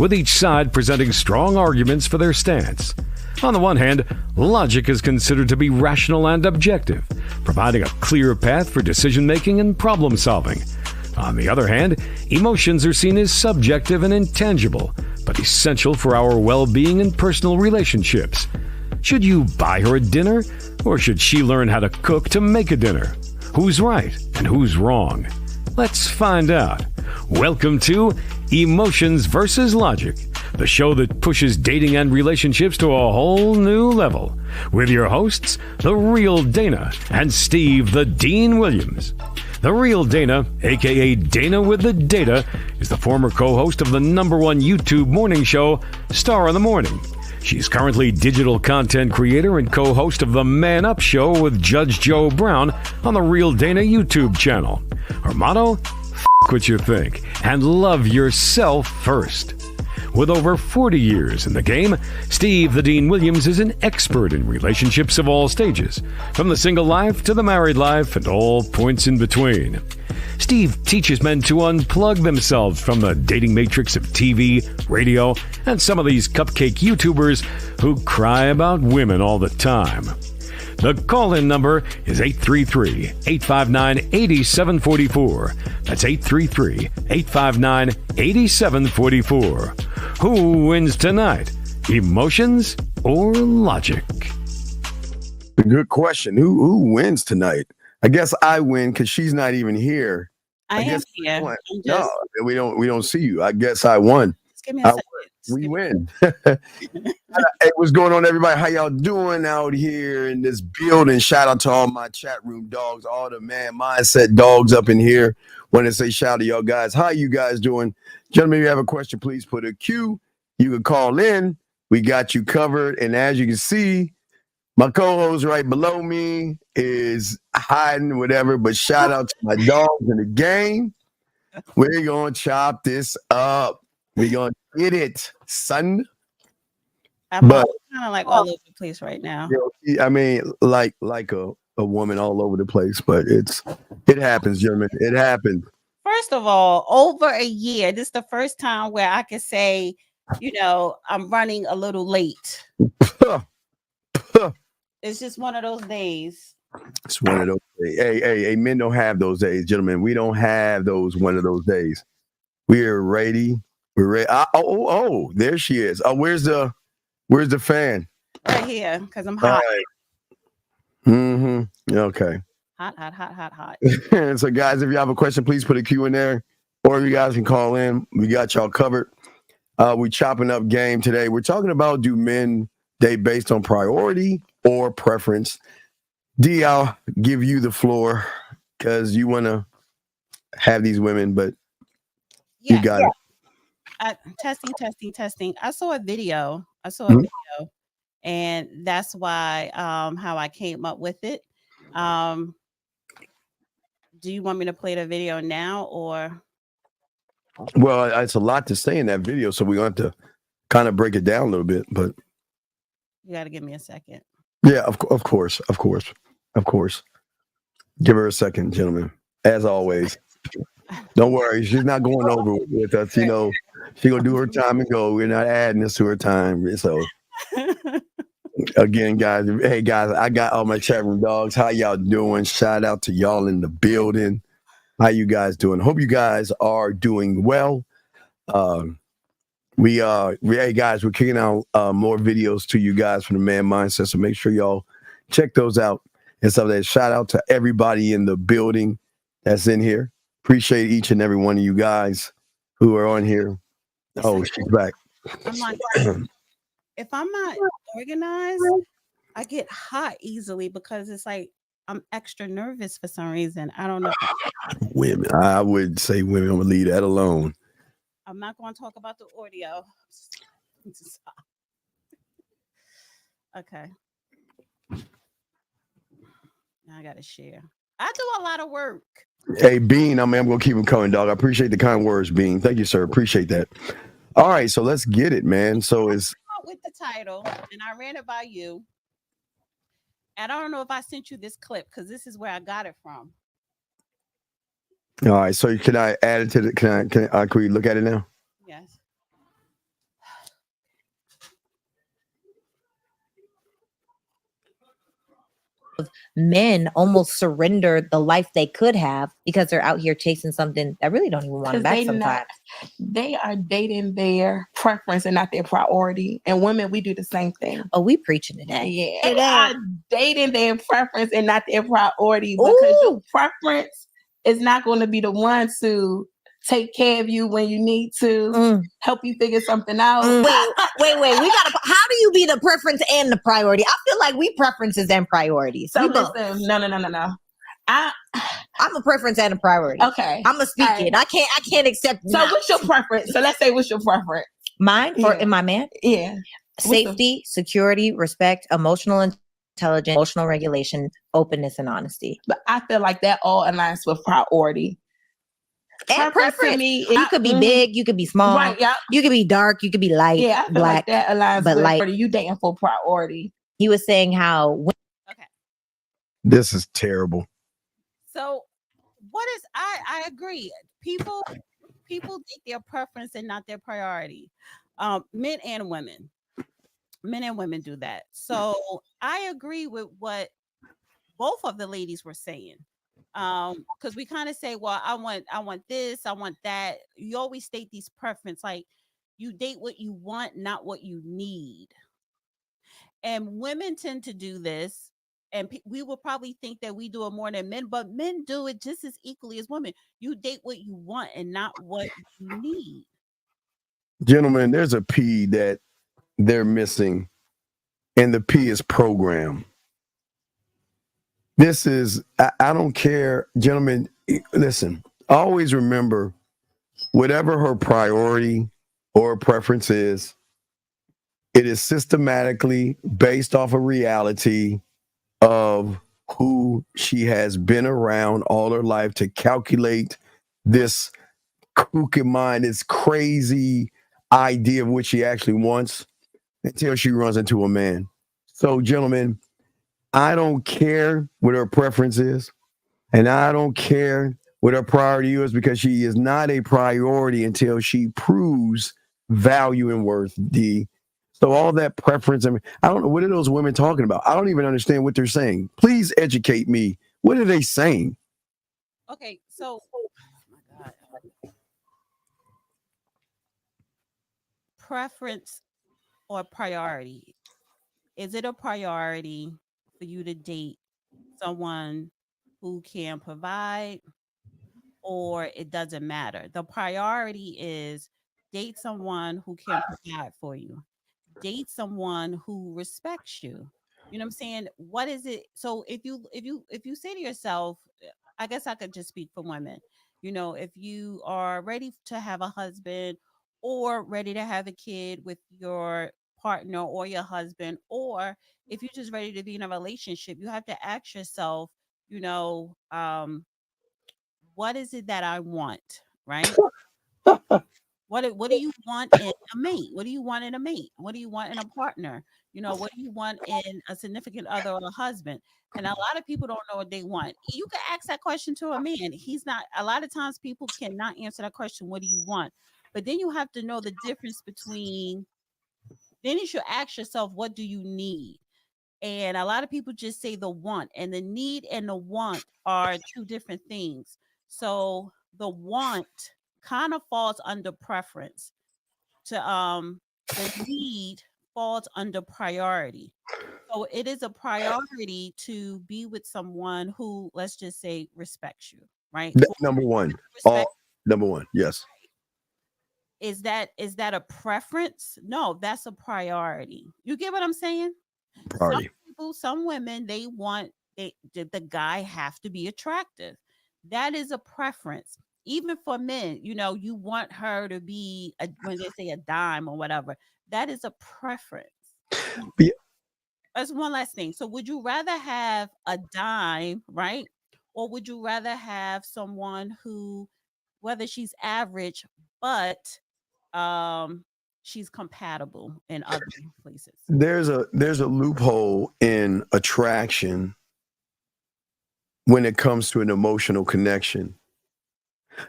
with each side presenting strong arguments for their stance. On the one hand, logic is considered to be rational and objective, providing a clear path for decision-making and problem-solving. On the other hand, emotions are seen as subjective and intangible, but essential for our well-being and personal relationships. Should you buy her a dinner, or should she learn how to cook to make a dinner? Who's right and who's wrong? Let's find out. Welcome to Emotions versus Logic, the show that pushes dating and relationships to a whole new level, with your hosts, The Real Dana and Steve the Dean Williams. The Real Dana, aka Dana with the Data, is the former co-host of the #1 YouTube morning show, Star in the Morning. She's currently digital content creator and co-host of the Man Up Show with Judge Joe Brown on the Real Dana YouTube channel. Her motto? F*** what you think and love yourself first. With over 40 years in the game, Steve the Dean Williams is an expert in relationships of all stages, from the single life to the married life and all points in between. Steve teaches men to unplug themselves from the dating matrix of TV, radio, and some of these cupcake YouTubers who cry about women all the time. The call-in number is 833-859-8744. That's 833-859-8744. Who wins tonight? Emotions or logic? Good question. Who wins tonight? I guess I win because she's not even here. I am here. No, we don't see you. I guess I won. Just give me a second. We win. Hey, what's going on, everybody? How y'all doing out here in this building? Shout out to all my chat room dogs, all the man mindset dogs up in here. Want to say shout out to y'all guys. How you guys doing? Gentlemen, if you have a question, please put a Q. You can call in. We got you covered. And as you can see, my co-host right below me is hiding, whatever. But shout out to my dogs in the game. We're going to chop this up. We're going to get it, son. I'm kind of like all over the place right now. I mean, like a woman all over the place, but it happens, gentlemen. It happened. First of all, over a year. This is the first time where I can say, I'm running a little late. It's just one of those days. It's one of those days. Hey, men don't have those days, gentlemen. We don't have one of those days. We're ready. We're ready. Oh, there she is. Where's the fan? Right here, because I'm hot. Right. Mm-hmm. Okay. Hot. So, guys, if you have a question, please put a Q in there, or you guys can call in. We got y'all covered. We're chopping up game today. We're talking about, do men date based on priority or preference? D, I'll give you the floor because you want to have these women, but you got it. Testing. I saw a video. And that's why how I came up with it. Do you want me to play the video now or? Well, it's a lot to say in that video, so we're going to have to kind of break it down a little bit, but you got to give me a second. Yeah, of course. Give her a second, gentlemen. As always. Don't worry, she's not going over with us. She gonna do her time and go. We're not adding this to her time. So again, guys, hey guys, I got all my chat room dogs. How y'all doing? Shout out to y'all in the building. How you guys doing? Hope you guys are doing well. Hey guys, we're kicking out more videos to you guys from the Man Mindset. So make sure y'all check those out and stuff. That shout out to everybody in the building that's in here. Appreciate each and every one of you guys who are on here. Oh, she's back. I'm like, if I'm not organized, I get hot easily because it's like I'm extra nervous for some reason. I don't know. Women, I would say women. I'm gonna leave that alone. I'm not going to talk about the audio. Okay. Now I got to share. I do a lot of work. Hey, Bean, I'm going to keep them coming, dog. I appreciate the kind words, Bean. Thank you, sir. Appreciate that. All right, so let's get it, man. So it's with the title, and I ran it by you. And I don't know if I sent you this clip because this is where I got it from. All right, so can I add it to the? Can we look at it now? Yes. men almost surrender the life they could have because they're out here chasing something that really don't even want them back sometimes. They are dating their preference and not their priority. And women, we do the same thing. Oh, we preaching today. Yeah. They are dating their preference and not their priority, because your preference is not going to be the one to take care of you when you need to, help you figure something out. Wait. How do you be the preference and the priority? I feel like we preferences and priorities. So listen, no. I'm a preference and a priority. Okay. I'm a speak it. I can't accept. So what's your preference? So let's say what's your preference? Mine or in my man? Yeah. Safety, security, respect, emotional intelligence, emotional regulation, openness, and honesty. But I feel like that all aligns with priority. And preference. To me, you could be big, you could be small, right? Yeah. You could be dark, you could be light. Yeah, I feel black, like that aligns but with light. You dating for priority. He was saying how. Okay. This is terrible. So, what is? I agree. People take their preference and not their priority. Men and women do that. So I agree with what both of the ladies were saying. Because we kind of say, well, I want this, I want that. You always state these preference, like you date what you want, not what you need. And women tend to do this, and we will probably think that we do it more than men, but men do it just as equally as women. You date what you want and not what you need. Gentlemen, there's a P that they're missing, and the P is program. This is, I don't care, gentlemen, listen, always remember, whatever her priority or preference is, it is systematically based off of reality of who she has been around all her life to calculate this kooky mind, this crazy idea of what she actually wants until she runs into a man. So, gentlemen, I don't care what her preference is, and I don't care what her priority is, because she is not a priority until she proves value and worth. So all that preference, I mean, I don't know, what are those women talking about? I don't even understand what they're saying. Please educate me. What are they saying? Okay, so oh my God. Preference or priority. Is it a priority for you to date someone who can provide, or it doesn't matter? The priority is date someone who can provide for you. Date someone who respects you. You know what I'm saying? What is it? So if you say to yourself, I guess I could just speak for women. You know, if you are ready to have a husband or ready to have a kid with your partner or your husband, or if you're just ready to be in a relationship, you have to ask yourself, you know, what is it that I want, right? What do you want in a mate? What do you want in a mate? What do you want in a partner? You know, what do you want in a significant other or a husband? And a lot of people don't know what they want. You can ask that question to a man. He's not, a lot of times people cannot answer that question, what do you want? But then you have to know the difference between, then you should ask yourself, what do you need? And a lot of people just say the want, and the need and the want are two different things. So the want kind of falls under preference. The need falls under priority. So it is a priority to be with someone who, let's just say, respects you, right? Number one. Number one, yes. Is that a preference? No, that's a priority. You get what I'm saying? Priority. Some people, some women, they want the guy have to be attractive. That is a preference. Even for men, you know, you want her to be when they say a dime or whatever. That is a preference. Yeah. That's one last thing. So would you rather have a dime, right? Or would you rather have someone who, whether she's average, but she's compatible in other places? There's a loophole in attraction when it comes to an emotional connection.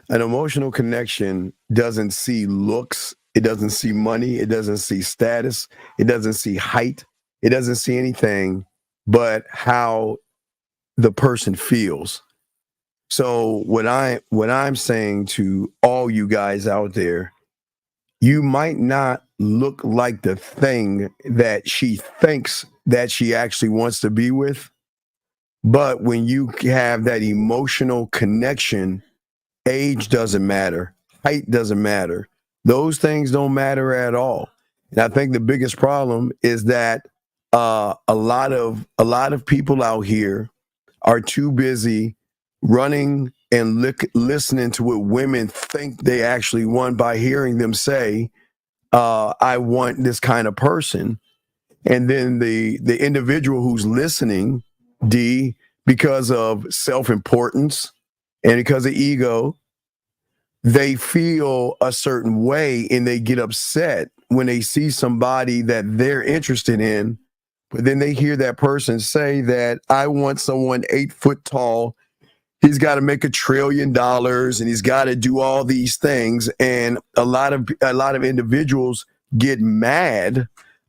An emotional connection doesn't see looks, it doesn't see money, it doesn't see status, it doesn't see height, it doesn't see anything but how the person feels. So what I'm saying to all you guys out there, you might not look like the thing that she thinks that she actually wants to be with, but when you have that emotional connection, age doesn't matter, height doesn't matter. Those things don't matter at all. And I think the biggest problem is that a lot of people out here are too busy running and listening to what women think they actually want by hearing them say, I want this kind of person. And then the individual who's listening, D, because of self-importance and because of ego, they feel a certain way and they get upset when they see somebody that they're interested in. But then they hear that person say that I want someone 8 foot tall. He's got to make $1 trillion and he's got to do all these things. And a lot of individuals get mad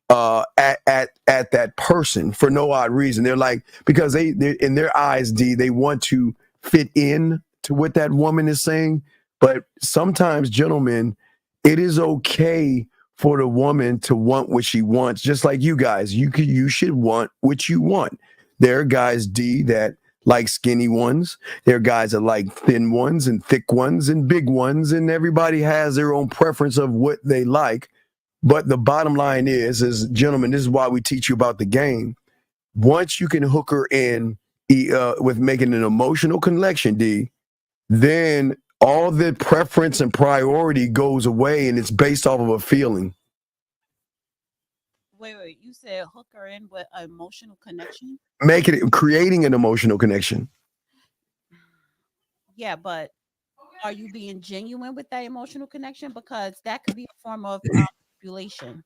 at that person for no odd reason. They're like, because they in their eyes, D, they want to fit in to what that woman is saying. But sometimes, gentlemen, it is okay for the woman to want what she wants, just like you guys. You should want what you want. There are guys, D, that like skinny ones. There are guys that like thin ones and thick ones and big ones, and everybody has their own preference of what they like. But the bottom line is, gentlemen, this is why we teach you about the game. Once you can hook her in with making an emotional connection, D, then all the preference and priority goes away, and it's based off of a feeling. Wait. You said hook her in with an emotional connection? Creating an emotional connection. Yeah, but are you being genuine with that emotional connection? Because that could be a form of manipulation.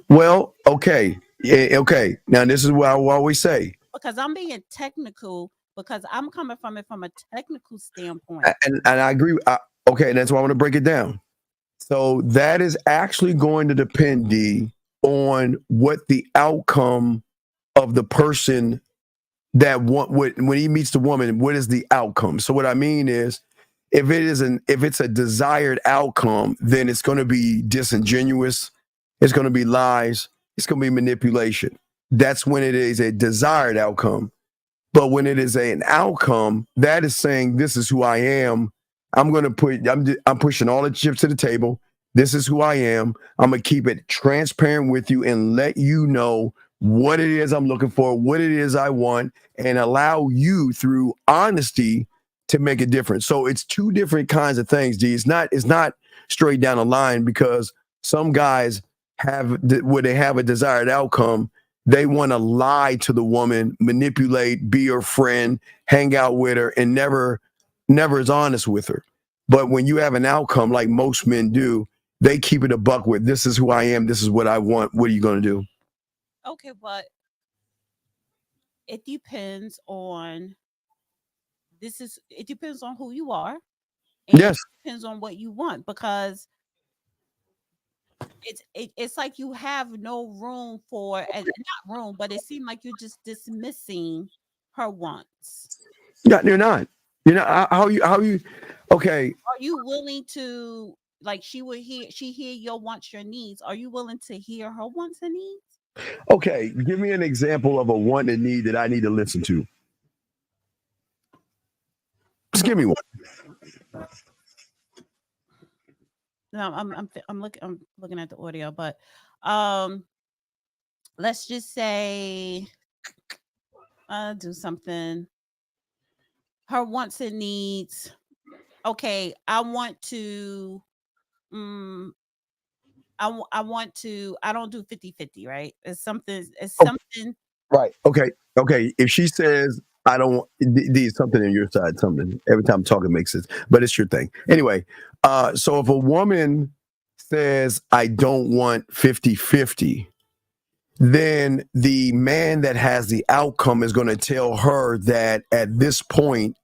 Well, okay. Yeah, okay. Now, this is what I always say. Because I'm being technical, because I'm coming from it from a technical standpoint. And I agree. Okay, that's why I want to break it down. So that is actually going to depend, D, on what the outcome of the person that when he meets the woman, what is the outcome? So what I mean is, if it's a desired outcome, then it's going to be disingenuous. It's going to be lies. It's going to be manipulation. That's when it is a desired outcome. But when it is an outcome, that is saying, this is who I am. I'm pushing all the chips to the table. This is who I am. I'm going to keep it transparent with you and let you know what it is I'm looking for, what it is I want, and allow you through honesty to make a difference. So it's two different kinds of things, D. It's not straight down the line, because some guys where they have a desired outcome, they want to lie to the woman, manipulate, be her friend, hang out with her, and never is honest with her. But when you have an outcome, like most men do, they keep it a buck with, this is who I am, this is what I want, what are you going to do? Okay, but it depends on who you are. And yes. It depends on what you want, because it's like you have no room for, not room, but it seemed like you're just dismissing her wants. Yeah, you're not. How you okay. Are you willing to, like, she hear your wants, your needs? Are you willing to hear her wants and needs? Okay, give me an example of a want and need that I need to listen to. Just give me one. No, I'm looking at the audio, but let's just say do something. Her wants and needs. Okay, I want to I want to, I don't do 50-50, right? It's something Right. Okay. If she says, I don't, there's something on your side, something. Every time I'm talking makes sense, but it's your thing. Anyway, so if a woman says, I don't want 50-50, then the man that has the outcome is going to tell her that at this point,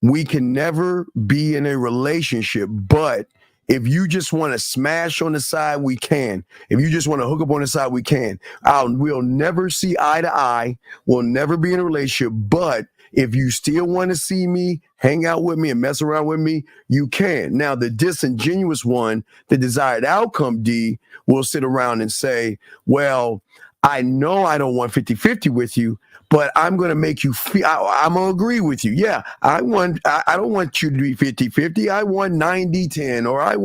we can never be in a relationship, but if you just want to smash on the side, we can. If you just want to hook up on the side, we can. We'll never see eye to eye. We'll never be in a relationship. But If you still want to see me, hang out with me and mess around with me, you can. Now, the disingenuous one, the desired outcome D, will sit around and say, well, I know I don't want 50-50 with you, but I'm going to make you feel, I'm going to agree with you. Yeah, I don't want you to be 50-50. I want 90-10, or I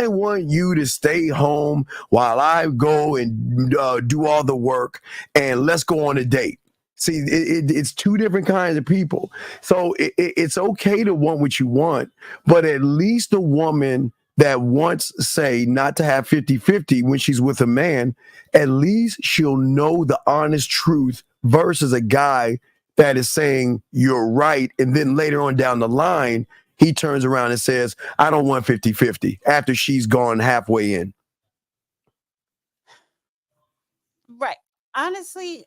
want you to stay home while I go and do all the work, and let's go on a date. See, it's two different kinds of people. So it's okay to want what you want, but at least the woman that wants, say, not to have 50-50 when she's with a man, at least she'll know the honest truth versus a guy that is saying you're right. And then later on down the line, he turns around and says, I don't want 50-50 after she's gone halfway in. Right. Honestly,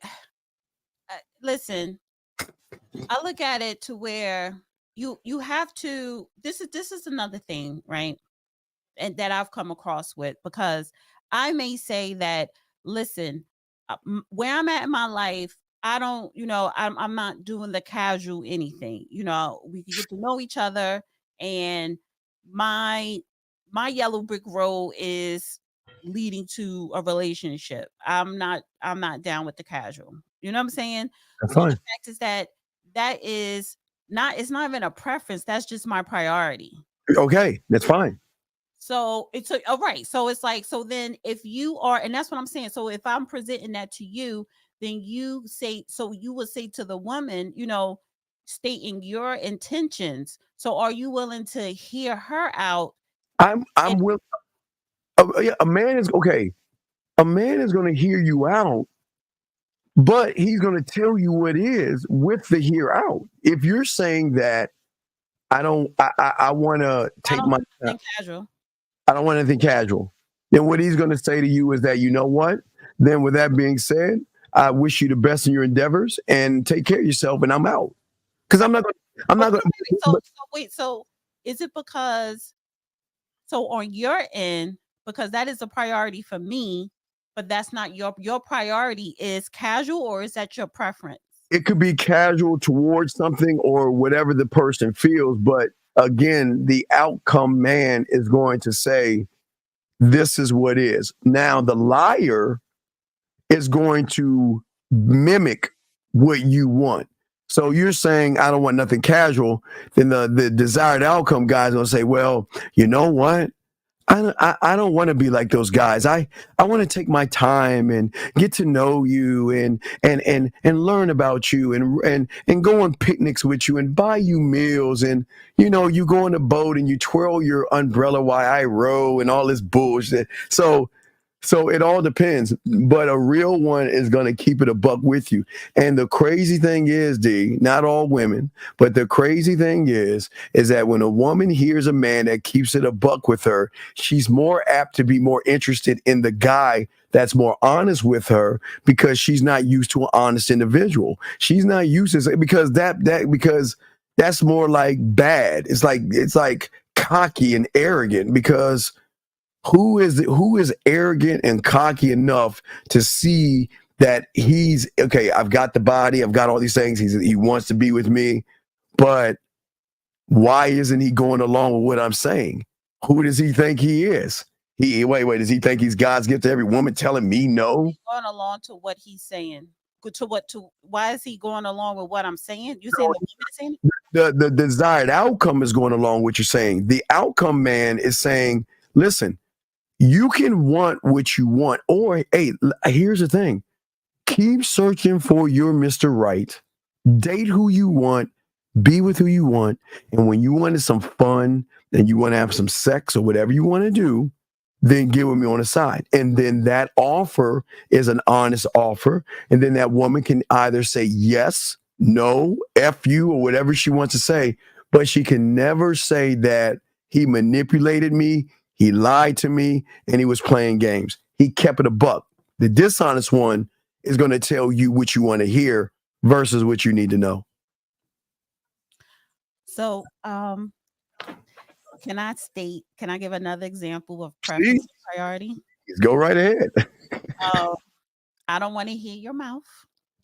listen, I look at it to where you have to, this is another thing, right? And that I've come across with, because I may say that, listen, where I'm at in my life, I don't, I'm not doing the casual anything. We can get to know each other, and my yellow brick road is leading to a relationship. I'm not down with the casual. You know what I'm saying? That's so fine. The fact is that is not, it's not even a preference. That's just my priority. Okay, that's fine. So it's right. So it's like, so then if you are, and that's what I'm saying. So if I'm presenting that to you, then you say, so you would say to the woman, stating your intentions. So are you willing to hear her out? I'm willing. A man is okay. A man is going to hear you out, but he's going to tell you what is with the hear out. If you're saying that I want to take my time, casual. I don't want anything casual, then what he's going to say to you is that, you know what? Then with that being said, I wish you the best in your endeavors and take care of yourself, and I'm out. Because I'm not going to. So is it because, so on your end, because that is a priority for me, but that's not your priority is casual, or is that your preference? It could be casual towards something or whatever the person feels. But again, the outcome man is going to say, this is what is. Now, the liar is going to mimic what you want. So you're saying, I don't want nothing casual. Then the desired outcome guy is going to say, well, you know what? I don't want to be like those guys. I want to take my time and get to know you and learn about you and go on picnics with you and buy you meals, and you go on a boat and you twirl your umbrella while I row and all this bullshit. So it all depends, but a real one is going to keep it a buck with you. And the crazy thing is, D, not all women, but the crazy thing is that when a woman hears a man that keeps it a buck with her, she's more apt to be more interested in the guy that's more honest with her, because she's not used to an honest individual. She's not used to, because because that's more like bad. It's like cocky and arrogant, because who is arrogant and cocky enough to see that he's okay? I've got the body, I've got all these things. He wants to be with me, but why isn't he going along with what I'm saying? Who does he think he is? Wait, does he think he's God's gift to every woman telling me no? He's going along to what he's saying. Why is he going along with what I'm saying? You saying the woman is saying it? The desired outcome is going along with what you're saying. The outcome man is saying, listen, you can want what you want, or hey, here's the thing. Keep searching for your Mr. Right. Date who you want, be with who you want. And when you wanted some fun and you want to have some sex or whatever you want to do, then get with me on the side. And then that offer is an honest offer. And then that woman can either say yes, no, F you, or whatever she wants to say. But she can never say that he manipulated me, he lied to me, and he was playing games. He kept it a buck. The dishonest one is going to tell you what you want to hear versus what you need to know. So, can I give another example of preference and priority? Go right ahead. I don't want to hear your mouth.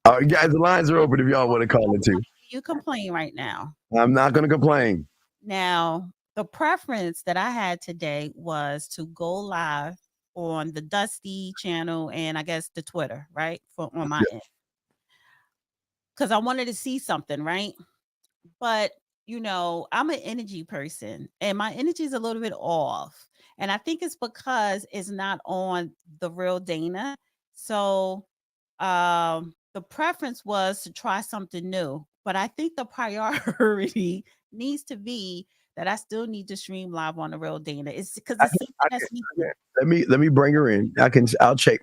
Guys, the lines are open if y'all want to call it too. you complain right now. I'm not going to complain. Now, the preference that I had today was to go live on the Dusty channel and I guess the Twitter, right? On my end. Because I wanted to see something, right? But I'm an energy person and my energy is a little bit off. And I think it's because it's not on the real Dana. So the preference was to try something new. But I think the priority needs to be that I still need to stream live on the real Dana. It's because it's something that's let me bring her in. I'll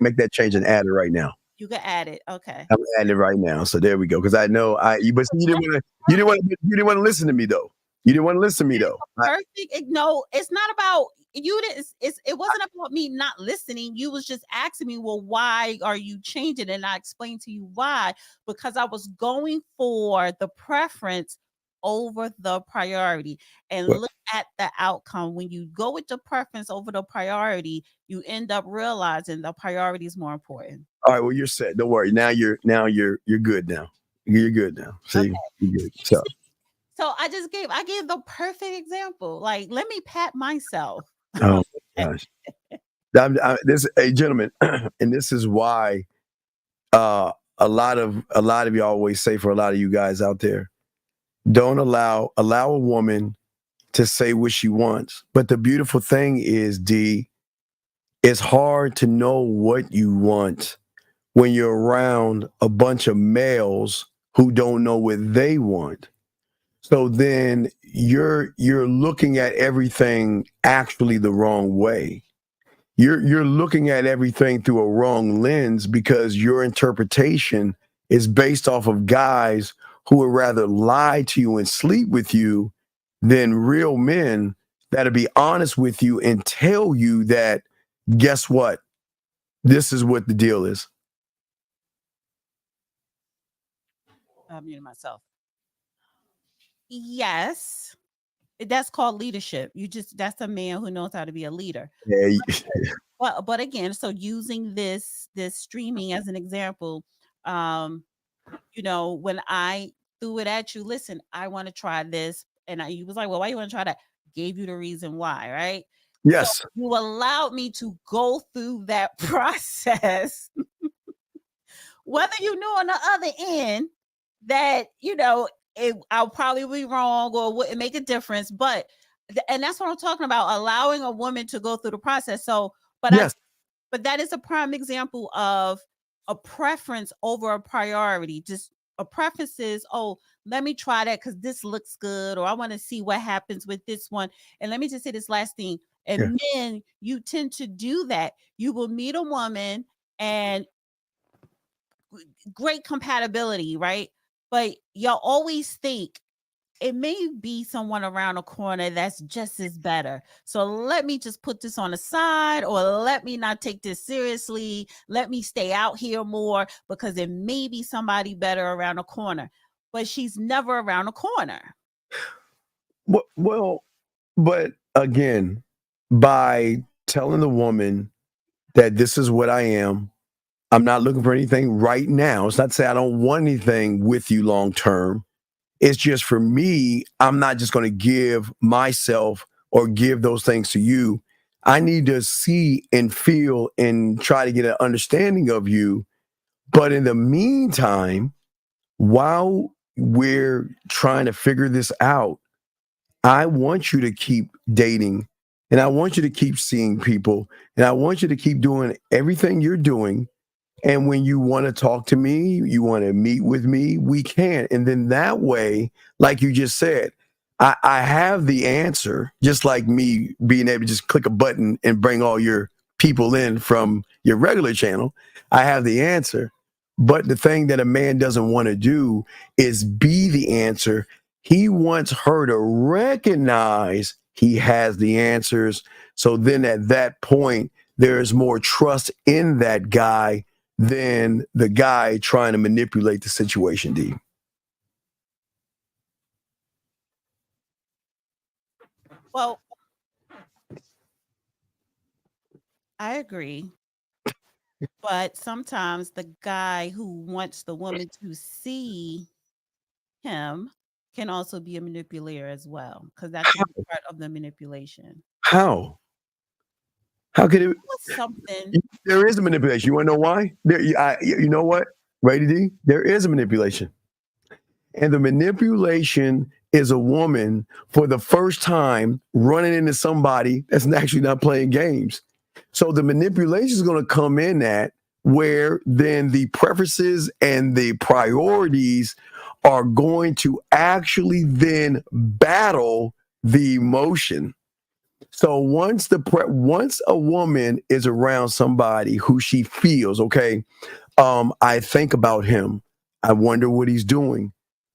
make that change and add her right now. You can add it. Okay. I'm adding it right now. So there we go. Because I know but you didn't want to listen to me though. You didn't want to listen to me though. Perfect. No, it's not about you. It wasn't about me not listening. You was just asking me, well, why are you changing? And I explained to you why, because I was going for the preference over the priority. And look at the outcome. When you go with the preference over the priority, you end up realizing the priority is more important. All right, well, you're set. Don't worry. Now you're good now. You're good now. See, okay. You're good. So I gave the perfect example. Like, let me pat myself. Oh my gosh. Hey, gentlemen, and this is why a lot of y'all always say, for a lot of you guys out there, don't allow a woman to say what she wants. But the beautiful thing is, D, it's hard to know what you want when you're around a bunch of males who don't know what they want. So then you're looking at everything actually the wrong way. You're looking at everything through a wrong lens because your interpretation is based off of guys who would rather lie to you and sleep with you than real men that'll be honest with you and tell you that, guess what? This is what the deal is. I'm muting myself. Yes, that's called leadership. That's a man who knows how to be a leader. Yeah. But again, so using this streaming as an example, when I threw it at you, listen, I want to try this, and you was like, well, why you want to try that? Gave you the reason why, right? Yes. So you allowed me to go through that process, whether you knew on the other end that I'll probably be wrong or wouldn't make a difference, but and that's what I'm talking about, allowing a woman to go through the process. So, but yes. But that is a prime example of a preference over a priority. Just a preference is, oh, let me try that because this looks good, or I want to see what happens with this one. And let me just say this last thing. And men, you tend to do that. You will meet a woman and great compatibility, right? But you'll always think it may be someone around the corner that's just as better. So let me just put this on the side, or let me not take this seriously. Let me stay out here more because it may be somebody better around the corner. But she's never around the corner. Well, but again, by telling the woman that this is what I am, I'm not looking for anything right now. It's not to say I don't want anything with you long term. It's just, for me, I'm not just going to give myself or give those things to you. I need to see and feel and try to get an understanding of you. But in the meantime, while we're trying to figure this out, I want you to keep dating, and I want you to keep seeing people, and I want you to keep doing everything you're doing. And when you want to talk to me, you want to meet with me, we can. And then that way, like you just said, I have the answer, just like me being able to just click a button and bring all your people in from your regular channel. I have the answer. But the thing that a man doesn't want to do is be the answer. He wants her to recognize he has the answers. So then at that point, there is more trust in that guy than the guy trying to manipulate the situation, D. Well, I agree. But sometimes the guy who wants the woman to see him can also be a manipulator as well, because that's a big part of the manipulation. How? How could it? What's something? There is a manipulation. You want to know why? You know what, Lady D? There is a manipulation, and the manipulation is a woman for the first time running into somebody that's actually not playing games. So the manipulation is going to come in at where then the preferences and the priorities are going to actually then battle the emotion. So once a woman is around somebody who she feels, okay, I think about him. I wonder what he's doing.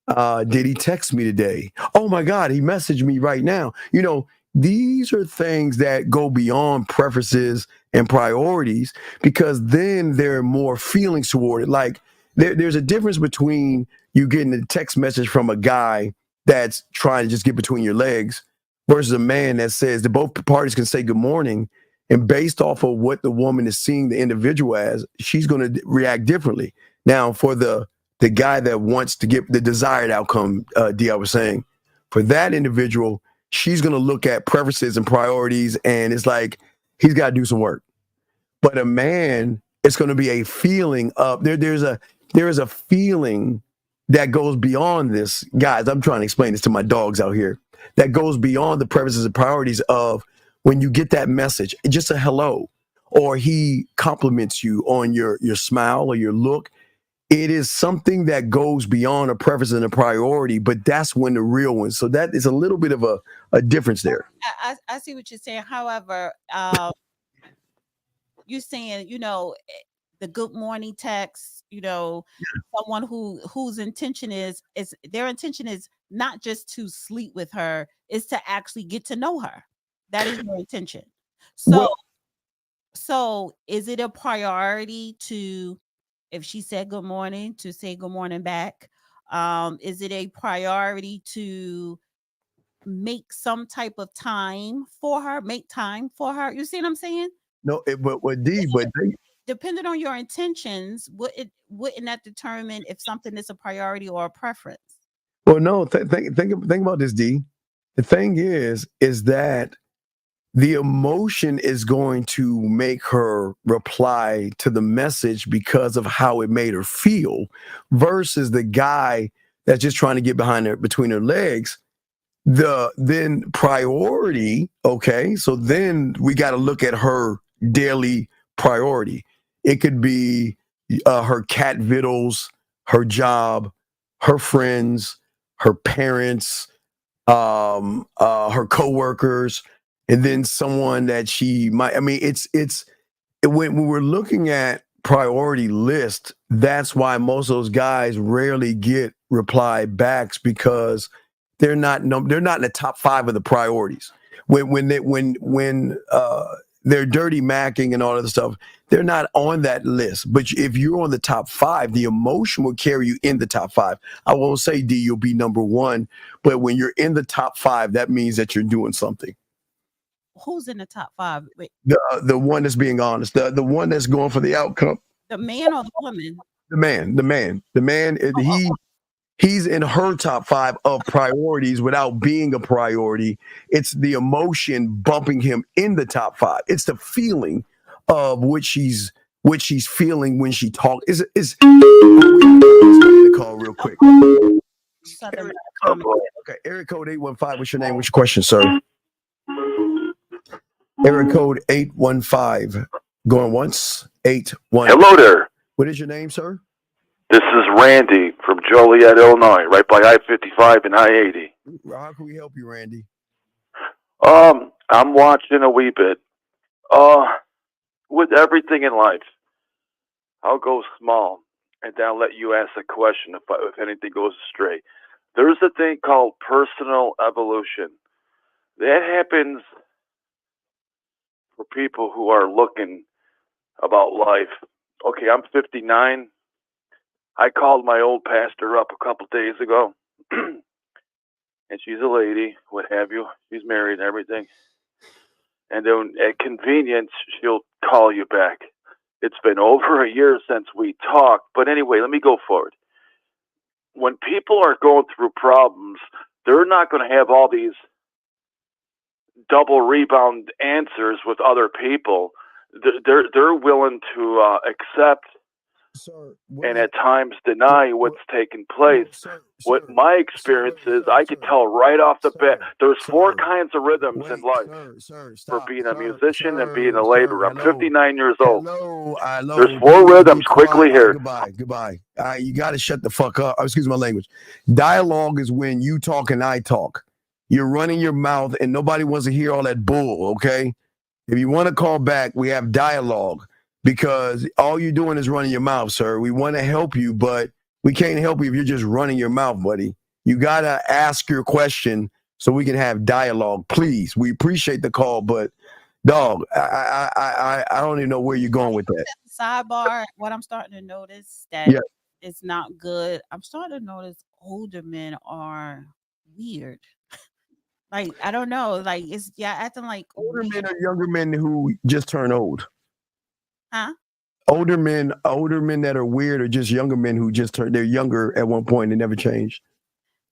Did he text me today? Oh my God, he messaged me right now. You know, these are things that go beyond preferences and priorities, because then there are more feelings toward it. Like there's a difference between you getting a text message from a guy that's trying to just get between your legs versus a man that says that both parties can say good morning. And based off of what the woman is seeing the individual as, she's going to react differently. Now, for the guy that wants to get the desired outcome, D, I was saying, for that individual, she's going to look at preferences and priorities, and it's like he's got to do some work. But a man, it's going to be a feeling of there is a feeling that goes beyond this. Guys, I'm trying to explain this to my dogs out here. That goes beyond the preferences and priorities of when you get that message, just a hello, or he compliments you on your smile or your look. It is something that goes beyond a preference and a priority, but that's when the real one. So that is a little bit of a difference there. I see what you're saying. However, you're saying, the good morning text, someone whose intention is their intention is not just to sleep with her, is to actually get to know her. That is your intention. So is it a priority to, if she said good morning, to say good morning back? Is it a priority to make some type of time for her? Make time for her? You see what I'm saying? No, Depending on your intentions, wouldn't that determine if something is a priority or a preference? Well, no. Think about this, D. The thing is that the emotion is going to make her reply to the message because of how it made her feel, versus the guy that's just trying to get between her legs. Then priority, okay, so then we got to look at her daily priority. It could be her cat vittles, her job, her friends, her parents, her coworkers, and then someone that she might. I mean, it's when we're looking at priority list, that's why most of those guys rarely get reply backs, because they're not in the top 5 of the priorities. When they're dirty macking and all of the stuff, they're not on that list. But if you're on the top 5, the emotion will carry you in the top 5. I won't say, D, you'll be number 1, but when you're in the top 5, that means that you're doing something. Who's in the top 5? Wait. The one that's being honest, the one that's going for the outcome. The man or the woman? The man. He's in her top 5 of priorities without being a priority. It's the emotion bumping him in the top 5. It's the feeling of what she's feeling when she talks. Is call real quick. Okay, area code 815. What's your name? What's your question, sir? Area code 815. Going once. 81. Hello there. What is your name, sir? This is Randy from Joliet, Illinois, right by I-55 and I-80. How can we help you, Randy? I'm watching a wee bit. With everything in life, I'll go small, and then I'll let you ask a question if anything goes astray. There's a thing called personal evolution. That happens for people who are looking about life. Okay, I'm 59. I called my old pastor up a couple days ago, and she's a lady, what have you. She's married and everything. And then at convenience, she'll call you back. It's been over a year since we talked, but anyway, let me go forward. when people are going through problems, they're not going to have all these double rebound answers with other people. They're willing to accept and at times deny what's taking place. What my experience is, I could tell right off the bat, there's four kinds of rhythms in life for being a musician and being a laborer. I'm 59 years old. There's four rhythms. Quickly here. Goodbye. You got to shut the fuck up. Excuse my language. Dialogue is when you talk and I talk. You're running your mouth and nobody wants to hear all that bull, okay? If you want to call back, we have dialogue. Because all you're doing is running your mouth, sir. We want to help you, but we can't help you if you're just running your mouth, buddy. You got to ask your question so we can have dialogue. Please, we appreciate the call, but dog, I don't even know where you're going with that. Sidebar, what I'm starting to notice that it's not good. I'm starting to notice older men are weird. Like, I don't know. Like, it's acting like older men are younger men who just turn old. Huh? Older men that are weird are just younger men who just they're younger at one point and never changed.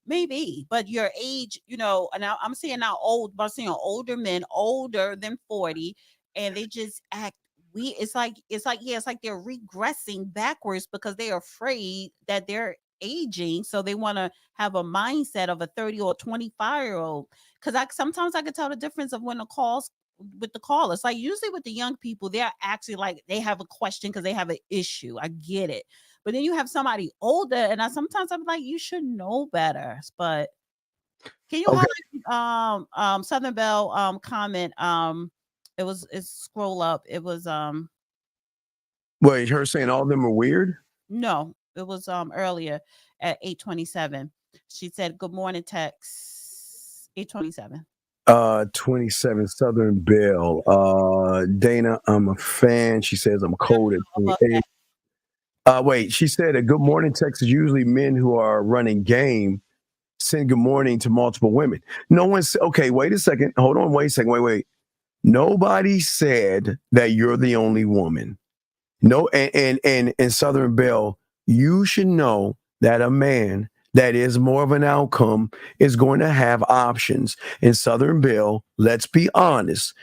Maybe, but your age, and I'm saying not old, but I'm saying older men, older than 40, and they just act weird. It's like they're regressing backwards because they're afraid that they're aging, so they want to have a mindset of a 30 or 25-year-old. Because sometimes I can tell the difference of when the calls with the callers. Like usually with the young people, they're actually like they have a question because they have an issue. I get it. But then you have somebody older, and sometimes I'm like, you should know better. But can you highlight Southern Belle comment? It's scroll up. It was wait, her saying all of them are weird? No, it was earlier at 8:27. She said, "Good morning, Tex." 8:27. 27 Southern Belle. Dana, I'm a fan. She says I'm cold at 28. Wait, she said a good morning text is usually men who are running game send good morning to multiple women. No one's okay. Wait a second. Hold on. Wait a second. Wait. Nobody said that you're the only woman. No, and Southern Belle, you should know that a man that is more of an outcome is going to have options. In Southern Belle, let's be honest.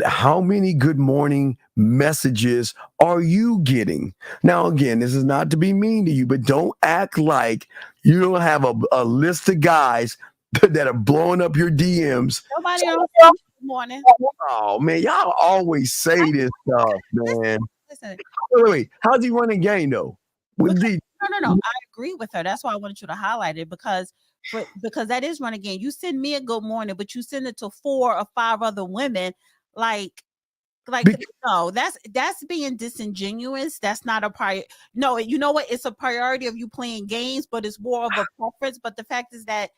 How many good morning messages are you getting? Now, again, this is not to be mean to you, but don't act like you don't have a list of guys that are blowing up your DMs. Nobody else said good morning. Oh, man, y'all always say this stuff, man. Listen. Wait. How's he running game, though? No. I agree with her. That's why I wanted you to highlight it because that is running game. You send me a good morning, but you send it to 4 or 5 other women. No, that's being disingenuous. That's not a priority. No, you know what? It's a priority of you playing games, but it's more of a preference. But the fact is that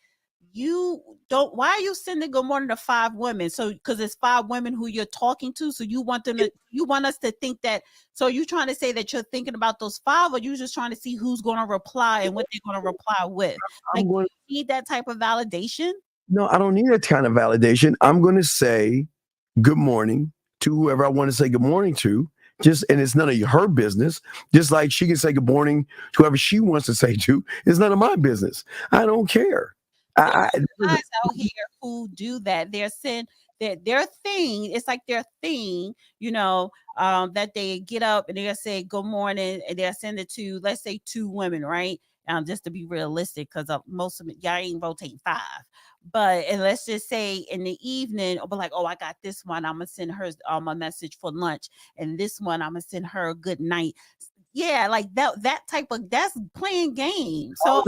you don't. Why are you sending good morning to 5 women? So because it's 5 women who you're talking to, so you want us to think that. So you're trying to say that you're thinking about those 5, or you're just trying to see who's going to reply and what they're going to reply with. Like, you need that type of validation? No, I don't need that kind of validation. I'm going to say good morning to whoever I want to say good morning to. And it's none of her business. Just like she can say good morning to whoever she wants to say to. It's none of my business. I don't care. Guys out here who do that, their thing, it's like their thing, that they get up and they'll say good morning and they'll send it to, let's say 2 women, right? Just to be realistic, because most of it, y'all ain't rotating 5. And let's just say in the evening, I'll be like, oh, I got this one. I'm gonna send her a message for lunch, and this one I'm gonna send her a good night. Yeah, like that type of, that's playing games. So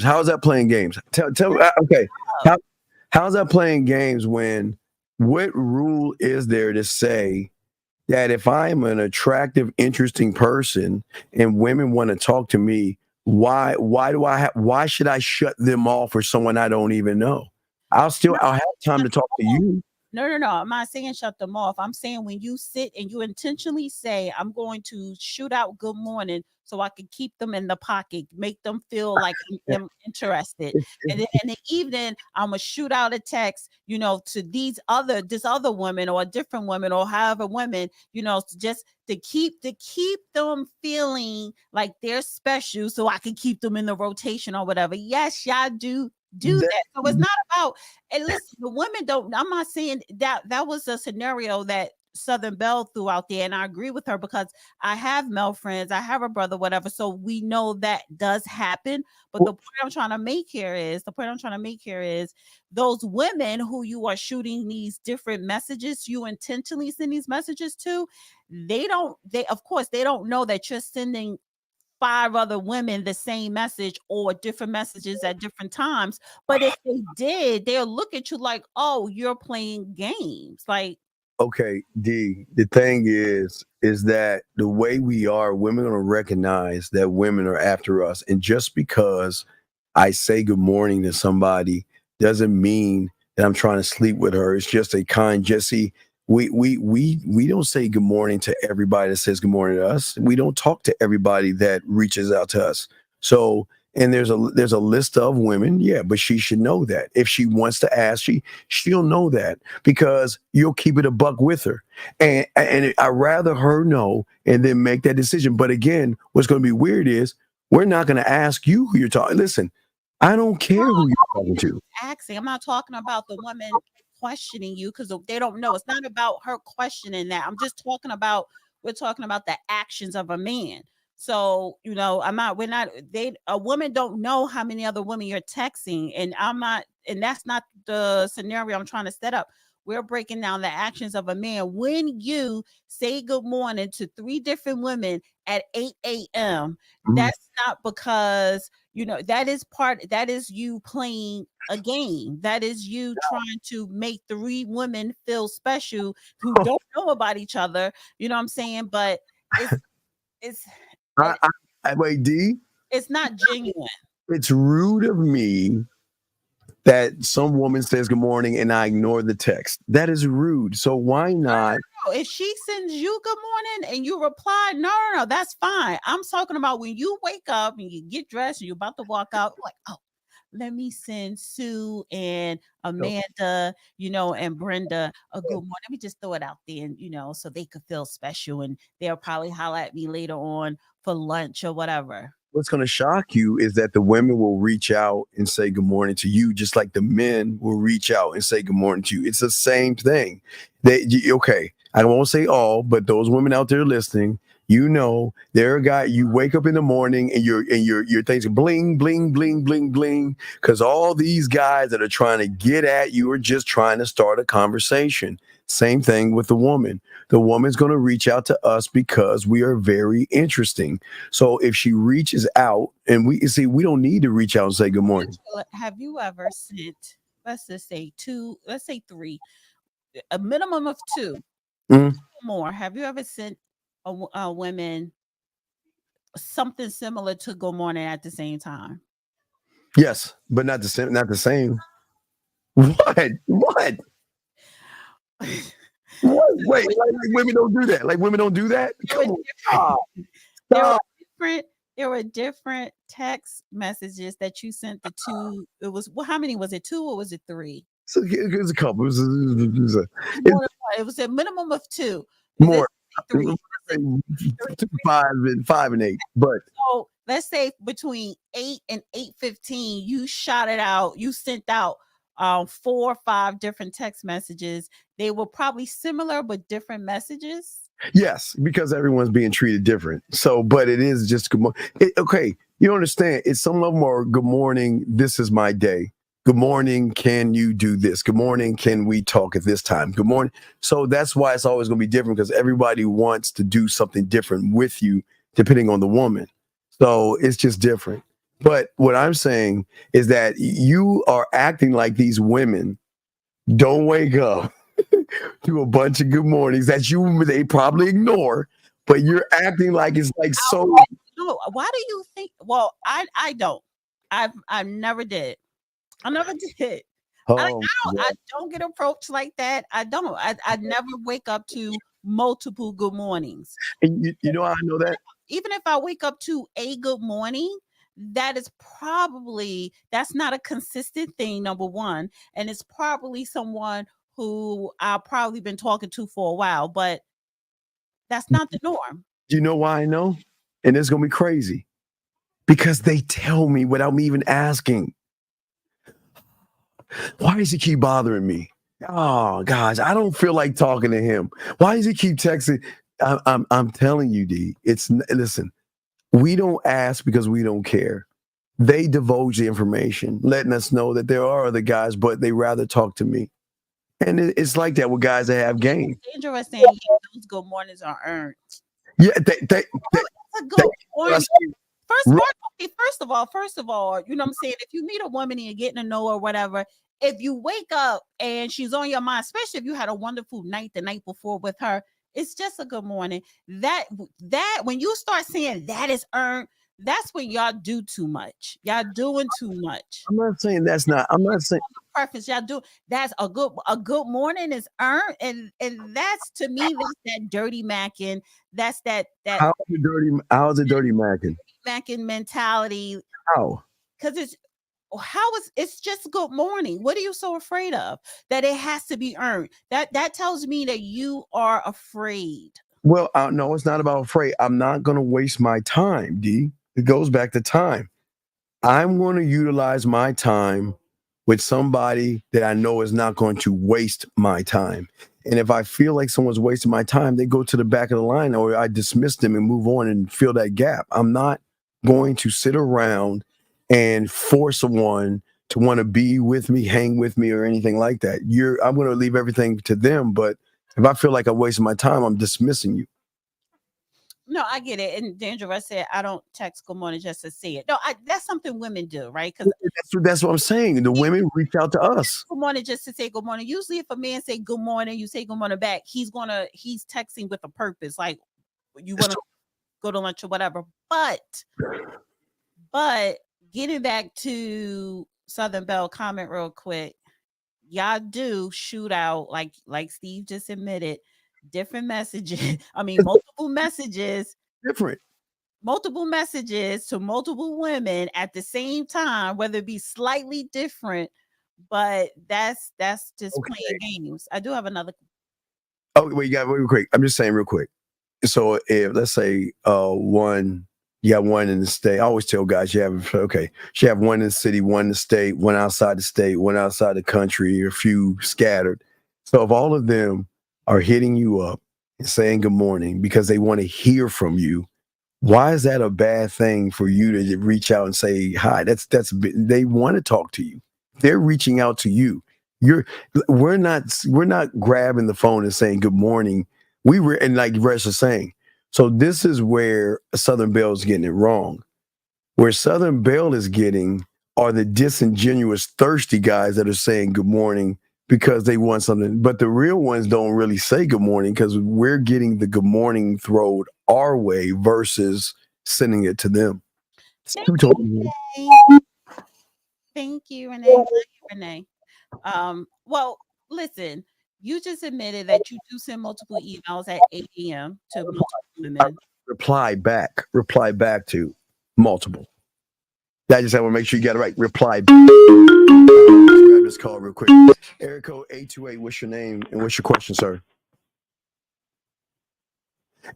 how's that playing games? Tell okay. How's that playing games when what rule is there to say that if I'm an attractive, interesting person and women want to talk to me, why should I shut them off for someone I don't even know? I'll have time to talk to you. No. I'm not saying shut them off. I'm saying when you sit and you intentionally say, I'm going to shoot out good morning so I can keep them in the pocket, make them feel like I'm interested. And then in the evening, I'm going to shoot out a text, to this other woman or a different woman or however women, just to keep them feeling like they're special so I can keep them in the rotation or whatever. Yes, y'all do that. So it's not about, and listen, the women don't, I'm not saying that was a scenario that Southern Belle threw out there, and I agree with her because I have male friends, I have a brother, whatever, so we know that does happen. But the point I'm trying to make here is those women who you are shooting these different messages, you intentionally send these messages to, they of course they don't know that you're sending 5 other women the same message or different messages at different times. But if they did, they'll look at you like, oh, you're playing games. Like, okay, D, the thing is that the way we are, women are going to recognize that women are after us. And just because I say good morning to somebody doesn't mean that I'm trying to sleep with her. It's just a kind, Jesse. We don't say good morning to everybody that says good morning to us. We don't talk to everybody that reaches out to us. So, and there's a list of women, yeah, but she should know that. If she wants to ask, she'll know that because you'll keep it a buck with her. And I'd rather her know and then make that decision. But again, what's going to be weird is we're not going to ask you who you're talking. Listen, I don't care who you're talking to. I'm not talking about the woman questioning you because they don't know. It's not about her questioning that. We're talking about the actions of a man. So, a woman don't know how many other women you're texting, and that's not the scenario I'm trying to set up. We're breaking down the actions of a man. When you say good morning to 3 different women at 8 a.m., that's not because, that is you playing a game. That is you trying to make 3 women feel special who don't know about each other. You know what I'm saying? But it's wait, D. It's not genuine. It's rude of me that some woman says good morning and I ignore the text. That is rude. So why not? No. If she sends you good morning and you reply, no, that's fine. I'm talking about when you wake up and you get dressed and you're about to walk out, like, oh, let me send Sue and Amanda, and Brenda a good morning. Let me just throw it out there, and so they could feel special, and they'll probably holler at me later on for lunch or whatever. What's going to shock you is that the women will reach out and say good morning to you, just like the men will reach out and say good morning to you. It's the same thing. Okay, I won't say all, but those women out there listening, they're a guy. You wake up in the morning and your things bling, bling, bling, bling, bling, because all these guys that are trying to get at you are just trying to start a conversation. Same thing with the woman. The woman's going to reach out to us because we are very interesting. So if she reaches out, and we don't need to reach out and say good morning. Have you ever sent, let's just say 2, let's say 3, a minimum of 2 more? Have you ever sent a women something similar to good morning at the same time? Yes, but not the same. Not the same. What? Wait, like women don't do that. Like women don't do that. Come on. There were different text messages that you sent the 2. It was, how many was it? 2 or was it 3? So it was a couple. It was a minimum of 2. More. 3. 5 and 8. But so let's say between 8 and 8:15, you shot it out. You sent out 4 or 5 different text messages. They were probably similar but different messages. Yes, because everyone's being treated different. So, but it is just good morning. Okay, you understand? It's some of them are good morning. This is my day. Good morning. Can you do this? Good morning. Can we talk at this time? Good morning. So that's why it's always going to be different, because everybody wants to do something different with you, depending on the woman. So it's just different. But what I'm saying is that you are acting like these women don't wake up to a bunch of good mornings that they probably ignore, but you're acting like it's like so. No, why do you think? Well, I don't. I never did. I never did. I don't get approached like that. I don't. I never wake up to multiple good mornings. And you know how I know that? Even if I wake up to a good morning, that's not a consistent thing, number one. And it's probably someone who I've probably been talking to for a while, but that's not the norm. Do you know why I know? And it's going to be crazy. Because they tell me without me even asking. Why does he keep bothering me? Oh, gosh, I don't feel like talking to him. Why does he keep texting? I'm telling you, D. Listen, we don't ask because we don't care. They divulge the information, letting us know that there are other guys, but they rather talk to me. And it's like that with guys that have game. It's dangerous saying those good mornings are earned. Yeah, that's a good morning. First of all, you know what I'm saying? If you meet a woman and you're getting to know her or whatever, if you wake up and she's on your mind, especially if you had a wonderful night the night before with her, it's just a good morning. That when you start saying that is earned, that's when y'all do too much. Y'all doing too much. I'm not saying that's not. I'm not saying preference. Y'all do that's a good morning is earned, and that's to me that's that dirty macking. That's that how's it dirty macking? Macking mentality. How? Because it's just good morning. What are you so afraid of? That it has to be earned. That tells me that you are afraid. Well, no, it's not about afraid. I'm not going to waste my time, D. It goes back to time. I'm going to utilize my time with somebody that I know is not going to waste my time. And if I feel like someone's wasting my time, they go to the back of the line, or I dismiss them and move on and fill that gap. I'm not going to sit around and force someone to want to be with me, hang with me, or anything like that. I'm going to leave everything to them. But if I feel like I'm wasting my time, I'm dismissing you. No, I get it. And Dandra said, I don't text good morning just to see it. No, that's something women do, right? Because that's what I'm saying. The women reach out to us. Good morning just to say good morning. Usually if a man say good morning, you say good morning back, he's texting with a purpose. Like you want to go to lunch or whatever. But getting back to Southern Belle comment real quick, y'all do shoot out, like Steve just admitted, different messages. I mean, multiple messages. Multiple messages to multiple women at the same time, whether it be slightly different, but that's just playing games. I do have another. Oh, wait, you got real quick. I'm just saying real quick. So if let's say you got one in the state. I always tell guys you have one in the city, one in the state, one outside the state, one outside the country, a few scattered. So if all of them are hitting you up and saying good morning because they want to hear from you, why is that a bad thing for you to reach out and say hi? They want to talk to you. They're reaching out to you. We're not grabbing the phone and saying good morning. And like Resh is saying. So this is where Southern Belle is getting it wrong. Where Southern Belle is getting are the disingenuous, thirsty guys that are saying good morning because they want something. But the real ones don't really say good morning because we're getting the good morning thrown our way versus sending it to them. Thank you, Renee. Well, listen, you just admitted that you do send multiple emails at 8 a.m. to multiple women. Reply back to multiple. I just want to make sure you got it right. Reply back. Let's grab this call real quick. Area code 828, what's your name and what's your question, sir?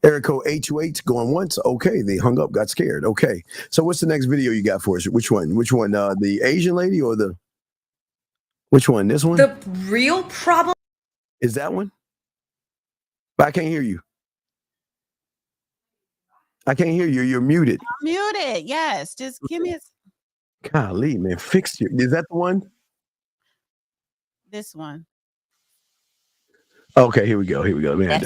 Area code 828, going once. Okay, they hung up, got scared. Okay, so what's the next video you got for us? Which one? The Asian lady or which one? This one? The real problem is that one? But I can't hear you. I can't hear you. You're muted. I'm muted. Yes, just give me a. Golly, man, fix you. Is that the one? This one. Okay, here we go. Man,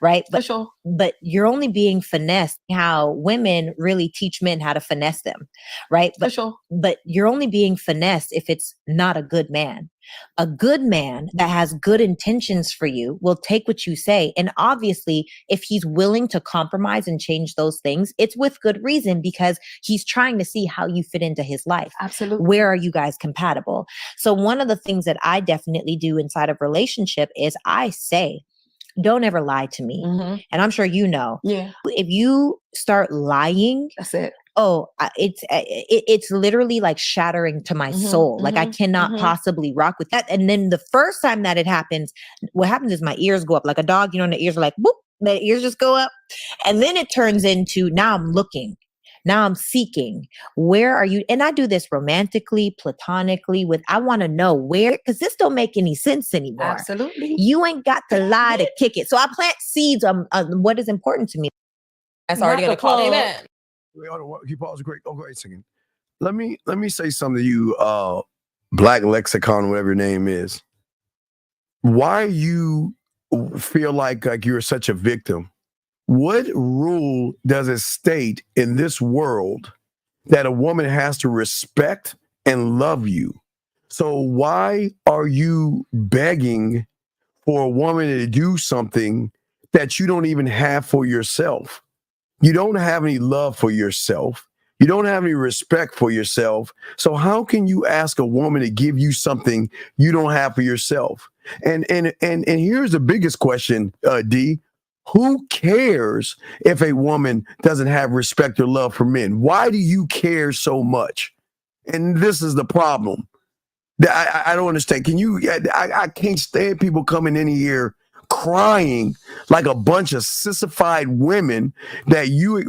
right? For sure. But you're only being finessed how women really teach men how to finesse them, right? For sure. But you're only being finessed if it's not a good man. A good man that has good intentions for you will take what you say. And obviously, if he's willing to compromise and change those things, it's with good reason because he's trying to see how you fit into his life. Absolutely. Where are you guys compatible? So one of the things that I definitely do inside of relationship is I say, don't ever lie to me. Mm-hmm. And I'm sure you know. Yeah. If you start lying, that's it. Oh, it's literally like shattering to my soul. Like I cannot possibly rock with that. And then the first time that it happens, what happens is my ears go up like a dog. You know, and the ears are like, boop, the ears just go up. And then it turns into now I'm looking. Now I'm seeking. Where are you? And I do this romantically, platonically with, I want to know where, because this don't make any sense anymore. Absolutely. You ain't got to lie to kick it. So I plant seeds on what is important to me. That's already going to call. Amen. Wait, hold on. You pause. Great. Oh, wait a second. Let me say something to you, Black Lexicon, whatever your name is. Why you feel like you're such a victim? What rule does it state in this world that a woman has to respect and love you? So why are you begging for a woman to do something that you don't even have for yourself? You don't have any love for yourself. You don't have any respect for yourself. So how can you ask a woman to give you something you don't have for yourself? And here's the biggest question, D. Who cares if a woman doesn't have respect or love for men? Why do you care so much? And this is the problem. I don't understand. I can't stand people coming in here crying like a bunch of sissified women that you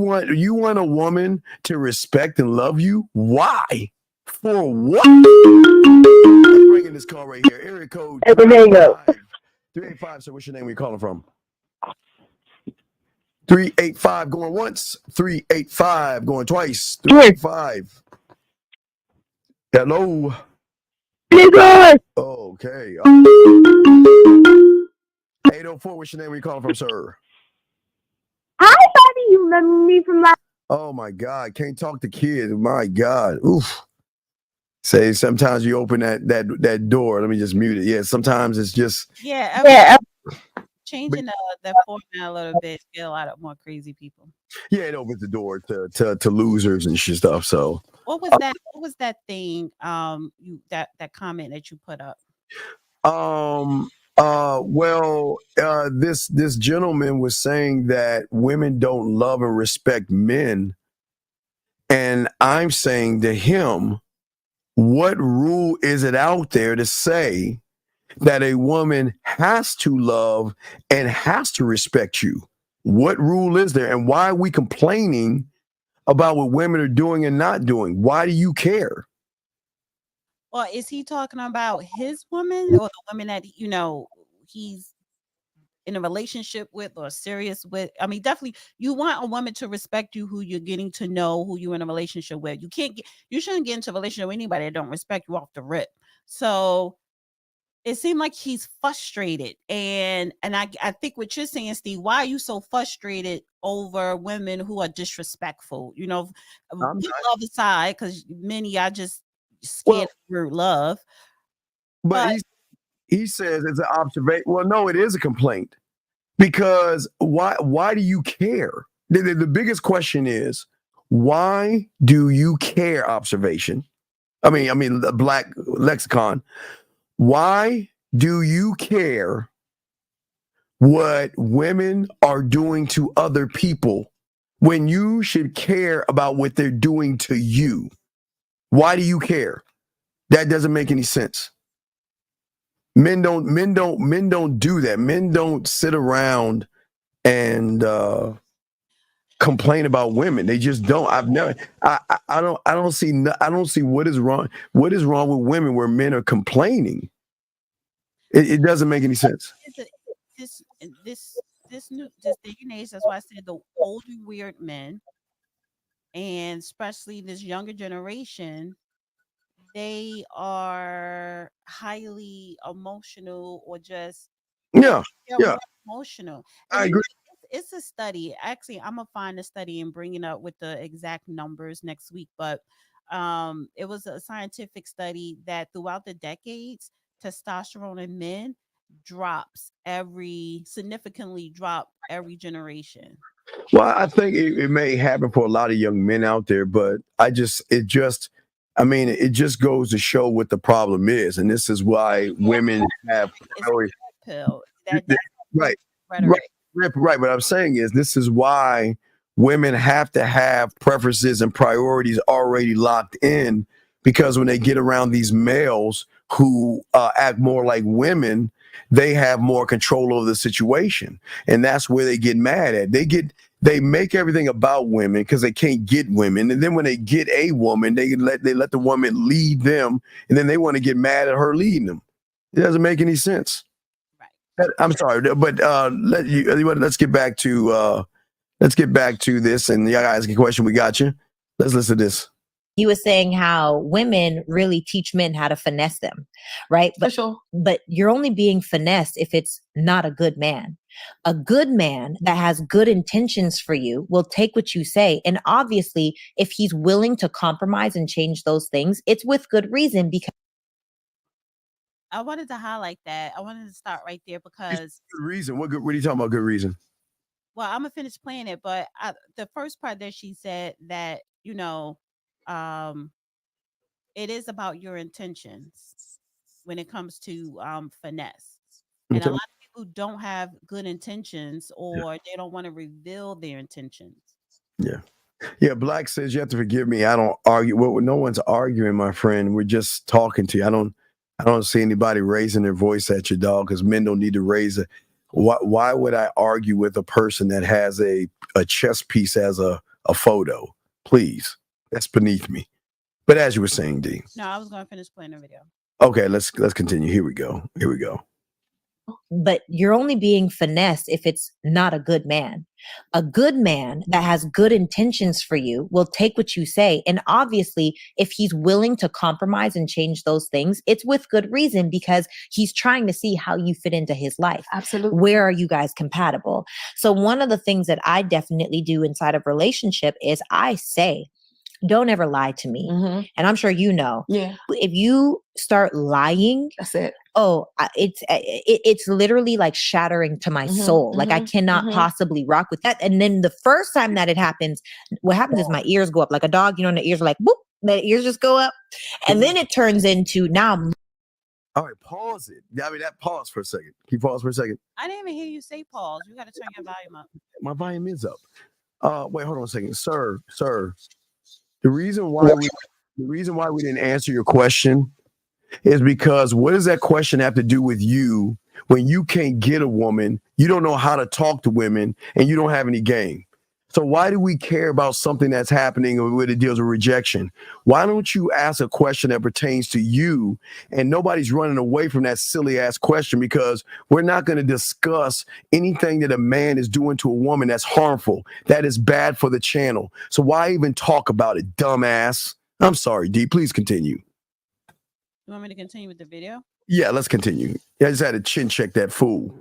want a woman to respect and love you. Why? For what? I'm bringing this call right here. Area code 385. So what's your name? Where you calling from? 385 going once. 385 going twice. 385. Hello. Okay. 804, what's your name? Where you calling from, sir? Hi, buddy. You remember me from last? Oh my God, can't talk to kids. My God. Oof. Say sometimes you open that door. Let me just mute it. Yeah, sometimes it's just changing the format a little bit, get a lot of more crazy people. Yeah, it opens the door to losers and shit stuff. So what was that thing that comment that you put up? This gentleman was saying that women don't love and respect men. And I'm saying to him, what rule is it out there to say that a woman has to love and has to respect you? What rule is there? And why are we complaining about what women are doing and not doing? Why do you care? Well, is he talking about his woman or the woman that, he's in a relationship with or serious with? I mean, definitely you want a woman to respect you, who you're getting to know, who you're in a relationship with. You shouldn't get into a relationship with anybody that don't respect you off the rip. So it seemed like he's frustrated. And I think what you're saying, Steve, why are you so frustrated over women who are disrespectful? Love aside, because many are just scared of your love. But he says it's an observation. Well, no, it is a complaint. Because why do you care? The biggest question is, why do you care? Observation. I mean, the Black Lexicon. Why do you care what women are doing to other people when you should care about what they're doing to you? Why do you care? That doesn't make any sense. Men don't do that. Men don't sit around and complain about women. They just don't. I don't see what is wrong with women where men are complaining. It doesn't make any sense. This day and age, that's why I said the old weird men, and especially this younger generation, they are highly emotional or just Yeah, They're yeah, more emotional. I And agree. it's a study. Actually, I'm gonna find the study and bring it up with the exact numbers next week. But it was a scientific study that throughout the decades, testosterone in men significantly drop every generation. Well, I think it may happen for a lot of young men out there, but I mean, it just goes to show what the problem is, and this is why women have It's priority. a red pill. That's Right, right, rhetoric. right. What I'm saying is, this is why women have to have preferences and priorities already locked in, because when they get around these males who act more like women, they have more control over the situation, and that's where they get mad at. They make everything about women because they can't get women, and then when they get a woman, they let the woman lead them, and then they want to get mad at her leading them. It doesn't make any sense. Right. I'm sorry, but let's get back to this, and y'all ask a question. We got you. Let's listen to this. He was saying how women really teach men how to finesse them, right? For sure. But you're only being finessed if it's not a good man. A good man that has good intentions for you will take what you say. And obviously, if he's willing to compromise and change those things, it's with good reason, because I wanted to highlight that. I wanted to start right there because, Good reason. What are you talking about? Good reason. well, I'm gonna finish playing it, but the first part that she said that, um, it is about your intentions when it comes to finesse. And a Okay. lot of people don't have good intentions, or they don't want to reveal their intentions. Yeah. Yeah. Black says you have to forgive me. I don't argue. Well, no one's arguing, my friend. We're just talking to you. I don't see anybody raising their voice at your dog, because men don't need to raise it. Why would I argue with a person that has a chess piece as a photo? Please, that's beneath me. But as you were saying, D. No, I was gonna finish playing the video. Okay, let's continue. Here we go. but you're only being finessed if it's not a good man. A good man that has good intentions for you will take what you say. And obviously, if he's willing to compromise and change those things, it's with good reason, because he's trying to see how you fit into his life. Absolutely. Where are you guys compatible? So one of the things that I definitely do inside of relationship is I say, don't ever lie to me. Mm-hmm. And I'm sure you know, Yeah, if you start lying, that's it. it's literally like shattering to my soul. Like I cannot possibly rock with that. And then the first time that it happens, what happens is my ears go up like a dog, and the ears are like, boop, the ears just go up. And then it turns into now I'm All right, pause it. I mean, that pause for a second. Can you pause for a second? I didn't even hear you say pause. You got to turn your volume up. My volume is up. Wait, hold on a second, sir. The reason why we didn't answer your question is because what does that question have to do with you when you can't get a woman, you don't know how to talk to women, and you don't have any game? So why do we care about something that's happening when it deals with rejection? Why don't you ask a question that pertains to you, and nobody's running away from that silly ass question, because we're not going to discuss anything that a man is doing to a woman that's harmful, that is bad for the channel. So why even talk about it, dumbass? I'm sorry, D, please continue. You want me to continue with the video? Yeah, let's continue. I just had to chin check that fool.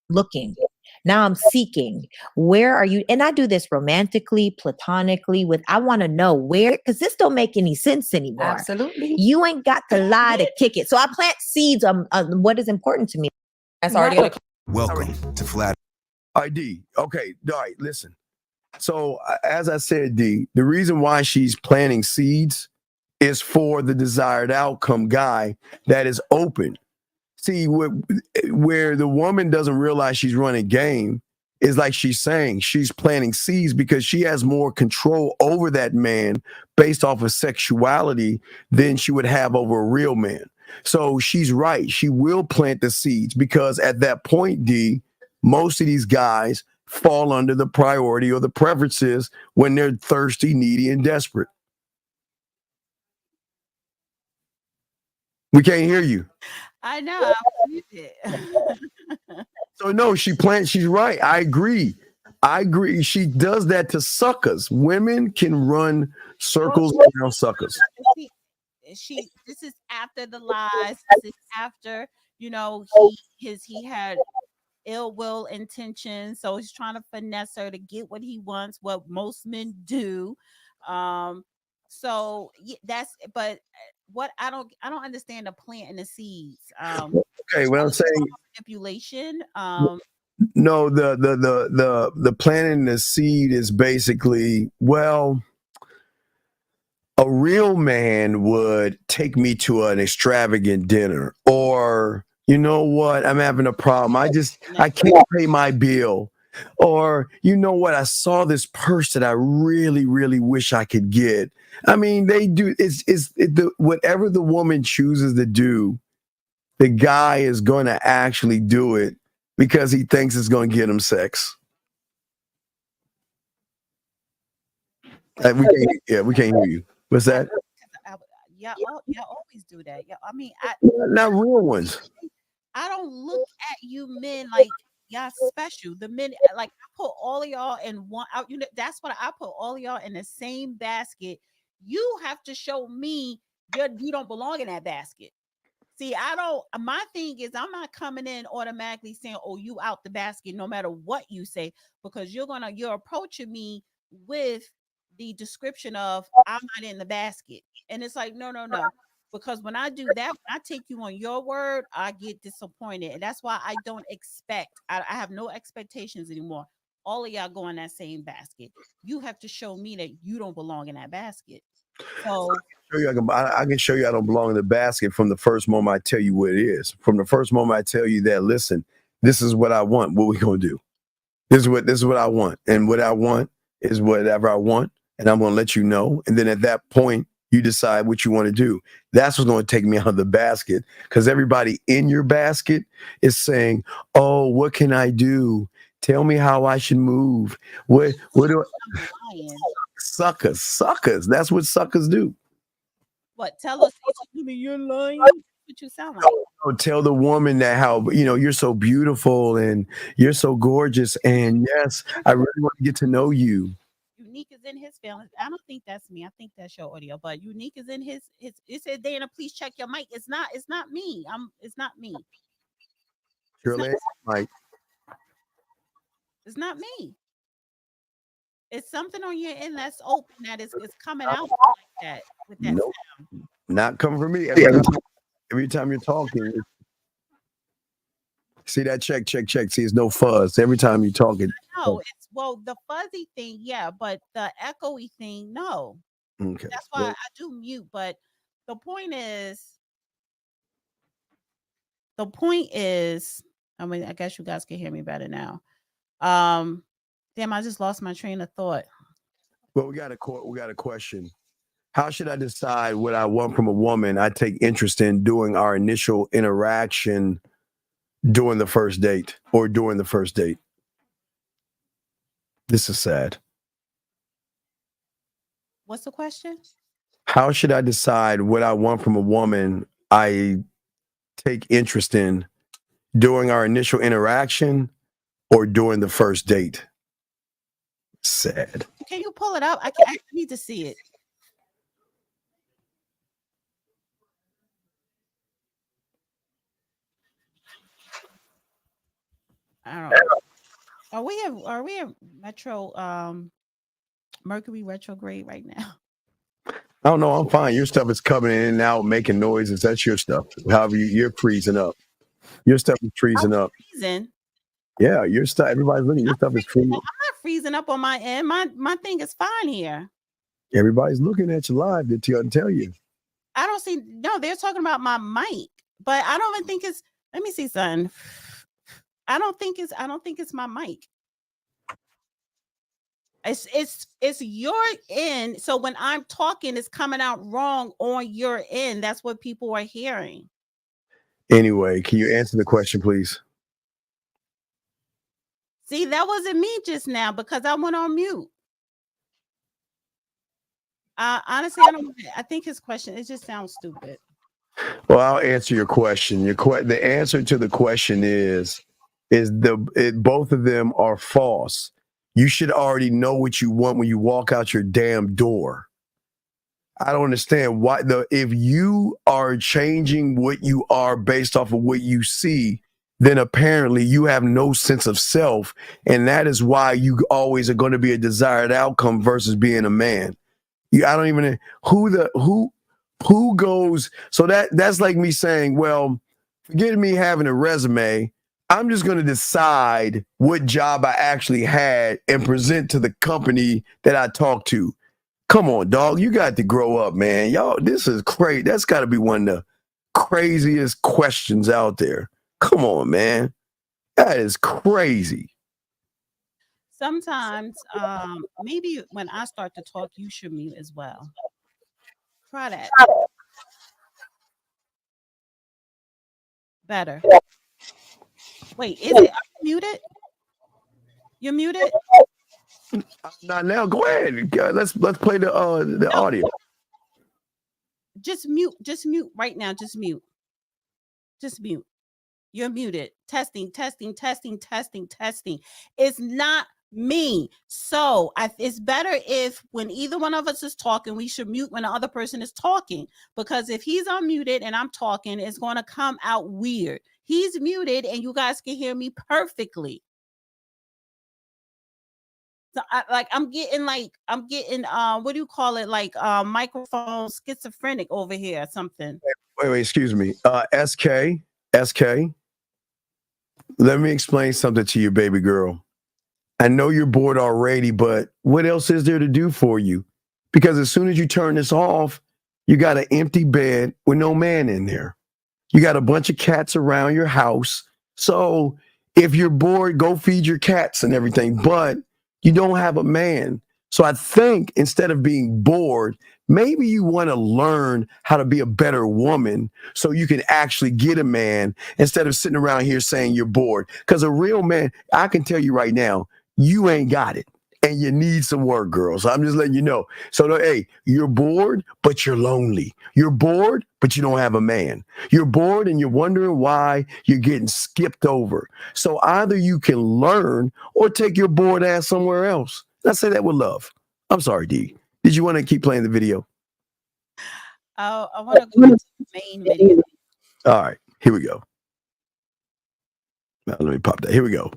looking. Now I'm seeking. Where are you? And I do this romantically, platonically, I want to know where, because this don't make any sense anymore. Absolutely. You ain't got to lie to kick it. So I plant seeds on what is important to me. That's already going to. Welcome to Flat. All right, D. Okay. All right. Listen. So as I said, D, the reason why she's planting seeds is for the desired outcome guy that is open. See, where the woman doesn't realize she's running game is like she's saying she's planting seeds because she has more control over that man based off of sexuality than she would have over a real man. So she's right. She will plant the seeds because at that point, D, most of these guys fall under the priority or the preferences when they're thirsty, needy, and desperate. We can't hear you. I know. I believe it. So no, she's right. I agree. She does that to suckers. Women can run circles around suckers. This is after the lies. This is after, he had ill will intentions, so he's trying to finesse her to get what he wants, what most men do. So that's but what I don't understand the plant and the seeds. Okay, what I'm saying, manipulation. no, the planting the seed is basically, well, a real man would take me to an extravagant dinner, or you know what, I'm having a problem. I can't pay my bill. Or you know what, I saw this purse that I really, really wish I could get. I mean, they do whatever the woman chooses to do, the guy is going to actually do it because he thinks it's going to get him sex. We can't hear you. What's that? Yeah, always do that. Yeah, I mean, Not real ones. I don't look at you men like y'all special. The men, like I put all of y'all in one. That's what I put all of y'all in the same basket. You have to show me you don't belong in that basket. See, I don't. My thing is, I'm not coming in automatically saying, "Oh, you out the basket," no matter what you say, because you're approaching me with the description of I'm not in the basket, and it's like, no. Because when I do that, when I take you on your word, I get disappointed. And that's why I don't expect, I have no expectations anymore. All of y'all go in that same basket. You have to show me that you don't belong in that basket. So I can show you I don't belong in the basket from the first moment I tell you what it is. From the first moment I tell you that, listen, this is what I want. What we gonna do? This is what I want. And what I want is whatever I want. And I'm gonna let you know. And then at that point, you decide what you want to do. That's what's going to take me out of the basket, because everybody in your basket is saying, "Oh, what can I do? Tell me how I should move." What do suckers? That's what suckers do. What? Tell us, you're lying. What you sound like? Oh, tell the woman that how you're so beautiful and you're so gorgeous, and yes, I really want to get to know you. Unique is in his feelings. I don't think that's me. I think that's your audio. But Unique is in his. It said, "Dana, please check your mic." It's not me. It's not me. Shirley, Mike. It's not me. It's something on your end that's open that is coming out like that with that Nope. sound. Not coming from me. Every time you're talking, see that check. See, it's no fuzz. Every time you're talking. No, it's the fuzzy thing, yeah, but the echoey thing, no. Okay. That's why I do mute. But the point is, I mean, I guess you guys can hear me better now. Damn, I just lost my train of thought. Well, we got a question. How should I decide what I want from a woman I take interest in during our initial interaction during the first date or during the first date? This is sad. What's the question? How should I decide what I want from a woman I take interest in during our initial interaction or during the first date? Sad. Can you pull it up? I need to see it. I don't know. Are we in Mercury retrograde right now? I don't know. I'm fine. Your stuff is coming in and out, making noises. That's your stuff. However, you're freezing up. Your stuff is freezing up. Freezing. Yeah, your stuff. Everybody's looking. Your stuff is freezing. I'm not freezing up on my end. My thing is fine here. Everybody's looking at you live to tell you. I don't see. No, they're talking about my mic, but I don't even think it's. Let me see something. I don't think it's my mic. It's your end. So when I'm talking, it's coming out wrong on your end. That's what people are hearing. Anyway, can you answer the question, please? See, that wasn't me just now because I went on mute. Honestly, I think his question, it just sounds stupid. Well, I'll answer your question. The answer to the question is both of them are false. You should already know what you want when you walk out your damn door. I don't understand why if you are changing what you are based off of what you see, then apparently you have no sense of self, and that is why you always are going to be a desired outcome versus being a man. I don't even who goes. So that's like me saying, well, forget me having a resume. I'm just going to decide what job I actually had and present to the company that I talk to. Come on, dog. You got to grow up, man. Y'all, this is crazy. That's got to be one of the craziest questions out there. Come on, man. That is crazy. Sometimes, maybe when I start to talk, you should mute as well. Try that. Better. Wait, is it muted? You're muted? Not now. Go ahead. Let's play the audio. Just mute right now. Just mute. You're muted. Testing. It's not me. So it's better if when either one of us is talking, we should mute when the other person is talking, because if he's unmuted and I'm talking, it's going to come out weird. He's muted and you guys can hear me perfectly. So I'm getting what do you call it? Like microphone schizophrenic over here or something. Wait, excuse me. SK. Let me explain something to you, baby girl. I know you're bored already, but what else is there to do for you? Because as soon as you turn this off, you got an empty bed with no man in there. You got a bunch of cats around your house. So if you're bored, go feed your cats and everything, but you don't have a man. So I think instead of being bored, maybe you want to learn how to be a better woman so you can actually get a man instead of sitting around here saying you're bored. Because a real man, I can tell you right now, you ain't got it. And you need some work, girls. I'm just letting you know. So, hey, you're bored, but you're lonely. You're bored, but you don't have a man. You're bored and you're wondering why you're getting skipped over. So either you can learn or take your bored ass somewhere else. I say that with love. I'm sorry, D. Did you want to keep playing the video? I want to go to the main video. All right, here we go. Now, let me pop that. Here we go.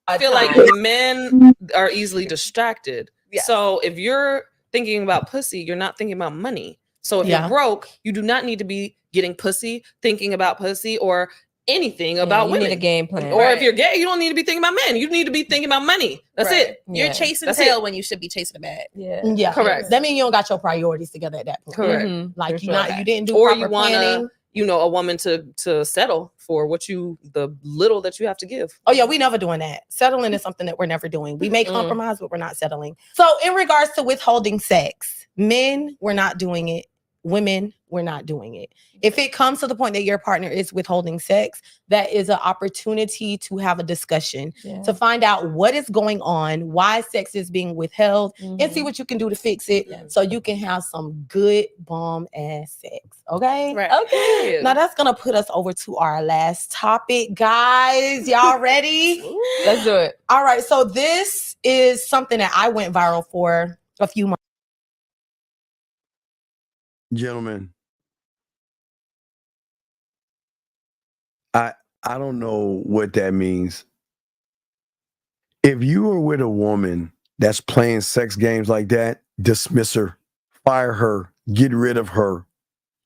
I feel like men are easily distracted. Yes. So if you're thinking about pussy, you're not thinking about money. So if you're broke, you do not need to be getting pussy, thinking about pussy, or anything about women. Need a game plan. Or if you're gay, you don't need to be thinking about men. You need to be thinking about money. That's it. You're chasing tail when you should be chasing a bag. Yeah. Correct. That means you don't got your priorities together at that point. Correct. Mm-hmm. Like you didn't do or proper you want planning. A woman to settle for the little that you have to give. Oh yeah, we never doing that. Settling is something that we're never doing. We may compromise, but we're not settling. So in regards to withholding sex, men, we're not doing it. Women, we're not doing it. If it comes to the point that your partner is withholding sex, that is an opportunity to have a discussion, to find out what is going on, why sex is being withheld, and see what you can do to fix it so you can have some good bomb ass sex. Okay? Right. Okay. Now that's going to put us over to our last topic, guys. Y'all ready? Let's do it. All right. So this is something that I went viral for a few months. Gentlemen, I don't know what that means. If you are with a woman that's playing sex games like that, dismiss her, fire her, get rid of her,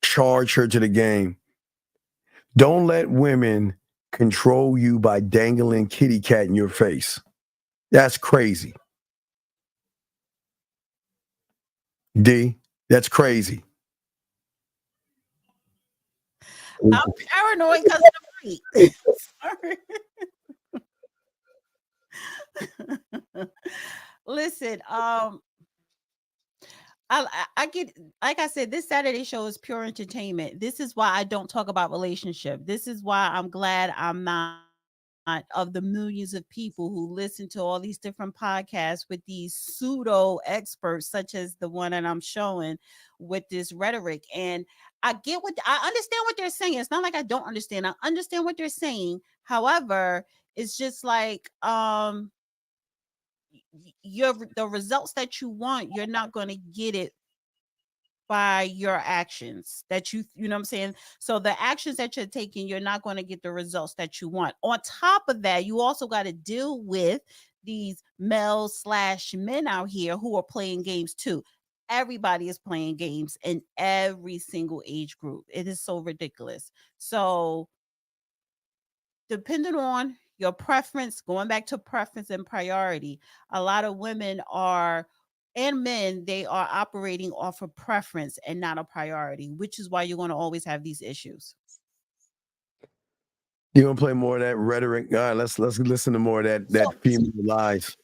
charge her to the game. Don't let women control you by dangling kitty cat in your face. That's crazy. D, that's crazy. I'm paranoid because of the mic. Sorry. Listen, I get, like I said, this Saturday show is pure entertainment. This is why I don't talk about relationship. This is why I'm glad I'm not of the millions of people who listen to all these different podcasts with these pseudo experts, such as the one that I'm showing with this rhetoric. And I understand what they're saying. It's not like I don't understand. I understand what they're saying. However, it's just like, the results that you want, you're not going to get it by your actions that you know what I'm saying? So the actions that you're taking, you're not going to get the results that you want. On top of that, you also got to deal with these males/men out here who are playing games too. Everybody is playing games in every single age group. It is so ridiculous. So depending on your preference, going back to preference and priority, a lot of women are and men, they are operating off of preference and not a priority, which is why you're going to always have these issues. You gonna play more of that rhetoric? All right, let's listen to more of that female lies.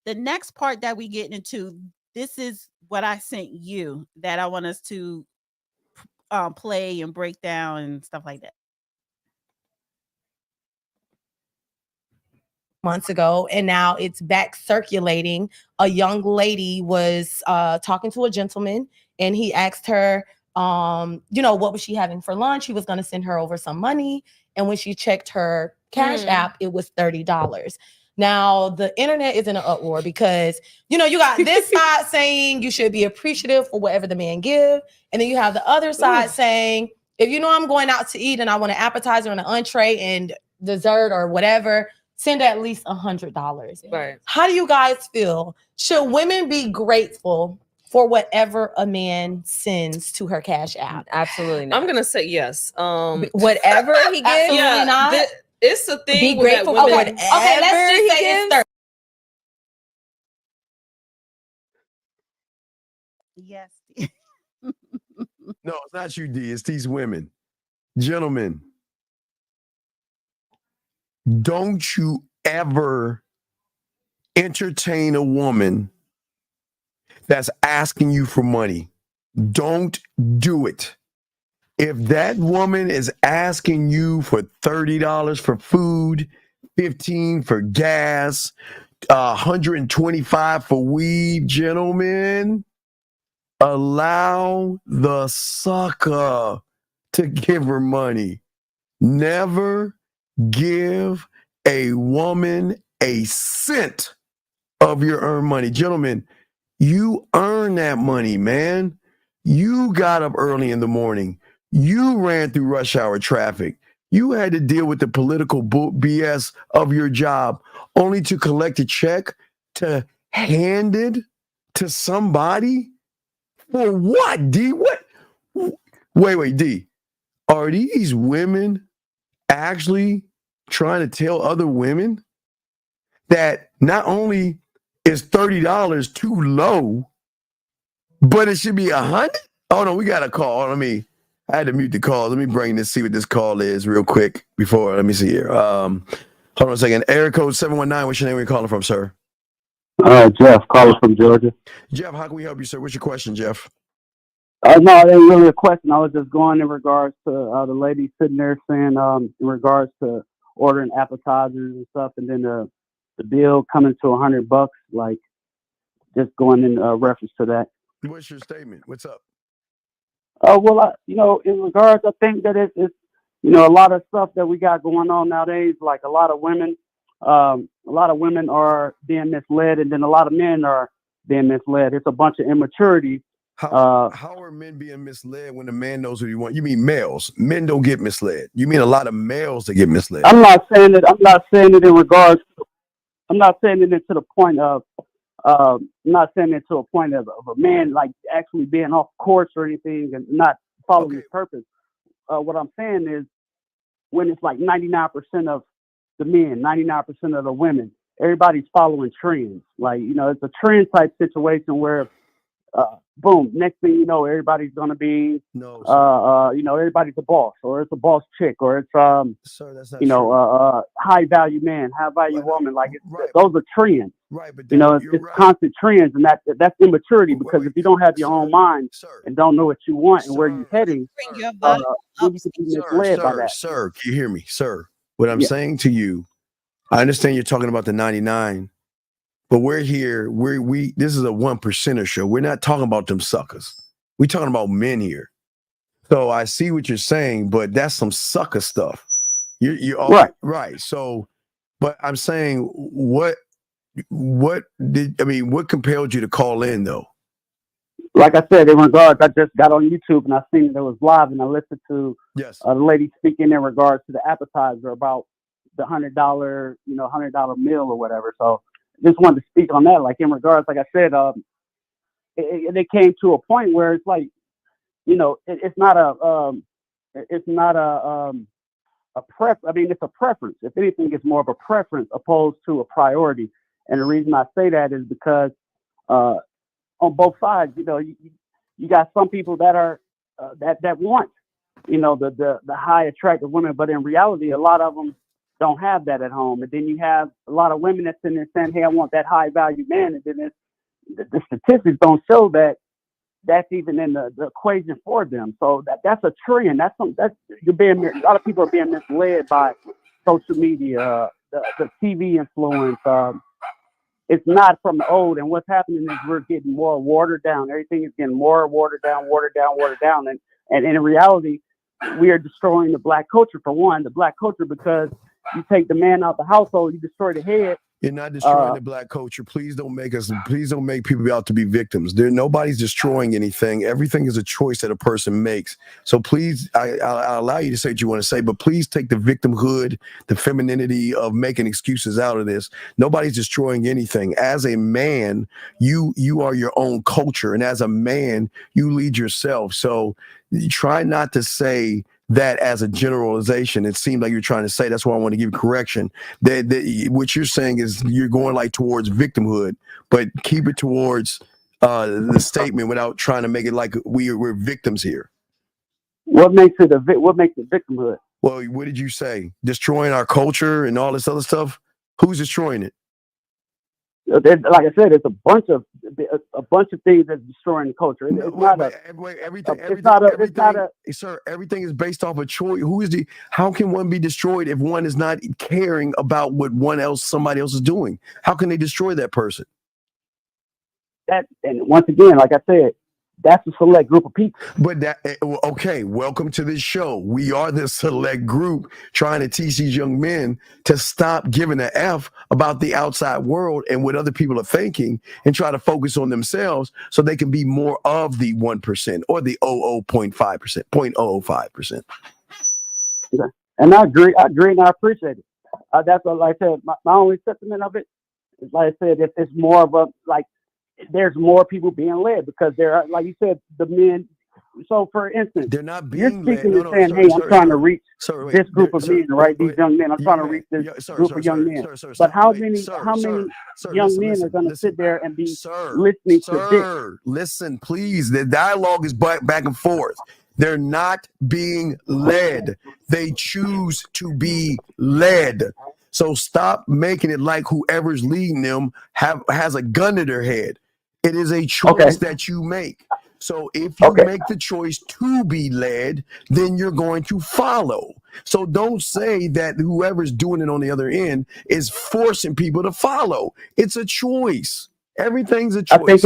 The next part that we get into, this is what I sent you that I want us to play and break down and stuff like that. Months ago, and now it's back circulating. A young lady was talking to a gentleman, and he asked her, what was she having for lunch? He was going to send her over some money, and when she checked her cash app, it was $30. Now the internet is in an uproar because you got this side saying you should be appreciative for whatever the man give, and then you have the other side saying, if I'm going out to eat and I want an appetizer and an entree and dessert or whatever, send at least $100. Right. How do you guys feel? Should women be grateful for whatever a man sends to her cash app? Absolutely not. I'm gonna say yes. Whatever he gives, absolutely not. It's a thing. Be grateful for whatever. Okay, let's just say it's 30. Yes. No, it's not you, D. It's these women. Gentlemen, don't you ever entertain a woman that's asking you for money. Don't do it. If that woman is asking you for $30 for food, $15 for gas, $125 for weed, gentlemen, allow the sucker to give her money. Never give a woman a cent of your earned money. Gentlemen, you earn that money, man. You got up early in the morning. You ran through rush hour traffic. You had to deal with the political BS of your job only to collect a check to hand it to somebody? For what, D? What? Wait, D. Are these women actually trying to tell other women that not only is $30 too low, but it should be $100? Oh no, we got a call. I had to mute the call. Let me bring this, see what this call is real quick before. Let me see here. Hold on a second. Area code 719. What's your name? Where you calling from, sir? Jeff, calling from Georgia. Jeff, how can we help you, sir? What's your question, Jeff? No, it ain't really a question. I was just going in regards to the lady sitting there saying in regards to ordering appetizers and stuff, and then the bill coming to $100, like just going in reference to that. What's your statement? What's up? Well, in regards, I think that it's a lot of stuff that we got going on nowadays. Like a lot of women are being misled, and then a lot of men are being misled. It's a bunch of immaturity. How are men being misled when a man knows what he wants? You mean males? Men don't get misled. You mean a lot of males that get misled? I'm not saying it in regards. I'm not saying it to the point of. I'm not saying it to a point of a man like actually being off course or anything and not following his purpose. What I'm saying is when it's like 99% of the men, 99% of the women, everybody's following trends. Like, it's a trend type situation where boom, next thing you know, everybody's gonna be everybody's a boss, or it's a boss chick, or it's sir, that's not high value man, high value woman. Like those are trends. Right, but it's constant trends, and that's immaturity. Because if you don't have your own mind and don't know what you want and where you're heading, you can be misled by that. Sir, can you hear me, sir? What I'm saying to you, I understand you're talking about the 99. But we're here. This is a 1%er show. We're not talking about them suckers. We're talking about men here. So I see what you're saying, but that's some sucker stuff. You're all right. So, but I'm saying, what what compelled you to call in though? Like I said, in regards, I just got on YouTube and I seen it was live, and I listened to the lady speaking in regards to the appetizer about the $100 meal or whatever. So just wanted to speak on that. Like in regards, like I said, it came to a point where it's like, it's not a I mean, it's a preference. If anything, it's more of a preference opposed to a priority. And the reason I say that is because on both sides, you got some people that are that want, the high attractive women, but in reality, a lot of them don't have that at home. And then you have a lot of women that's in there saying, "Hey, I want that high value man," and then the statistics don't show that that's even in the equation for them. So that's a trend. That's a lot of people are being misled by social media, the TV influence. It's not from the old. And what's happening is we're getting more watered down. Everything is getting more watered down. And in reality, we are destroying the black culture. For one, the black culture, because you take the man out the household, you destroy the head. You're not destroying the black culture. Please don't make people out to be victims. Nobody's destroying anything. Everything is a choice that a person makes. So please, I'll allow you to say what you want to say, but please take the victimhood, the femininity of making excuses out of this. Nobody's destroying anything. As a man, you are your own culture. And as a man, you lead yourself. So try not to say that as a generalization. It seemed like you're trying to say. That's why I want to give correction. That what you're saying is you're going like towards victimhood, but keep it towards the statement without trying to make it like we're victims here. What makes it victimhood? Well, what did you say? Destroying our culture and all this other stuff? Who's destroying it? Like I said, it's a bunch of things that's destroying the culture. Everything is based off a choice. How can one be destroyed if one is not caring about what somebody else is doing? How can they destroy that person? And once again, like I said, that's a select group of people. But okay, welcome to this show. We are this select group trying to teach these young men to stop giving an F about the outside world and what other people are thinking and try to focus on themselves so they can be more of the 1% or the 0.5%, 0.005%. Okay. And I agree and I appreciate it. That's what, like I said, my only sentiment of it is, like I said, it's more of a, like, there's more people being led because there are, like you said, the men. So, for instance, they're not being you're speaking led. and saying, "Hey, I'm trying to reach this group of men, right? These young men. I'm trying to reach this group of young men." But how many young men are going to sit there and be listening to this? Listen, please. The dialogue is back and forth. They're not being led. They choose to be led. So stop making it like whoever's leading them has a gun to their head. It is a choice that you make. So if you make the choice to be led, then you're going to follow. So don't say that whoever's doing it on the other end is forcing people to follow. It's a choice. Everything's a choice.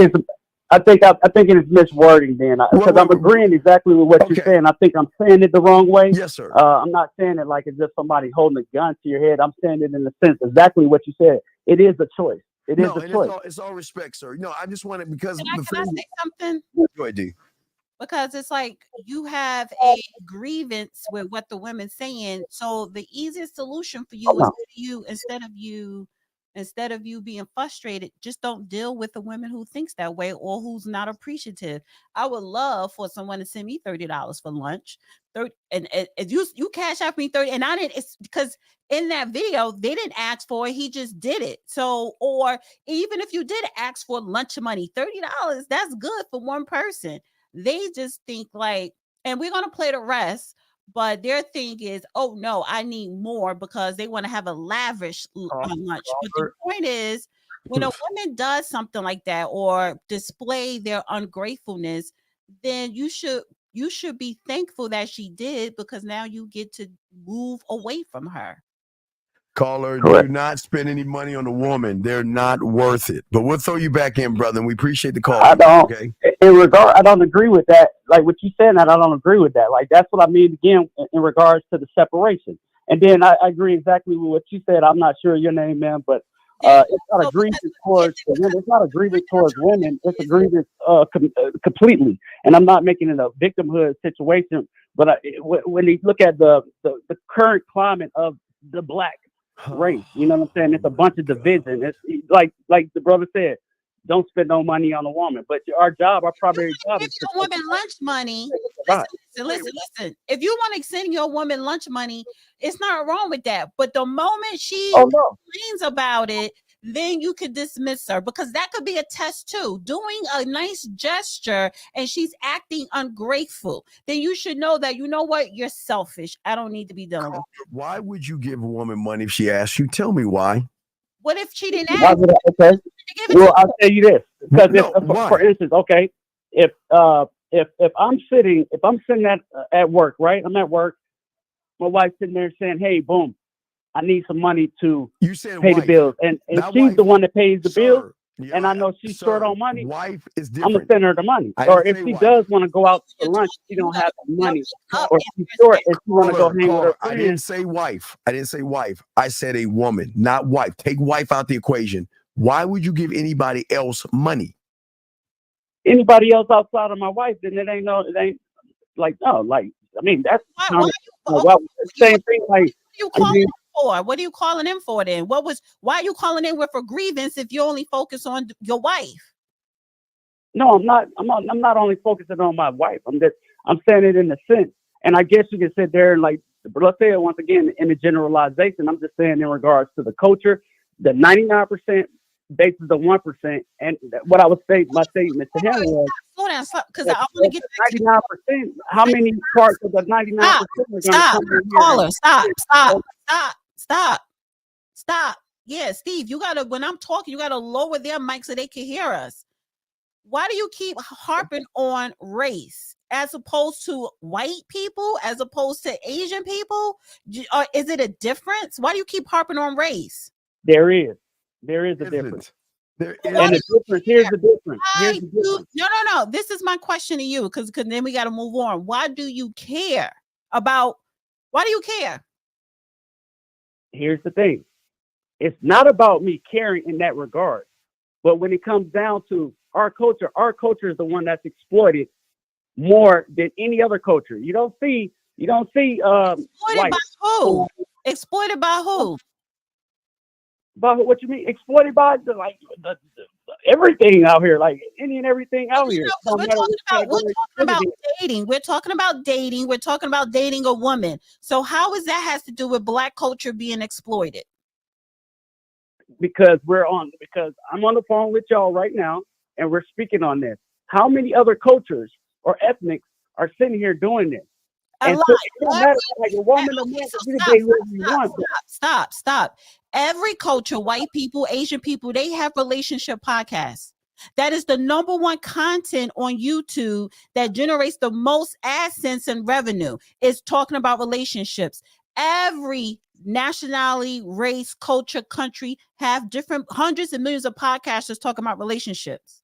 I think it's miswording then, because I'm agreeing exactly with what you're saying. I think I'm saying it the wrong way. Yes, sir. I'm not saying it like it's just somebody holding a gun to your head. I'm saying it in the sense exactly what you said. It is a choice. It is a choice. It's all respect, sir. No, I just want it because Can I say something? Go ahead, D. Because it's like you have a grievance with what the women's saying. So the easiest solution for you is instead of you being frustrated, just don't deal with the women who thinks that way or who's not appreciative. I would love for someone to send me $30 for lunch. And you cash out me 30, and I didn't. It's because in that video they didn't ask for it; he just did it. So, or even if you did ask for lunch money, $30, that's good for one person. They just think like, and we're gonna play the rest. But their thing is, oh no, I need more because they want to have a lavish lunch. But the point is, when a woman does something like that or display their ungratefulness, then you should be thankful that she did, because now you get to move away from her. Caller, do not spend any money on a woman. They're not worth it. But we'll throw you back in, brother, and we appreciate the call. I don't agree with that. Like what you said, I don't agree with that. Like that's what I mean again in regards to the separation. And then I agree exactly with what you said. I'm not sure your name, man, but It's not a grievance towards the women. It's not a grievance towards women. It's a grievance completely. And I'm not making it a victimhood situation. But when you look at the current climate of the black race, you know what I'm saying? It's a bunch of division. It's like the brother said, don't spend no money on a woman. But our primary job is to your woman lunch money. Listen. If you want to send your woman lunch money, it's not wrong with that. But the moment she complains about it, then you could dismiss her, because that could be a test too. Doing a nice gesture and she's acting ungrateful, then you should know that, you know what, you're selfish. I don't need to be dealing with it. Why would you give a woman money if she asks you? Tell me why. What if she didn't ask? Okay. Well, I'll tell you this, because for instance, okay, if I'm sitting at work, right? I'm at work. My wife's sitting there saying, "Hey, boom, I need some money to pay the bills," and she's the one that pays the bills. And I know she's short on money. Wife is I'm gonna different. send her the money. Or if she does want to go out to lunch, she don't have the money, or she's short and she want to go hang with her I didn't say wife. I said a woman, not wife. Take wife out the equation. Why would you give anybody else money? Anybody else outside of my wife, then it ain't like, no, like, I mean, that's same thing. Like, what are you calling in for then? Why are you calling in with a grievance if you only focus on your wife? No, I'm not only focusing on my wife. I'm saying it in a sense. And I guess you can sit there and, like, let's say it once again in the generalization. I'm just saying in regards to the culture, the 99% basis the 1%. And what I was saying, my statement to him was, slow down, because I want to get 99%. How many parts of the 99% are going to come in caller? Stop. Yeah, Steve, you gotta, when I'm talking, you gotta lower their mic so they can hear us. Why do you keep harping on race as opposed to white people, as opposed to Asian people? Is it a difference? Why do you keep harping on race? There is a difference. Here's the difference. No. This is my question to you, because then we got to move on. Why do you care? Here's the thing. It's not about me caring in that regard. But when it comes down to our culture is the one that's exploited more than any other culture. You don't see exploited by who? Exploited by who? But what you mean? Exploited by the everything out here, like any and everything out here. We're talking about dating. We're talking about dating a woman. So how is that has to do with Black culture being exploited? Because I'm on the phone with y'all right now and we're speaking on this. How many other cultures or ethnics are sitting here doing this? Stop. Every culture, white people, Asian people, they have relationship podcasts. That is the number one content on YouTube that generates the most AdSense and revenue. Is talking about relationships. Every nationality, race, culture, country have different hundreds of millions of podcasters talking about relationships.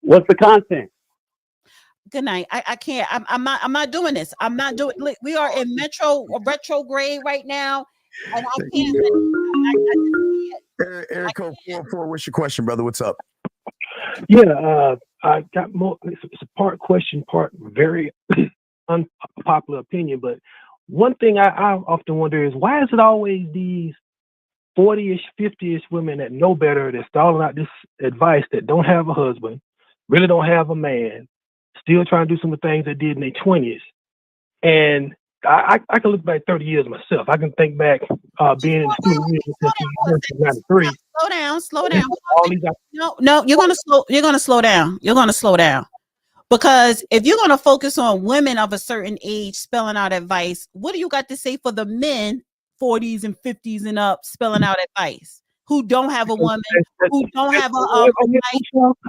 What's the content? Good night. I can't. I'm not doing this. I'm not doing. Look, we are in retrograde right now, and I can't. Eric, 4, what's your question, brother? What's up? Yeah, I got more. It's a part question, part very unpopular opinion. But one thing I often wonder is, why is it always these 40-ish, 50-ish women that know better, that's stalling out this advice, that don't have a husband, really don't have a man, still trying to do some of the things they did in their 20s. And I can look back 30 years myself. I can think back being in the student union since 1993. Slow down. No, you're gonna slow down. Because if you're gonna focus on women of a certain age spelling out advice, what do you got to say for the men 40s and 50s and up spelling out advice? Who don't have a woman, who don't have a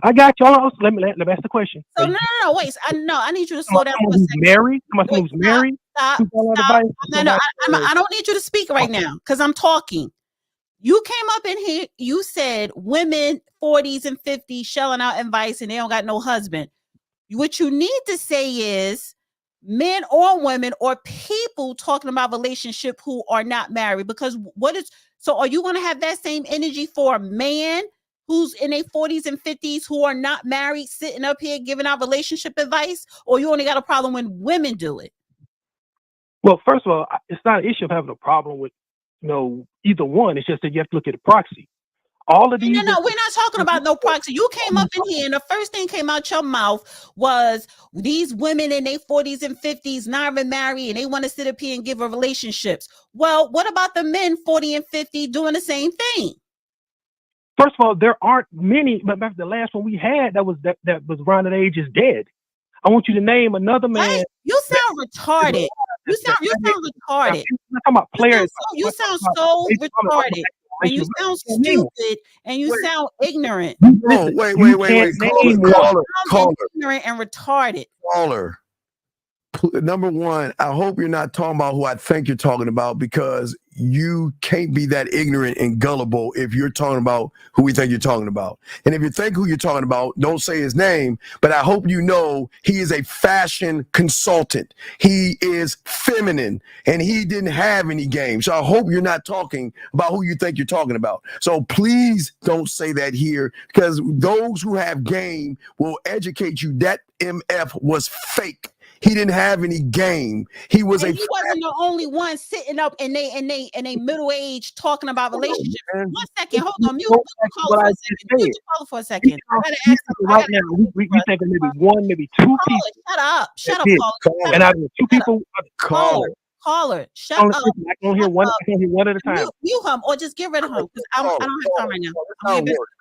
I got you. Let me ask the question. So no, wait. I need you to slow down for a second. Married? Somebody who's married? Stop. No, I don't need you to speak right now because I'm talking. You came up in here, you said women 40s and 50s shelling out advice and they don't got no husband. What you need to say is men or women or people talking about relationship who are not married, because what is So are you going to have that same energy for a man who's in their 40s and 50s who are not married, sitting up here giving out relationship advice? Or you only got a problem when women do it? Well, first of all, it's not an issue of having a problem with, either one. It's just that you have to look at the proxy. All of these. No, we're not talking about no proxy. You came up in here and the first thing came out your mouth was these women in their 40s and 50s, not even married, and they want to sit up here and give her relationships. Well, what about the men 40 and 50 doing the same thing? First of all, there aren't many, but the last one we had that was around that age is dead. I want you to name another man. You sound retarded. You sound retarded. I'm talking about players. You sound so retarded. And you sound stupid and you sound ignorant. No, wait. Caller. Ignorant and retarded. Caller. Number one, I hope you're not talking about who I think you're talking about, because you can't be that ignorant and gullible if you're talking about who we think you're talking about. And if you think who you're talking about, don't say his name, but I hope you know he is a fashion consultant. He is feminine and he didn't have any game. So I hope you're not talking about who you think you're talking about. So please don't say that here, because those who have game will educate you. That MF was fake. He didn't have any game. He wasn't the only one sitting up in they middle age talking about relationships. 1 second, hold on, mute for a second. I gotta ask right now. We think of maybe one, maybe two people. Shut up, caller. And out of the two people, caller, shut up. I can hear one at a time. Mute him or just get rid of him, because I don't have time right now.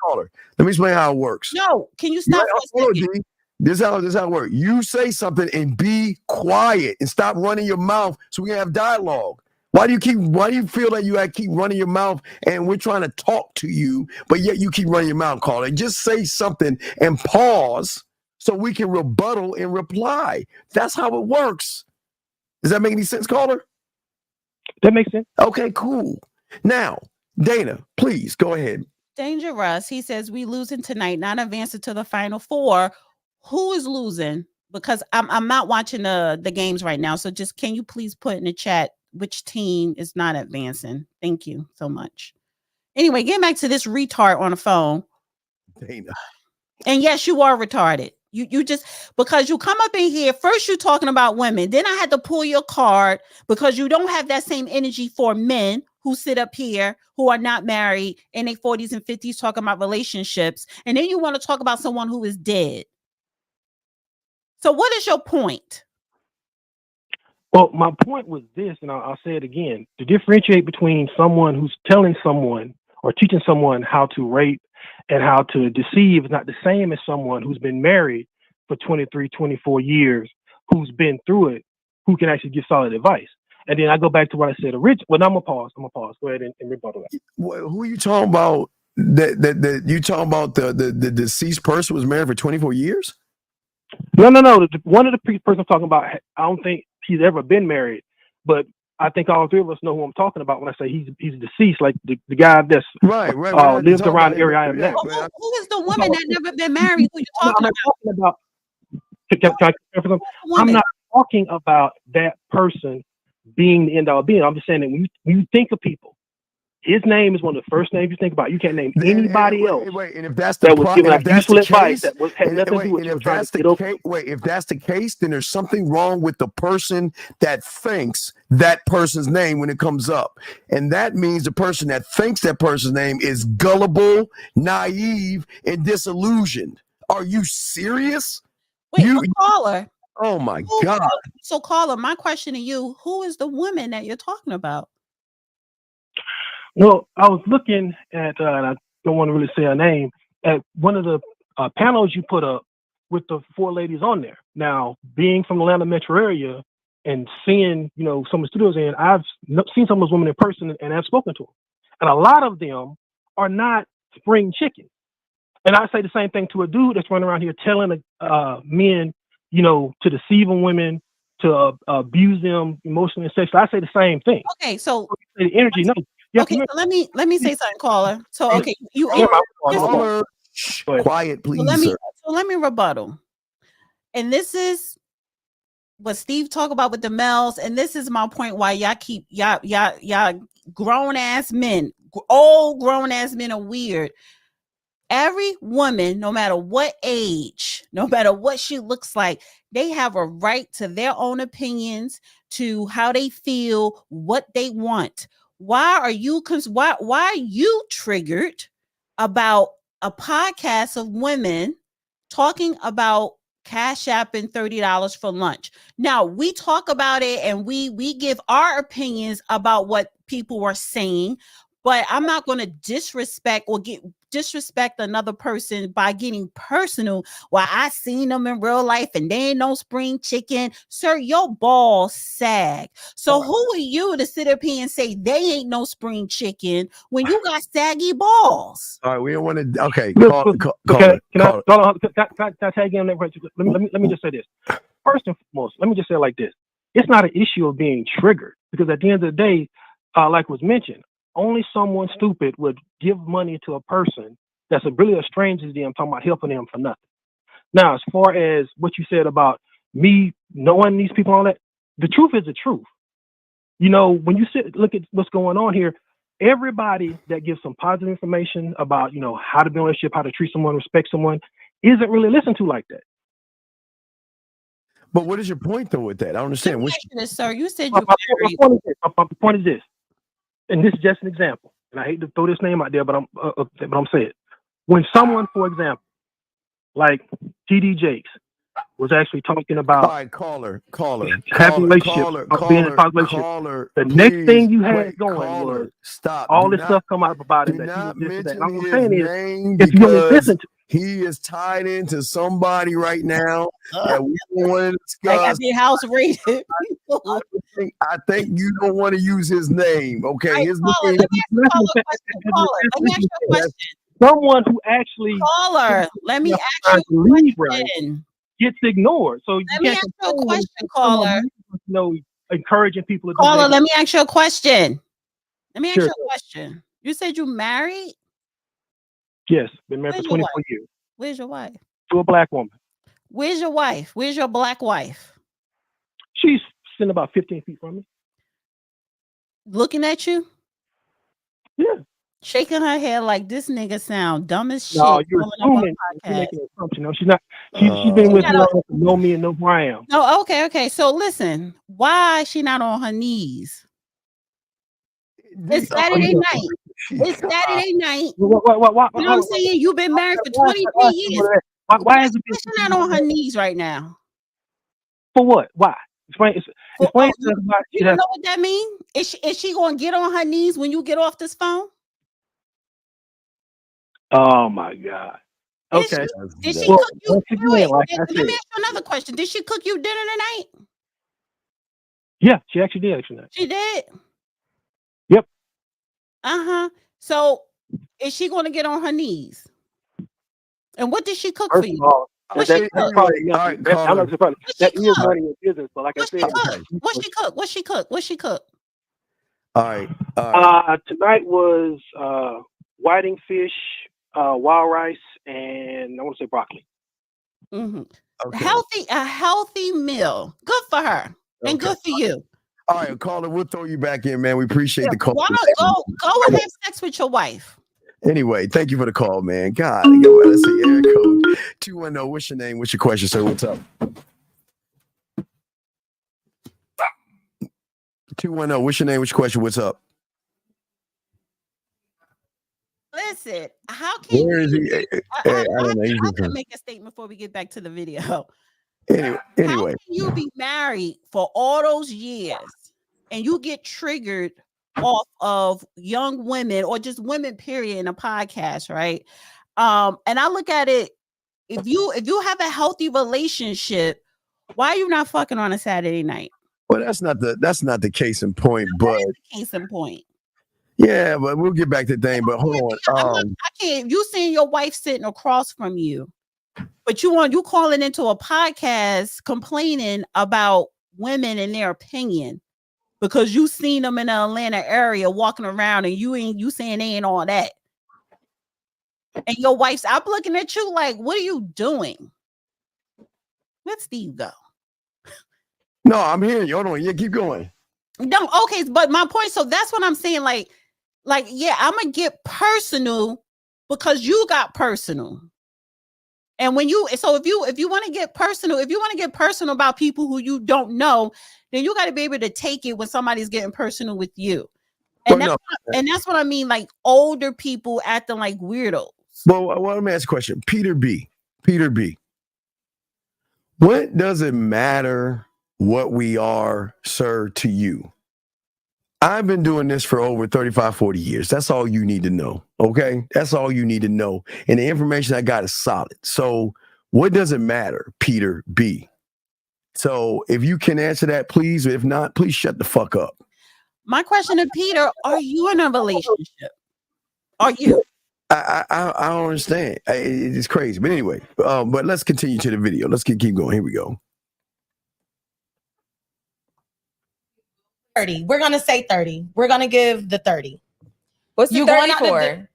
Caller. Let me explain how it works. No, can you stop for a second? This is how it works. You say something and be quiet and stop running your mouth so we can have dialogue. Why do you feel that you keep running your mouth and we're trying to talk to you, but yet you keep running your mouth, caller? Just say something and pause so we can rebuttal and reply. That's how it works. Does that make any sense, caller? That makes sense. Okay, cool. Now, Dana, please go ahead. Dangerous. He says we losing tonight, not advancing to the final four. Who is losing? Because I'm not watching the games right now. So just can you please put in the chat which team is not advancing? Thank you so much. Anyway, getting back to this retard on the phone. Dana. And yes, you are retarded. You just, because you come up in here, first you're talking about women. Then I had to pull your card because you don't have that same energy for men who sit up here who are not married in their 40s and 50s talking about relationships. And then you want to talk about someone who is dead. So what is your point? Well, my point was this, and I'll say it again, to differentiate between someone who's telling someone or teaching someone how to rape and how to deceive is not the same as someone who's been married for 23, 24 years, who's been through it, who can actually give solid advice. And then I go back to what I said originally. Well, I'm gonna pause. Go ahead and rebuttal that. Well, who are you talking about? That you talking about the deceased person was married for 24 years? No. One of the person I'm talking about, I don't think he's ever been married, but I think all three of us know who I'm talking about when I say he's deceased, like the guy that's right. lives around the area I am now. Who is the woman that never been married? Who you talking about? I'm not talking about that person being the end all being. I'm just saying that when you think of people, his name is one of the first names you think about. You can't name anybody else. And if that's the if that's the case, then there's something wrong with the person that thinks that person's name when it comes up. And that means the person that thinks that person's name is gullible, naive, and disillusioned. Are you serious? Wait, caller. Oh my God. So caller, my question to you, who is the woman that you're talking about? Well, I was looking at, and I don't want to really say her name, at one of the panels you put up with the four ladies on there. Now, being from the Atlanta metro area and seeing, some of the studios in, I've seen some of those women in person and I've spoken to them. And a lot of them are not spring chickens. And I say the same thing to a dude that's running around here telling men, to deceive women, to abuse them emotionally and sexually. I say the same thing. Okay, so the energy, no. Okay, so let me say something, caller. So okay, quiet, please. So let me rebuttal. And this is what Steve talked about with the males, and this is my point why y'all keep y'all grown ass men, old grown ass men are weird. Every woman, no matter what age, no matter what she looks like, they have a right to their own opinions, to how they feel, what they want. Why are you triggered about a podcast of women talking about Cash App and $30 for lunch? Now, we talk about it and we give our opinions about what people are saying, but I'm not going to disrespect another person by getting personal. Well, I seen them in real life and they ain't no spring chicken. Sir, your balls sag. So who are you to sit up here and say they ain't no spring chicken when you got saggy balls? All right, we don't want to. Okay, Can I tag in on that question? Let me just say this. First and foremost, let me just say it like this. It's not an issue of being triggered, because at the end of the day, like was mentioned, only someone stupid would give money to a person that's really a stranger to them, talking about helping them for nothing. Now, as far as what you said about me knowing these people, all that, the truth is the truth. You know, when you look at what's going on here, everybody that gives some positive information about, you know, how to be in a relationship, how to treat someone, respect someone, isn't really listened to like that. But what is your point, though, with that? I don't understand. Sir, you said my point is this. And this is just an example, and I hate to throw this name out there, but I'm saying it. When someone, for example, like TD Jakes, was actually talking about, all right, caller, having a relationship, being in a relationship. The next thing you had going was stop. All this stuff come out about it. Do not mention I'm his saying name is, if you only listen to, he is tied into somebody right now that we don't want to discuss. I got the house rated. I think you don't want to use his name. Okay, right, his caller, name. Let me ask you a question. Someone who actually let me ask you a question. Gets ignored. So let me ask you a question, caller. You know, encouraging people to caller. Let me ask you a question. Sure. You said you married? Yes, been married for 24 years. Where's your wife? To a black woman. Where's your wife? Where's your black wife? She's sitting about 15 feet from me. Looking at you? Yeah. Shaking her head like this nigga sound dumb as shit. No, you're assuming. You're making an assumption. No, she's not. She's been with me to know me and know who I am. No, okay. So listen, why is she not on her knees? It's Saturday night. It's Saturday night. What? You know what I'm saying? You've been married for 23 years. Why is she not on her knees right now? For what? Why? Explain. You don't know what that means? Is she going to get on her knees when you get off this phone? Oh my God. Okay. Did she cook you? Let me ask you another question. Did she cook you dinner tonight? Yeah, she actually did. She did? Yep. So is she going to get on her knees? And what did she cook First for you? That is money in business, but like I said, What she cook? All right. Tonight was whiting fish, wild rice, and I want to say broccoli. Mm-hmm. Okay. A healthy meal. Good for her and good for you. All right, caller, we'll throw you back in, man. We appreciate the call. Why don't go and have sex with your wife? Anyway, thank you for the call, man. God, let's see. Area code 210. What's your name? What's your question, sir? What's up? 210. What's your name? What's your question? What's up? Listen, how can Where is he? I don't know. I can make a statement before we get back to the video. Anyway, how can you be married for all those years and you get triggered off of young women or just women, period, in a podcast, right? And I look at it, if you have a healthy relationship, why are you not fucking on a Saturday night? Well, that's not the case in point, but case in point. Yeah, but we'll get back to the thing. But hold on. I can't. You seeing your wife sitting across from you, but you calling into a podcast complaining about women and their opinion because you seen them in the Atlanta area walking around and you saying they ain't all that. And your wife's I'm looking at you like, what are you doing? Where'd Steve go? No, I'm hearing you. Hold on. Yeah, keep going. No, okay, but my point. So that's what I'm saying. Like, Like, yeah, I'm gonna get personal because you got personal. And if you want to get personal about people who you don't know, then you got to be able to take it when somebody's getting personal with you. And that's what I mean, like older people acting like weirdos. Well, let me ask a question. Peter B. What does it matter what we are, sir, to you? I've been doing this for over 35, 40 years. That's all you need to know. Okay? That's all you need to know. And the information I got is solid. So what does it matter, Peter B? So if you can answer that, please. If not, please shut the fuck up. My question to Peter, are you in a relationship? Are you? I don't understand. It's crazy. But anyway, but let's continue to the video. Let's keep going. Here we go. 30. We're going to say 30. We're going to give the 30. What's the 30 for?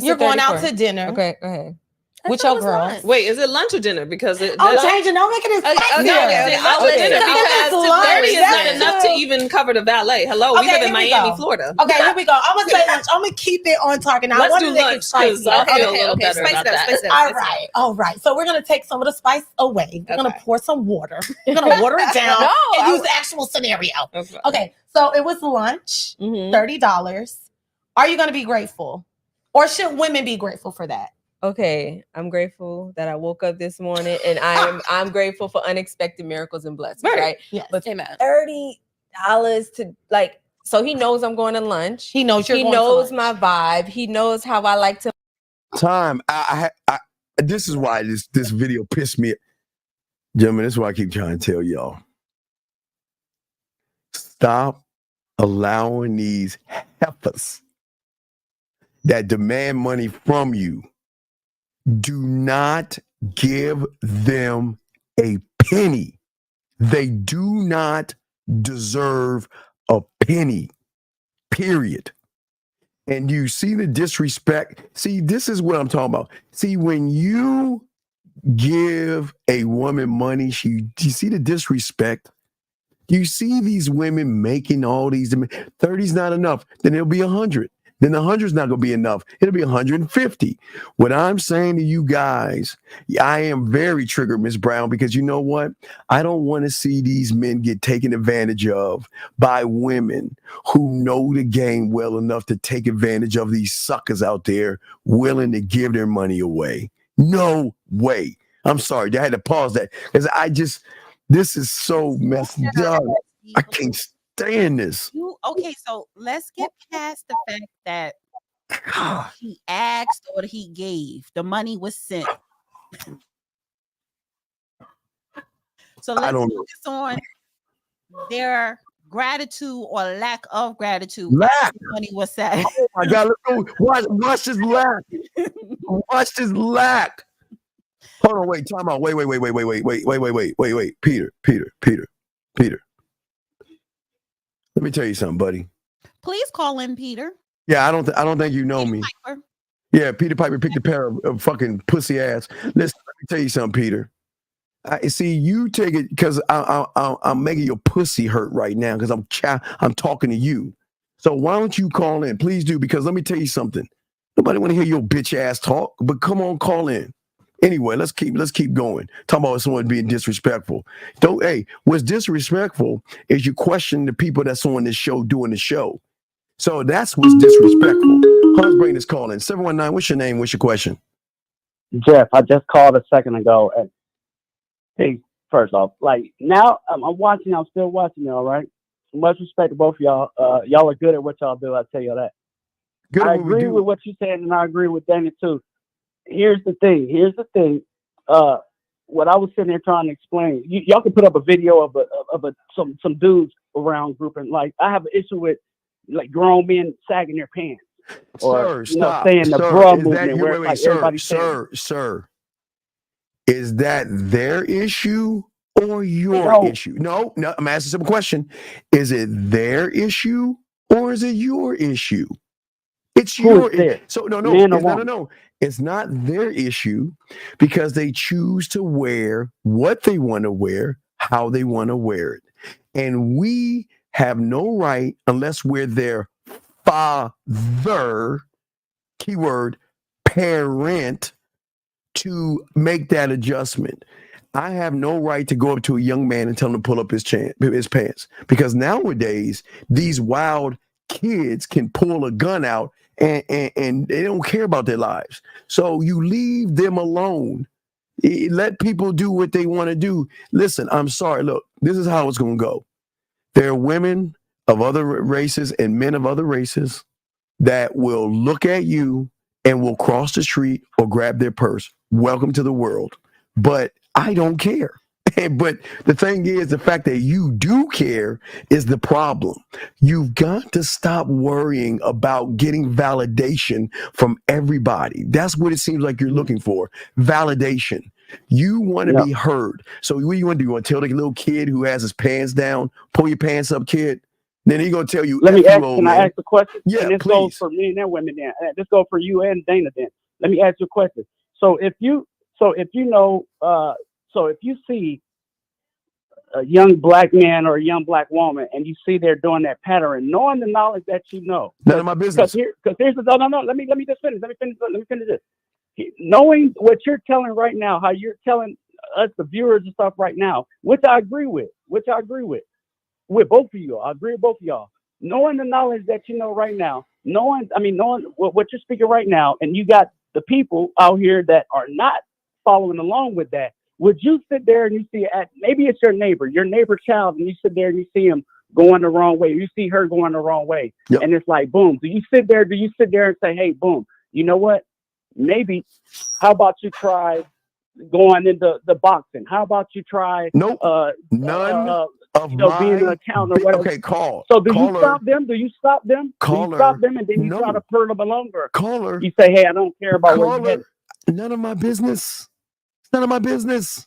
You're going out to dinner. Okay, go ahead. With your girls. Wait, is it lunch or dinner? Because changing. Don't make it as lunch or dinner because 30 is not enough to even cover the valet. Hello, we live in Miami, Florida. Okay, here we go. I'm gonna say lunch. I'm gonna keep it on target. Now, let's do lunch because I feel a little better about that. All right. So we're gonna take some of the spice away. We're gonna pour some water. We're gonna water it down and use the actual scenario. Okay. So it was lunch. $30. Are you gonna be grateful, or should women be grateful for that? Okay, I'm grateful that I woke up this morning, and I'm grateful for unexpected miracles and blessings, right? Yes. But $30 to like, so he knows I'm going to lunch. He knows he knows my vibe. He knows how I like to. Time. This is why this video pissed me. Gentlemen, this is why I keep trying to tell y'all. Stop allowing these heifers that demand money from you. Do not give them a penny. They do not deserve a penny, period. And you see the disrespect. See, this is what I'm talking about. See, when you give a woman money, you see the disrespect. You see these women making all these. 30's not enough. Then it'll be 100. Then the 100's not going to be enough. It'll be 150. What I'm saying to you guys, I am very triggered, Miss Brown, because you know what? I don't want to see these men get taken advantage of by women who know the game well enough to take advantage of these suckers out there willing to give their money away. No way. I'm sorry. I had to pause that because this is so messed up. I can't stand this. Okay, so let's get past the fact that he asked or he gave. The money was sent. So let's focus on their gratitude or lack of gratitude. Lack. The money was sent. Oh my God! Let's go. Watch this lack. Watch this lack. Hold on, wait. Time out. Wait. Peter. Let me tell you something, buddy. Please call in Peter. Yeah, I don't think you know me. Piper. Yeah, Peter Piper picked a pair of fucking pussy ass. Listen, let me tell you something, Peter. See, you take it because I'm making your pussy hurt right now because I'm talking to you. So why don't you call in? Please do, because let me tell you something. Nobody want to hear your bitch ass talk, but come on, call in. Anyway, let's keep going. Talking about someone being disrespectful. What's disrespectful is you question the people that's on this show doing the show. So that's what's disrespectful. Let's bring this call in. 719, what's your name? What's your question? Jeff, I just called a second ago. And hey, first off, like now I'm still watching y'all, right? Much respect to both of y'all. Y'all are good at what y'all do. I tell you that. Good. I agree with what you said, and I agree with Danny too. Here's the thing. What I was sitting there trying to explain, y'all can put up a video of some dudes around grouping. Like I have an issue with like grown men sagging their pants, or stop. Saying the bra movement where like everybody sir. Is that their issue or your issue? No. I'm asking a simple question. Is it their issue or is it your issue? It's your issue. So no. It's not their issue because they choose to wear what they want to wear, how they want to wear it. And we have no right, unless we're their father, keyword parent, to make that adjustment. I have no right to go up to a young man and tell him to pull up his pants, because nowadays these wild kids can pull a gun out and they don't care about their lives. So you leave them alone. Let people do what they want to do. Listen, I'm sorry. Look, this is how it's going to go. There are women of other races and men of other races that will look at you and will cross the street or grab their purse. Welcome to the world. But I don't care. But the thing is, the fact that you do care is the problem. You've got to stop worrying about getting validation from everybody. That's what it seems like you're looking for. Validation. You want to be heard. So what do you want to do? You want to tell the little kid who has his pants down, pull your pants up, kid? Then he's going to tell you, can I ask a question? Yeah, and this please. goes for men and women then. This goes for you and Dana then. Let me ask you a question. So if you see a young black man or a young black woman and you see they're doing that pattern, knowing the knowledge that you know. None of my business. Because here's the no. Let me just finish. Let me finish this. Knowing what you're telling right now, how you're telling us, the viewers and stuff right now, which I agree with both of you. I agree with both of y'all. Knowing the knowledge that you know right now, knowing what you're speaking right now, and you got the people out here that are not following along with that. Would you sit there and you see maybe it's your neighbor child, and you sit there and you see him going the wrong way, you see her going the wrong way, and it's like, boom. Do you sit there and say, hey, boom, you know what? Maybe, how about you try going into the boxing? How about you try? Nope. None of my being an accountant or whatever. Okay, call. So do you stop them? And then you try to pull them along, or caller. You say, hey, I don't care about where you're headed. None of my business. It's none of my business.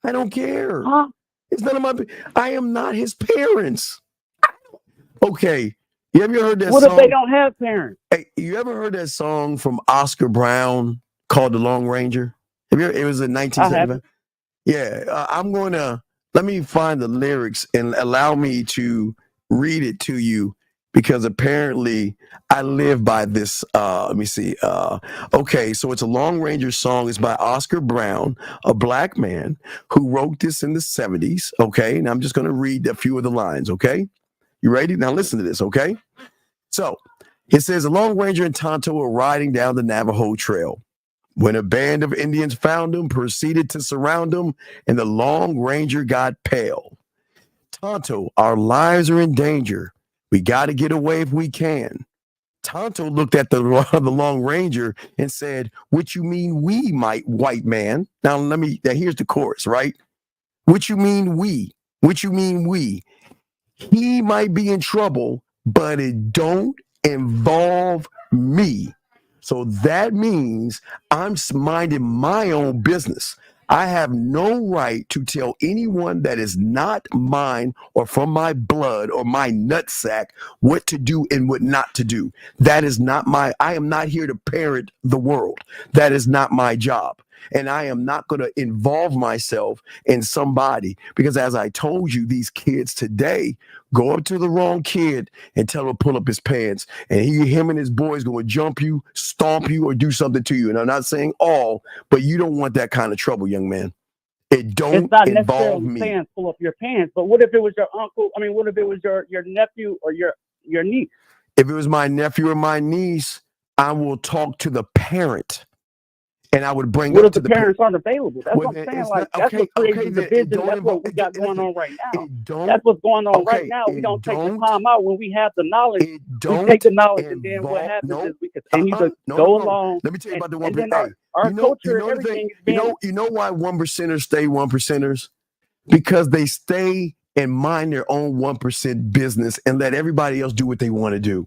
I don't care. Huh? It's none of my. I am not his parents. Okay. You ever heard that song? What if they don't have parents? Hey, you ever heard that song from Oscar Brown called "The Lone Ranger"? It was in 1975. Yeah, let me find the lyrics and allow me to read it to you, because apparently I live by this. Let me see. Okay, so it's a Lone Ranger song. It's by Oscar Brown, a black man who wrote this in the 70s. Okay, and I'm just going to read a few of the lines. Okay, you ready? Now listen to this. Okay, so it says, a Lone Ranger and Tonto were riding down the Navajo Trail when a band of Indians found him, proceeded to surround him, and the Lone Ranger got pale. Tonto, our lives are in danger. We got to get away if we can. Tonto looked at the Lone Ranger and said, what you mean we, white man? Now here's the chorus, right? What you mean we? What you mean we? He might be in trouble, but it don't involve me. So that means I'm minding my own business. I have no right to tell anyone that is not mine or from my blood or my nutsack what to do and what not to do. That is not I am not here to parent the world. That is not my job. And I am not going to involve myself in somebody, because as I told you, these kids today go up to the wrong kid and tell him to pull up his pants, and him and his boys going to jump you, stomp you, or do something to you. And I'm not saying all, but you don't want that kind of trouble, young man. It don't it's not involve necessarily me. Saying pull up your pants, but what if it was your uncle? I mean, what if it was your nephew or your niece? If it was my nephew or my niece, I will talk to the parent. And I would bring what up if to the parents aren't available? That's what I'm saying. That's what creates the division. That's what we got going on right now. That's what's going on right now. We don't take the time out when we have the knowledge. We take the knowledge, and then what happens is we continue to go along. Let me tell you about the 1%. And then our culture, everything is being. You know why 1%ers stay 1%ers? Because they stay and mind their own 1% business and let everybody else do what they want to do.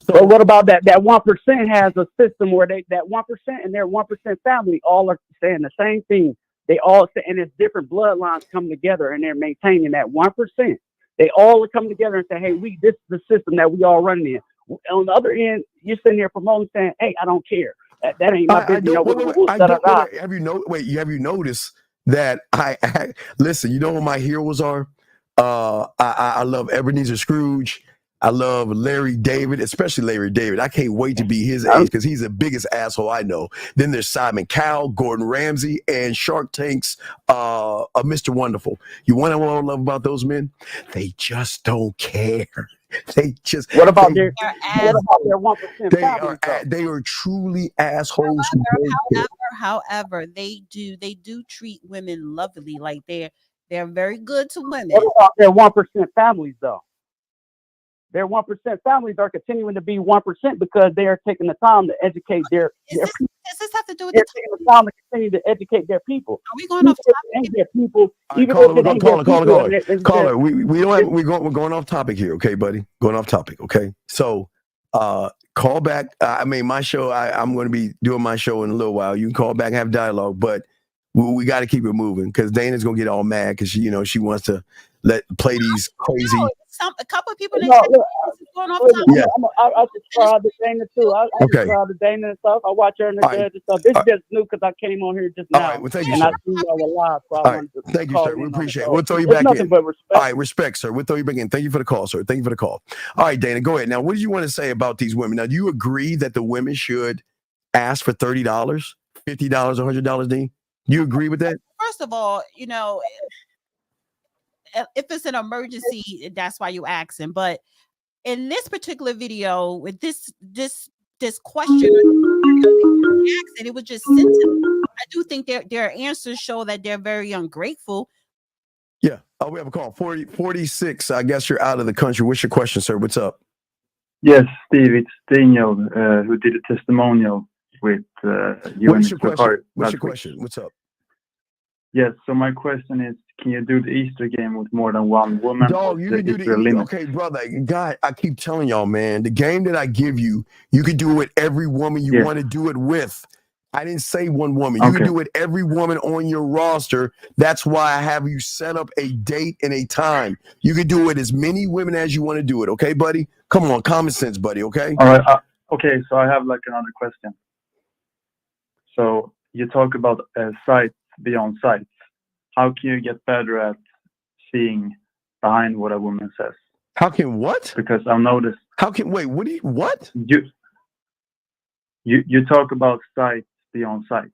But what about that 1% has a system where that 1% and their 1% family all are saying the same thing. They all say, and it's different bloodlines come together and they're maintaining that 1%. They all come together and say, hey, this is the system that we all running in. On the other end, you're sitting here promoting saying, hey, I don't care. That ain't my business. Have you noticed that listen, you know what my heroes are? I love Ebenezer Scrooge. I love Larry David, especially Larry David. I can't wait to be his age because he's the biggest asshole I know. Then there's Simon Cowell, Gordon Ramsay, and Shark Tank's Mr. Wonderful. You want to know what I love about those men? They just don't care. They just. What about their 1% families? They are truly assholes. However, they do treat women lovely. Like they're very good to women. What about their 1% families though? Their 1% families are continuing to be 1% because they are taking the time to educate their people. Does this have to do with they're taking the time to continue to educate their people? Are we going off topic? Their people, caller. We're going off topic here, okay, buddy? Going off topic, okay? So, call back. I mean, my show. I'm going to be doing my show in a little while. You can call back and have dialogue, but we got to keep it moving because Dana's going to get all mad because she wants to play these crazy. A couple of people going off topic. Yeah, I subscribe to Dana too. I subscribe to Dana and stuff. I watch her and the judge and stuff. This is just new because I came on here just now. All right, well, thank you, and sir. I see y'all live. So all right, thank you, sir. We appreciate it. We'll throw you back in. But respect. All right, respect, sir. We'll throw you back in. Thank you for the call, sir. Thank you for the call. All right, Dana, go ahead. Now, what do you want to say about these women? Now, do you agree that the women should ask for $30, $50, $100, Dean? You agree with that? First of all, if it's an emergency, that's why you asking. But in this particular video, with this question, it was just sent to me. I do think their answers show that they're very ungrateful. Yeah. Oh, we have a call. 46. I guess you're out of the country. What's your question, sir? What's up? Yes, Steve. It's Daniel who did a testimonial with you. What's your question? What's your question? What's up? Yes. So my question is, can you do the Easter game with more than one woman? Dog, you can do the okay, brother. God, I keep telling y'all, man, the game that I give you, you can do it with every woman you want to do it with. I didn't say one woman. You can do it every woman on your roster. That's why I have you set up a date and a time. You can do it as many women as you want to do it. Okay, buddy? Come on, common sense, buddy. Okay. All right. Okay. So I have like another question. So you talk about sights beyond sights. How can you get better at seeing behind what a woman says? How can what? Because I've noticed. How can what? You talk about sights beyond sights.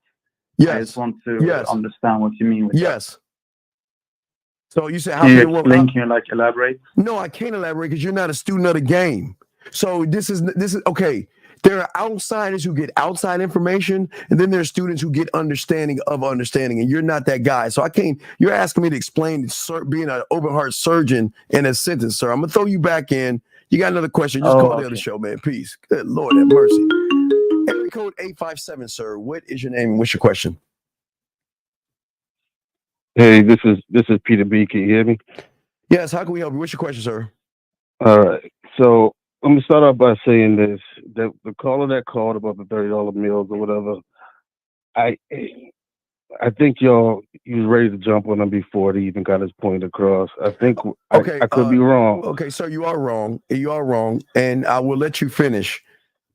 Yes. I just want to understand what you mean with that. So you said how can can can you like elaborate? No, I can't elaborate because you're not a student of the game. So this is okay. There are outsiders who get outside information, and then there are students who get understanding of understanding, and you're not that guy. So I can't, you're asking me to explain being an open heart surgeon in a sentence, sir. I'm going to throw you back in. You got another question? Just call the other show, man. Peace. Good Lord have mercy. Area code 857, sir. What is your name and what's your question? Hey, this is Peter B. Can you hear me? Yes. How can we help you? What's your question, sir? All right. So let me start off by saying this: the caller that called about the $30 meals or whatever, I think he was ready to jump on him before he even got his point across. I think I could be wrong. Okay, sir, you are wrong. You are wrong, and I will let you finish.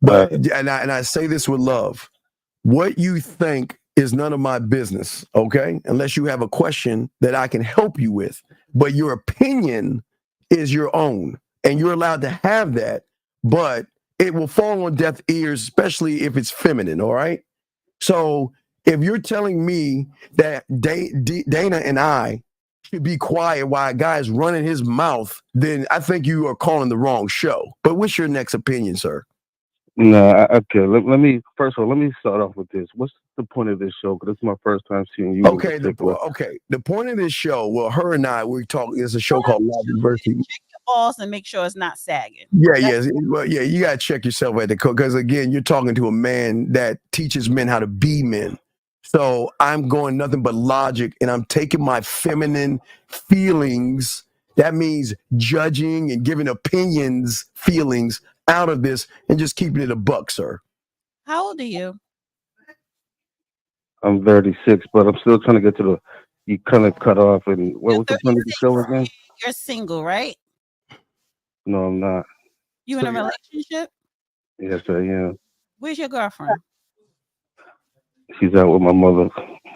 But and I say this with love. What you think is none of my business, okay? Unless you have a question that I can help you with. But your opinion is your own. And you're allowed to have that, but it will fall on deaf ears, especially if it's feminine, all right? So if you're telling me that Dana and I should be quiet while a guy's running his mouth, then I think you are calling the wrong show. But what's your next opinion, sir? No, okay. Let me first of all, let me start off with this. What's the point of this show? Because it's my first time seeing you. Okay, the point of this show, well, her and I, we're talking. It's a show called Love University. Check your balls and make sure it's not sagging. Yeah. You gotta check yourself at the because again, you're talking to a man that teaches men how to be men. So I'm going nothing but logic, and I'm taking my feminine feelings. That means judging and giving opinions, feelings out of this, and just keeping it a buck, sir. How old are you? I'm 36, but I'm still trying to get to the. You kind of cut off, and what was the point of the show again? You're single, right? No, I'm not. You in a relationship? Yes, I am. Where's your girlfriend? She's out with my mother.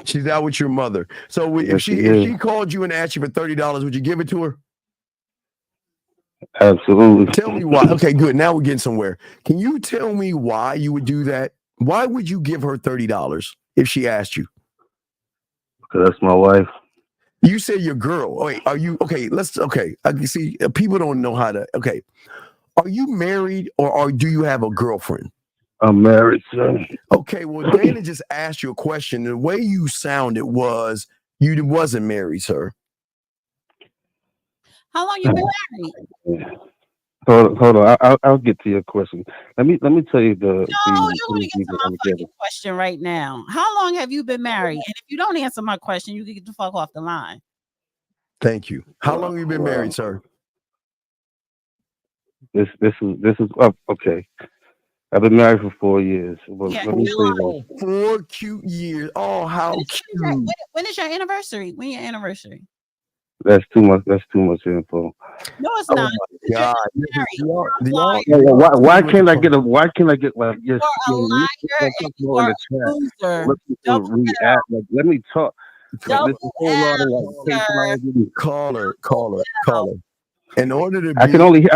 She's out with your mother. So if she called you and asked you for $30, would you give it to her? Absolutely. Tell me why. Okay, good. Now we're getting somewhere. Can you tell me why you would do that? Why would you give her $30 if she asked you? Because that's my wife. You say your girl. Wait, are you okay? I can see people don't know how to. Okay, are you married or do you have a girlfriend? I'm married, sir. Okay, well, Dana just asked you a question. The way you sounded was you wasn't married, sir. How long you been married? Hold on. I'll get to your question. Let me tell you No, you want to get to my fucking question right now. How long have you been married? And if you don't answer my question, you can get the fuck off the line. Thank you. How long have you been married, sir? This is okay. I've been married for 4 years. But Yeah, let me say this. 4 cute years. Oh, how cute. When is your anniversary? When your anniversary? That's too much. That's too much info. No, it's not. God. Why can't I get like yes? You are a loser. Let me talk. Like, this is a whole lot of like caller. In order to be, I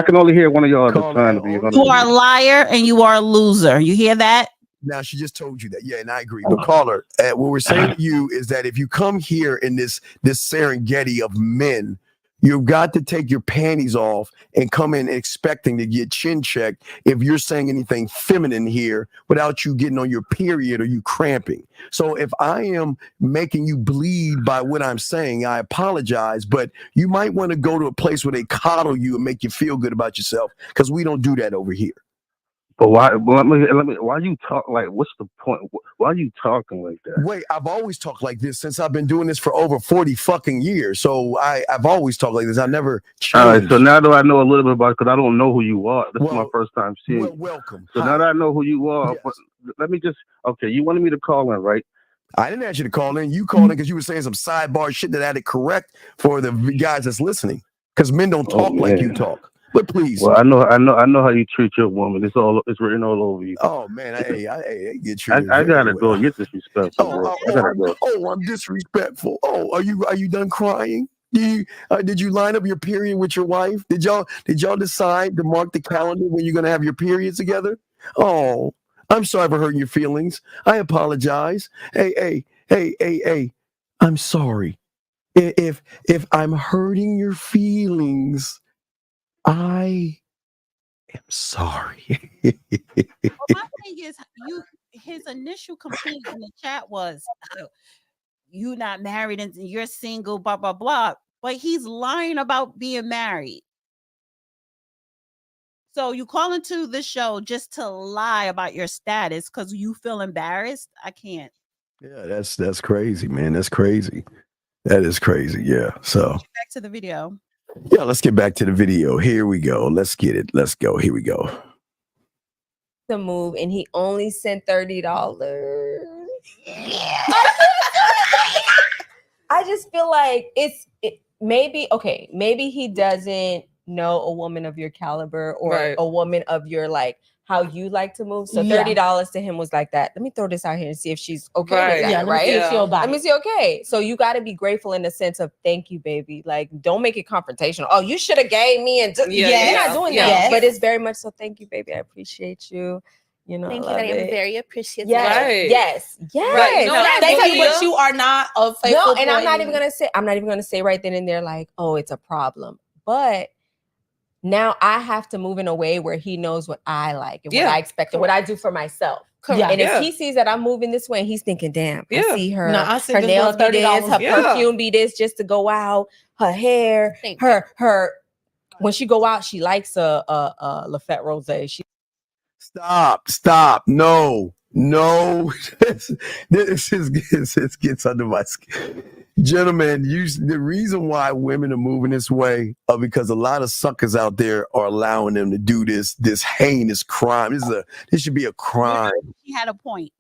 can only hear one of y'all at a time. To be honest. You are a liar and you are a loser. You hear that? Now she just told you that. Yeah, and I agree. But caller, what we're saying to you is that if you come here in this Serengeti of men, you've got to take your panties off and come in expecting to get chin checked if you're saying anything feminine here without you getting on your period or you cramping. So if I am making you bleed by what I'm saying, I apologize, but you might want to go to a place where they coddle you and make you feel good about yourself, because we don't do that over here. But why? Let me. Why you talk like? What's the point? Why are you talking like that? Wait, I've always talked like this since I've been doing this for over 40 fucking years. So I've always talked like this. I never changed. All right. So now that I know a little bit about it, because I don't know who you are. This is my first time seeing you. Welcome. So now that I know who you are, let me just. Okay, you wanted me to call in, right? I didn't ask you to call in. You called in because you were saying some sidebar shit that I had to correct for the guys that's listening. Because men don't talk like you talk. But please. Well, I know how you treat your woman. It's written all over you. Oh man, I get you. I gotta go. You're disrespectful, bro. I gotta go. I'm disrespectful. Oh, are you done crying? Did you line up your period with your wife? Did y'all decide to mark the calendar when you're gonna have your periods together? Oh, I'm sorry for hurting your feelings. I apologize. Hey. I'm sorry. If I'm hurting your feelings, I am sorry. Well, my thing is, his initial complaint in the chat was, you not married and you're single, blah, blah, blah. But he's lying about being married. So you call into the show just to lie about your status because you feel embarrassed? I can't. Yeah, that's crazy, man. That's crazy. That is crazy. Yeah. So back to the video. Yeah, let's get back to the video. Here we go. Let's get it. Let's go. Here we go. The move, and he only sent $30. I just feel like maybe he doesn't know a woman of your caliber or a woman of your like how you like to move. So $30 to him was like that. Let me throw this out here and see if she's okay with that, right? Let me see. Okay. So you got to be grateful in the sense of thank you, baby. Like, don't make it confrontational. Oh, you should have gave me and you're not doing that. But it's very much so thank you, baby. I appreciate you. You know, thank you. I am very appreciative. Yes. Right. No, but you are not a faithful. No, and I'm not even gonna say right then and there like, oh, it's a problem. But now I have to move in a way where he knows what I like and what I expect and what I do for myself. And if he sees that I'm moving this way and he's thinking, damn, I see her, her nails be this, her perfume be this just to go out, her hair, her when she go out, she likes a Lafette Rosé. Stop. No. This gets under my skin. Gentlemen, the reason why women are moving this way are because a lot of suckers out there are allowing them to do this heinous crime. This should be a crime. She had a point.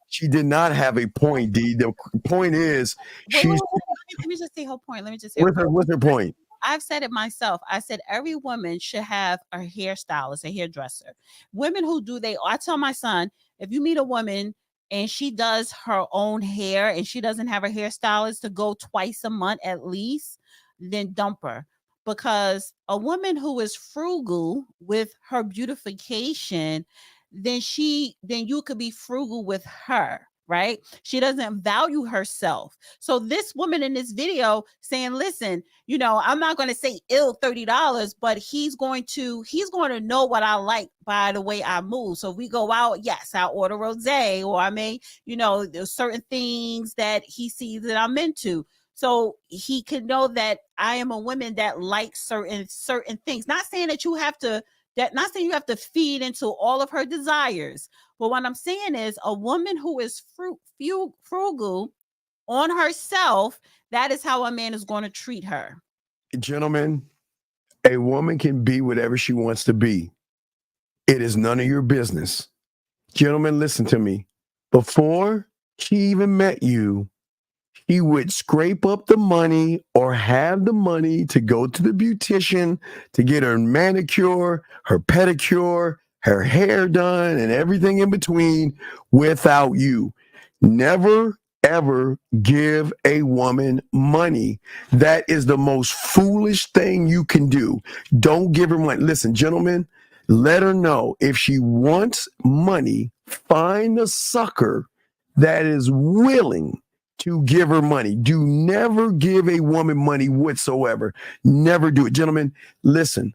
She did not have a point, D. The point is, let me just say her point. What's her point? I've said it myself. I said every woman should have a hairstylist, a hairdresser. Women who do I tell my son, if you meet a woman and she does her own hair and she doesn't have a hairstylist to go twice a month at least, then dump her. because a woman who is frugal with her beautification, then you could be frugal with her, right? She doesn't value herself. So this woman in this video saying, listen, I'm not going to say ill $30, but he's going to know what I like by the way I move. So if we go out, yes, I'll order rosé, or I may, there's certain things that he sees that I'm into. So he can know that I am a woman that likes certain things. Not saying that you have to feed into all of her desires. But what I'm saying is a woman who is frugal on herself, that is how a man is going to treat her. Gentlemen, a woman can be whatever she wants to be. It is none of your business. Gentlemen, listen to me. Before she even met you, he would scrape up the money or have the money to go to the beautician to get her manicure, her pedicure, her hair done, and everything in between without you. Never, ever give a woman money. That is the most foolish thing you can do. Don't give her money. Listen, gentlemen, let her know if she wants money, find a sucker that is willing to give her money. Do never give a woman money whatsoever. Never do it. Gentlemen, listen.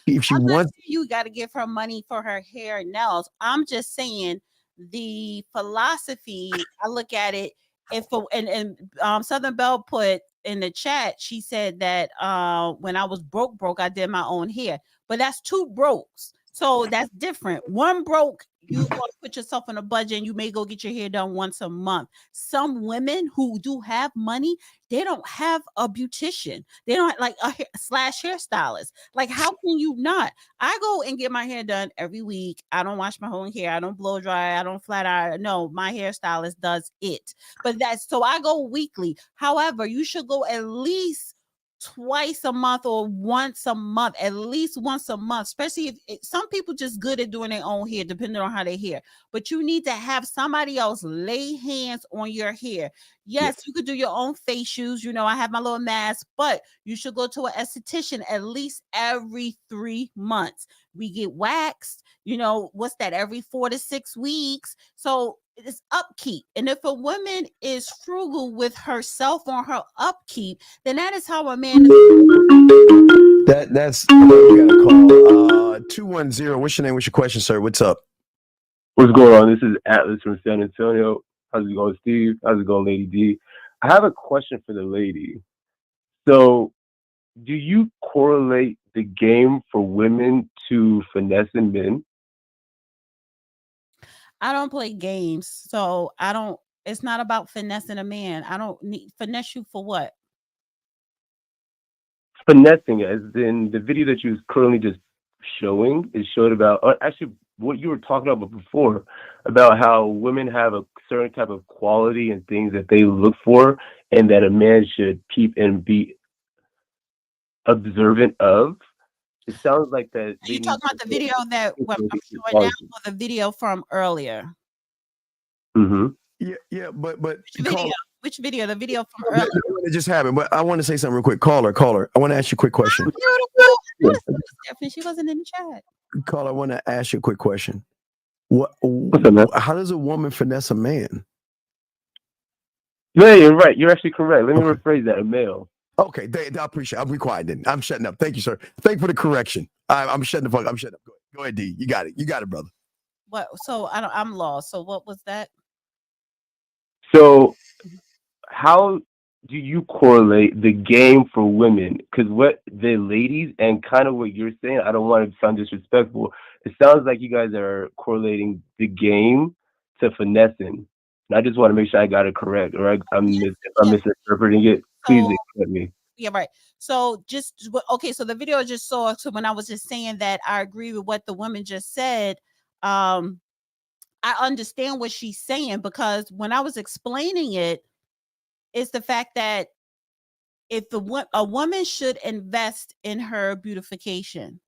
If she wants, you got to give her money for her hair and nails. I'm just saying the philosophy, I look at it, Southern Belle put in the chat, she said that when I was broke, I did my own hair. But that's two brokes. So that's different. One broke, you want to put yourself on a budget and you may go get your hair done once a month. Some women who do have money, they don't have a beautician. They don't have like a hairstylist. Like, how can you not? I go and get my hair done every week. I don't wash my whole hair. I don't blow dry. I don't flat iron. No, my hairstylist does it. But so I go weekly. However, you should go at least twice a month or once a month, at least once a month, especially if some people just good at doing their own hair, depending on how they hair. But you need to have somebody else lay hands on your hair. Yes, you could do your own facials. I have my little mask, but you should go to an esthetician at least every 3 months. We get waxed, what's that, every 4 to 6 weeks. So it's upkeep. And if a woman is frugal with herself on her upkeep, then that is how a man is. That's we got a call. 210. What's your name? What's your question, sir? What's up? What's going on? This is Atlas from San Antonio. How's it going, Steve? How's it going, Lady D? I have a question for the lady. So, do you correlate the game for women to finessing men? I don't play games, so I don't. It's not about finessing a man. I don't need finesse you for what? Finessing, as in the video that you was currently just showing, is showed about actually what you were talking about before, about how women have a certain type of quality and things that they look for, and that a man should peep and be observant of. It sounds like that. Are you talking about the video that I'm showing now, or the video from earlier? Mm-hmm. Yeah, but which video? The video from earlier. It just happened. But I want to say something real quick. Caller. I want to ask you a quick question. She wasn't in the chat. Caller, I want to ask you a quick question. How does a woman finesse a man? Yeah, you're right. You're actually correct. Let me rephrase that. A male. Okay, I appreciate it. I'll be quiet then. I'm shutting up. Thank you, sir. Thank you for the correction. I'm shutting the fuck. I'm shutting up. Go ahead, D. You got it. You got it, brother. What? So I'm lost. So what was that? So, how do you correlate the game for women? Because what the ladies and kind of what you're saying, I don't want to sound disrespectful. It sounds like you guys are correlating the game to finessing. And I just want to make sure I got it correct, or I'm misinterpreting it. Please accept me. Yeah, right. So so the video I just saw. So when I was just saying that I agree with what the woman just said, I understand what she's saying, because when I was explaining it, it's the fact that if a woman should invest in her beautification.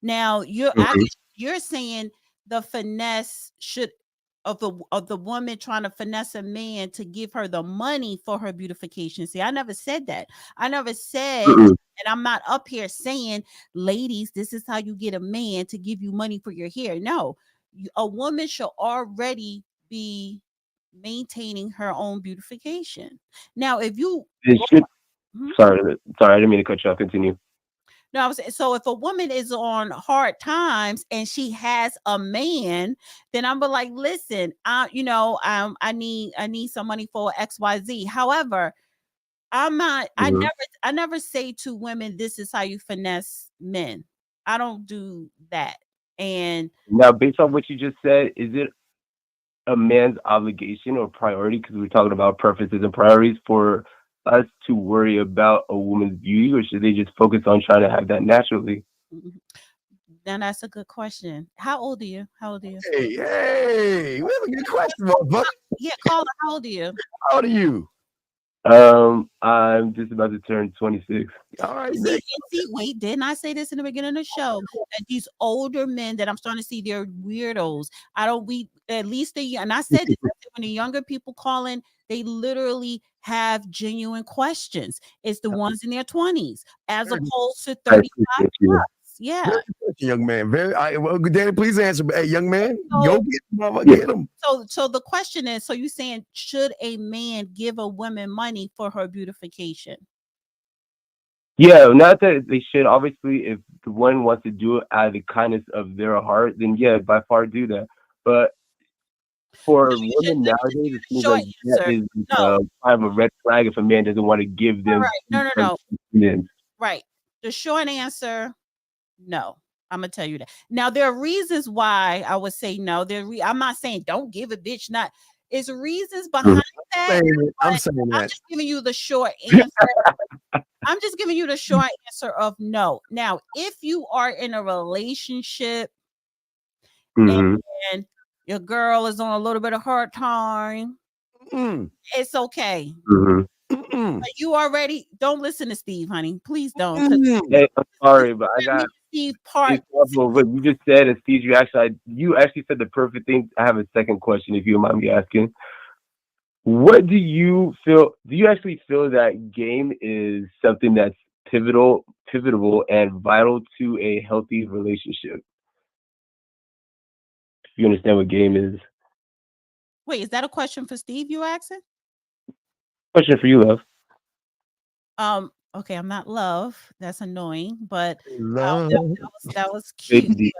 Now you're saying the finesse should of the woman trying to finesse a man to give her the money for her beautification. See, I never said that. I never said And I'm not up here saying, ladies, this is how you get a man to give you money for your hair. No, a woman should already be maintaining her own beautification. Now, if you sorry, I didn't mean to cut you off. Continue. No, I was so if a woman is on hard times and she has a man, then I'm like, listen, I need some money for XYZ. However, I'm not, I never say to women, this is how you finesse men. I don't do that. And now, based on what you just said, is it a man's obligation or priority, because we're talking about preferences and priorities, for us to worry about a woman's beauty, or should they just focus on trying to have that naturally? Now that's a good question. How old are you? Hey, we have a good question, motherfucker. Yeah, caller, how old are you? How old are you? I'm just about to turn 26. All right. Wait, didn't I say this in the beginning of the show? That these older men that I'm starting to see, they're weirdos. And I said this, when the younger people call in, they literally have genuine questions. It's the ones in their 20s, as opposed to 35 plus. Yeah. Young man. Danny, please answer. Hey, young man, go get him. So the question is, so you saying, should a man give a woman money for her beautification? Yeah, not that they should. Obviously, if the one wants to do it out of the kindness of their heart, then yeah, by far do that. But for women nowadays, it seems like that is kind of a red flag if a man doesn't want to give them. No. Right. The short answer, no. I'm gonna tell you that. Now there are reasons why I would say no. I'm not saying don't give a bitch. It's reasons behind that. I'm saying that. I'm just giving you the short answer. I'm just giving you the short answer of no. Now, if you are in a relationship and your girl is on a little bit of hard time, it's okay. But you already don't listen to Steve, honey. Please don't. Hey, I'm sorry, but I got Steve part. What you just said, and Steve, you actually said the perfect thing. I have a second question, if you don't mind me asking. What do you feel? Do you actually feel that game is something that's pivotal and vital to a healthy relationship? If you understand what game is. Wait, is that a question for Steve you asking? Question for you, love. Okay, I'm not love. That's annoying, but that was cute.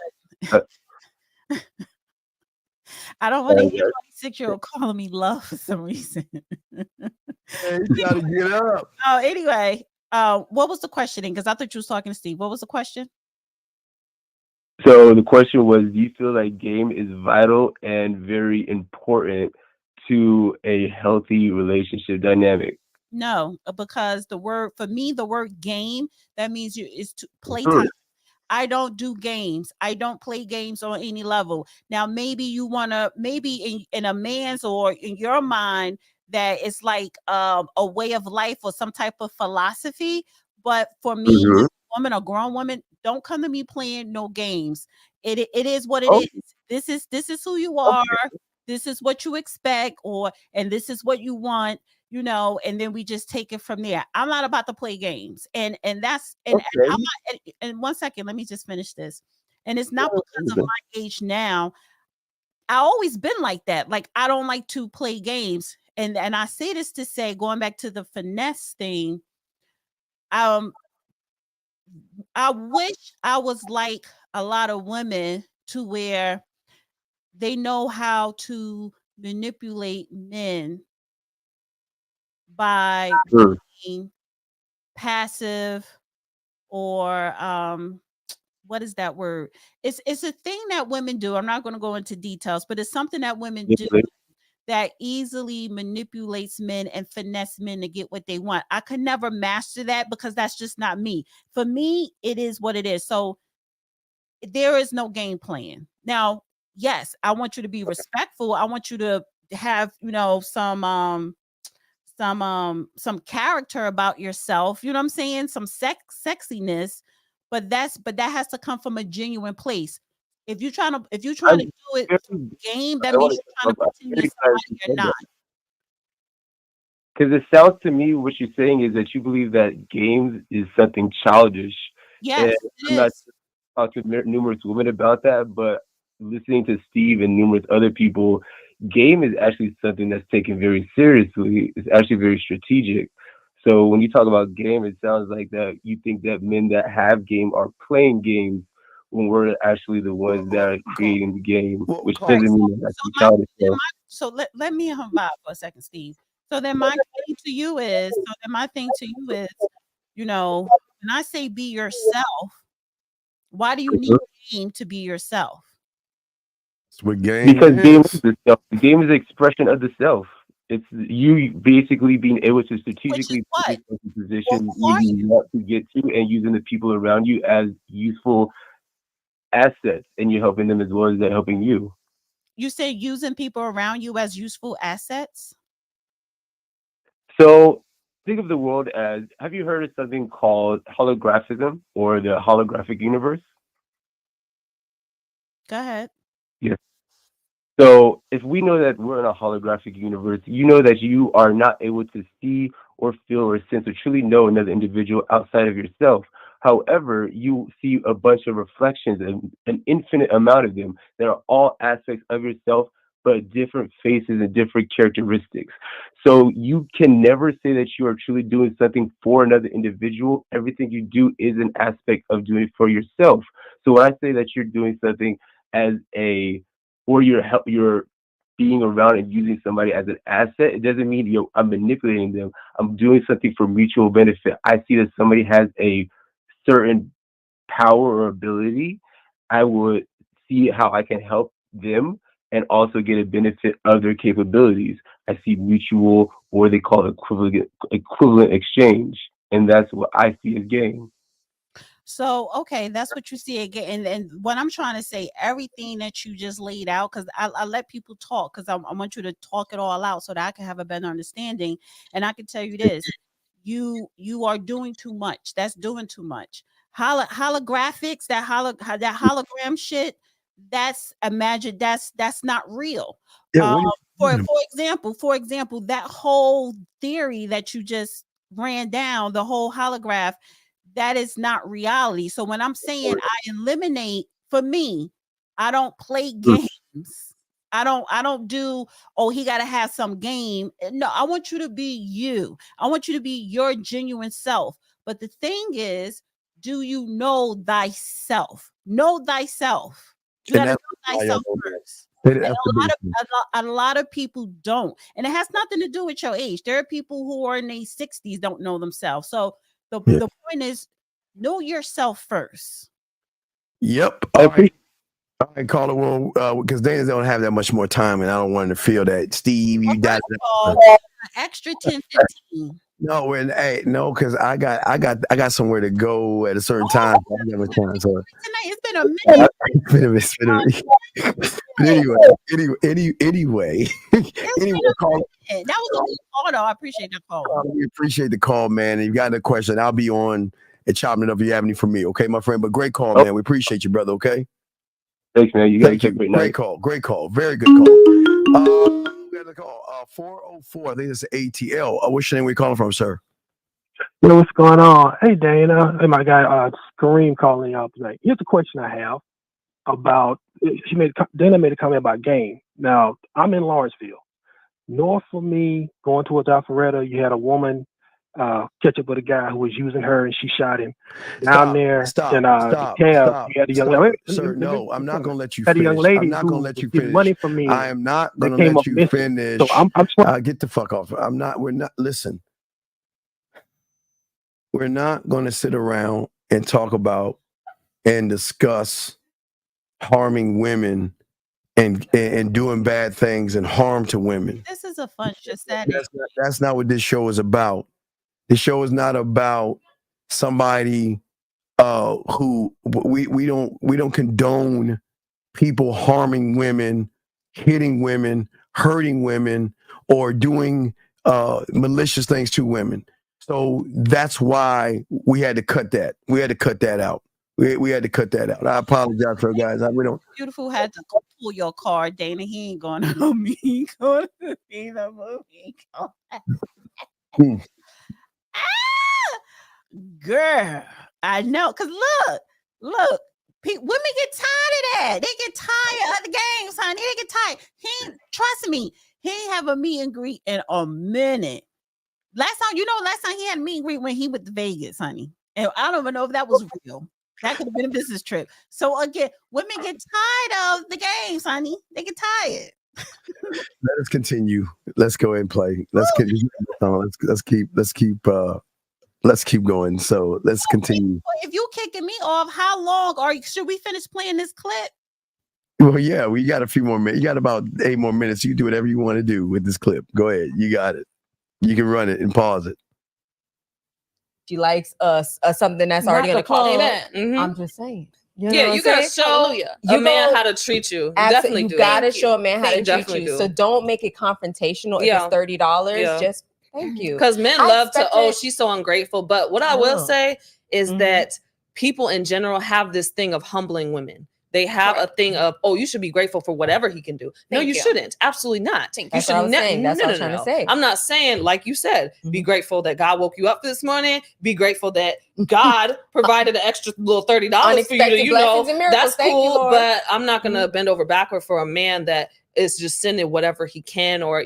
I don't want to hear 26-year-old calling me love for some reason. Hey, you gotta get up. Anyway, what was the questioning? Because I thought you was talking to Steve. What was the question? So the question was, do you feel like game is vital and very important to a healthy relationship dynamic? No, because the word game, that means it's to play time. I don't do games. I don't play games on any level. Now, maybe you want to, in a man's or in your mind, that it's like a way of life or some type of philosophy. But for me, a grown woman, don't come to me playing no games. It is what it is. This is who you are. This is what you expect, and this is what you want. And then we just take it from there. I'm not about to play games. And I'm not, and 1 second, let me just finish this. And it's not because of my age now. I always been like that. Like, I don't like to play games. And I say this to say, going back to the finesse thing, I wish I was like a lot of women to where they know how to manipulate men by being passive or what is that word? It's a thing that women do. I'm not going to go into details, but it's something that women do that easily manipulates men and finesse men to get what they want. I could never master that because that's just not me. For me, it is what it is. So there is no game plan. Now, yes, I want you to be respectful. I want you to have, some character about yourself, you know what I'm saying? Some sexiness, but that has to come from a genuine place. If you're trying to do it game, that means you're trying to pretend you're somebody you're not. Because it sounds to me what you're saying is that you believe that games is something childish. Yes, I'm not talking to numerous women about that, but listening to Steve and numerous other people, game is actually something that's taken very seriously. It's actually very strategic. So when you talk about game, it sounds like that you think that men that have game are playing games when we're actually the ones that are creating the game, which doesn't mean that that's childish. So let me vibe for a second, Steve. So then my thing to you is, you know, when I say be yourself, why do you need game to be yourself? What game because is. game is the self. The game is the expression of the self. It's you basically being able to strategically put yourself in position where you want to get to and using the people around you as useful assets, and you're helping them as well as they're helping you. You say using people around you as useful assets? So think of the world as, have you heard of something called holographism or the holographic universe? Go ahead. Yes. So if we know that we're in a holographic universe, you know that you are not able to see or feel or sense or truly know another individual outside of yourself. However, you see a bunch of reflections, an infinite amount of them that are all aspects of yourself, but different faces and different characteristics. So you can never say that you are truly doing something for another individual. Everything you do is an aspect of doing it for yourself. So when I say that you're doing something as or you're being around and using somebody as an asset, it doesn't mean I'm manipulating them. I'm doing something for mutual benefit. I see that somebody has a certain power or ability. I would see how I can help them and also get a benefit of their capabilities. I see mutual, or they call it equivalent exchange, and that's what I see as game. So, okay, that's what you see again. And what I'm trying to say, everything that you just laid out, because I let people talk, because I want you to talk it all out so that I can have a better understanding. And I can tell you this, you are doing too much. That's doing too much. Holographics, that hologram shit, that's imagine, that's not real. Yeah, for example, that whole theory that you just ran down, the whole holograph, that is not reality. So when I'm saying I eliminate, for me, I don't play games. I don't do, oh, he got to have some game. No, I want you to be you. I want you to be your genuine self. But the thing is, do you know thyself? Know thyself. You got to know thyself first. And a lot of people don't. And it has nothing to do with your age. There are people who are in their 60s don't know themselves. So the point is, know yourself first. Yep. All right. All right, call it one, because they don't have that much more time, and I don't want to feel that. Steve, you got extra 10, 15. No, and hey, no, because I got somewhere to go at a certain time. I don't have a time, so tonight it's been a minute. It's been a minute. But anyway, call. That was a good call, though. I appreciate the call. We appreciate the call, man. And you got a question, I'll be on and chopping it up if you have any for me, okay, my friend. But great call, man. We appreciate you, brother. Okay. Thanks, man. You guys have a great night. Great call. Very good call. We got a call. 404. I think it's ATL. What's your name? Where you calling from, sir? Yo, what's going on? Hey, Dana. Hey, my guy, Kareem calling out tonight. Here's a question I have about. Dana made a comment about game. Now, I'm in Lawrenceville. North of me, going towards Alpharetta, you had a woman catch up with a guy who was using her, and she shot him. Down there, you had a young lady. Sir, no, I'm not going to let you finish. Had a young lady I'm not going to let you finish. Money from me. I am not going to let you finish. So I'm get the fuck off. Listen. We're not going to sit around and talk about and discuss harming women and doing bad things and harm to women. This is a fun setting. That's not what this show is about. This show is not about somebody who we don't condone people harming women, hitting women, hurting women, or doing malicious things to women. So that's why we had to cut that. We had to cut that out. We had to cut that out. I apologize for guys. We don't. Beautiful had to pull your card, Dana. He ain't going to me. He going to see the movie. Girl, I know. Cause look, women get tired of that. They get tired of the games, honey. They get tired. Trust me, he ain't have a meet and greet in a minute. Last time he had a meet and greet when he went to Vegas, honey. And I don't even know if that was real. That could have been a business trip. So again, women get tired of the games, honey. They get tired. Let us continue. Let's go ahead and play. Let's keep going. So let's continue. If you kicking me off, how long should we finish playing this clip? Well, yeah, we got a few more minutes. You got about 8 more minutes. You can do whatever you want to do with this clip. Go ahead. You got it. You can run it and pause it. She likes something that's already going to call. Mm-hmm. I'm just saying. You gotta show a man how to treat you. You definitely do. You gotta show a man how to treat you. So don't make it confrontational. If it's $30, just thank you. Because men love to, she's so ungrateful. But what I will say is that people in general have this thing of humbling women. They have a thing of, you should be grateful for whatever he can do. No, you shouldn't. Absolutely not. That's what I was saying. That's what I was trying to say. I'm not saying, like you said, be grateful that God woke you up this morning. Be grateful that God provided an extra little $30 for you to, that's cool. But I'm not going to bend over backward for a man that is just sending whatever he can, or,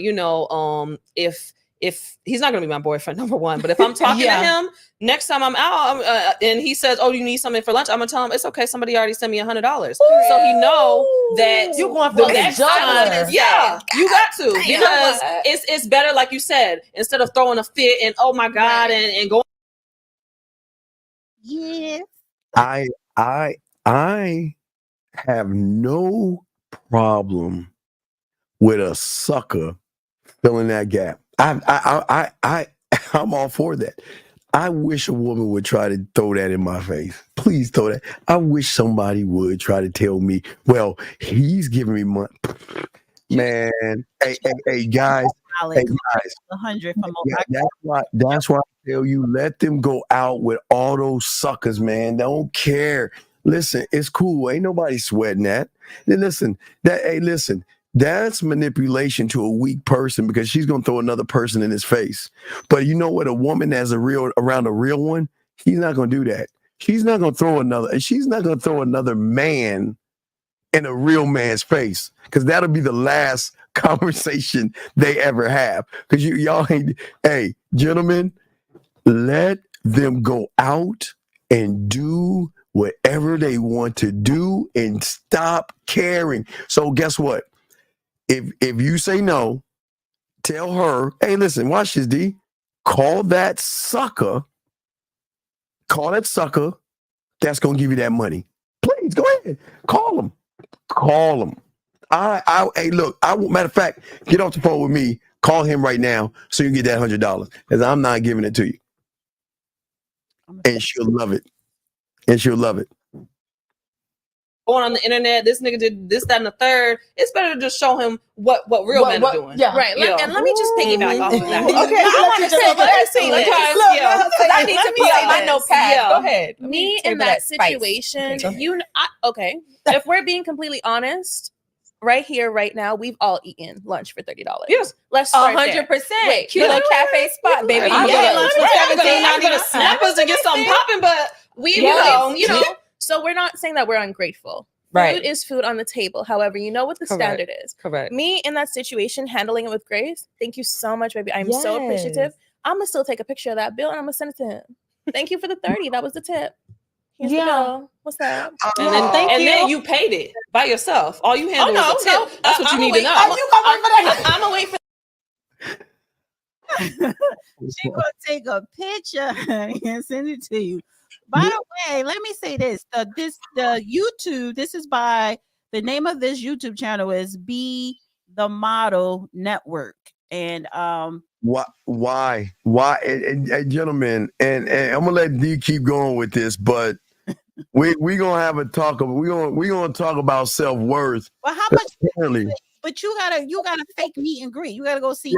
if he's not going to be my boyfriend, number one, but if I'm talking to him next time I'm out and he says, you need something for lunch, I'm going to tell him, it's okay. Somebody already sent me $100. So he know that you're going for the next time. Yeah, you got to, because it's better. Like you said, instead of throwing a fit and, oh my God, and going. Yeah. I have no problem with a sucker filling that gap. I'm all for that. I wish a woman would try to throw that in my face. Please throw that. I wish somebody would try to tell me, well, he's giving me money. Man, hey guys. 100 from that's why I tell you, let them go out with all those suckers, man. Don't care. Listen, it's cool. Ain't nobody sweating that. Listen, that's manipulation to a weak person, because she's going to throw another person in his face. But you know what? A woman that's around a real one, she's not going to do that. She's not going to throw another man in a real man's face, because that'll be the last conversation they ever have. Because y'all ain't, hey, gentlemen, let them go out and do whatever they want to do and stop caring. So guess what? If you say no, tell her, hey, listen, watch this, D. Call that sucker that's going to give you that money. Please, go ahead. Call him. Hey, look, matter of fact, get off the phone with me. Call him right now so you can get that $100, because I'm not giving it to you. And she'll love it. Going on the internet, this nigga did this, that, and the third. It's better to just show him what real men are doing. Yeah, right. And let me just piggyback off of that. Okay, I want to say I need to pull out my notepad. Go ahead. Me in that situation, if we're being completely honest, right here, right now, we've all eaten lunch for $30. Yes, let's start 100%. Wait, cute little cafe spot, baby. I'm gonna snap us and get something popping, but you know. So we're not saying that we're ungrateful. Right. Food is food on the table. However, you know what the standard is. Correct. Me in that situation, handling it with grace. Thank you so much, baby. I'm so appreciative. I'm gonna still take a picture of that bill and I'm gonna send it to him. Thank you for the 30. That was the tip. Here's the bill. What's that? And then you paid it by yourself. All you handled was a tip. That's what you need to know. I'm gonna wait for She gonna take a picture and send it to you. By the way, let me say this: the YouTube. This is by the name of this YouTube channel is Be the Model Network, and why, and gentlemen, and I'm gonna let D keep going with this, but we gonna have a talk. We gonna talk about self-worth. Well, how much? But you gotta fake meet and greet. You gotta go see.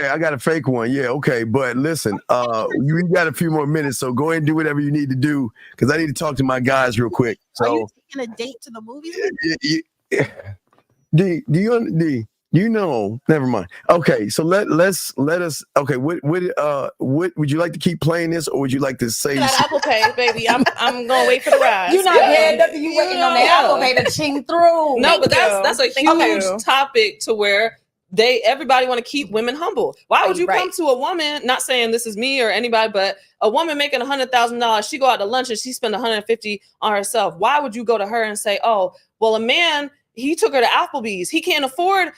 I got a fake one. Yeah, okay. But listen, you got a few more minutes, so go ahead and do whatever you need to do, because I need to talk to my guys real quick. So, are you taking a date to the movies? D, You know, never mind. Okay, so let us. Okay, what would you like to keep playing this, or would you like to say? That Apple Pay, baby. I'm gonna wait for the ride. You're not paying nothing. You waiting on that Apple Pay to ching through. No, but that's a huge topic to where everybody want to keep women humble. Why would you come to a woman? Not saying this is me or anybody, but a woman making $100,000. She go out to lunch and she spend $150 on herself. Why would you go to her and say, "Oh, well, a man, he took her to Applebee's. He can't afford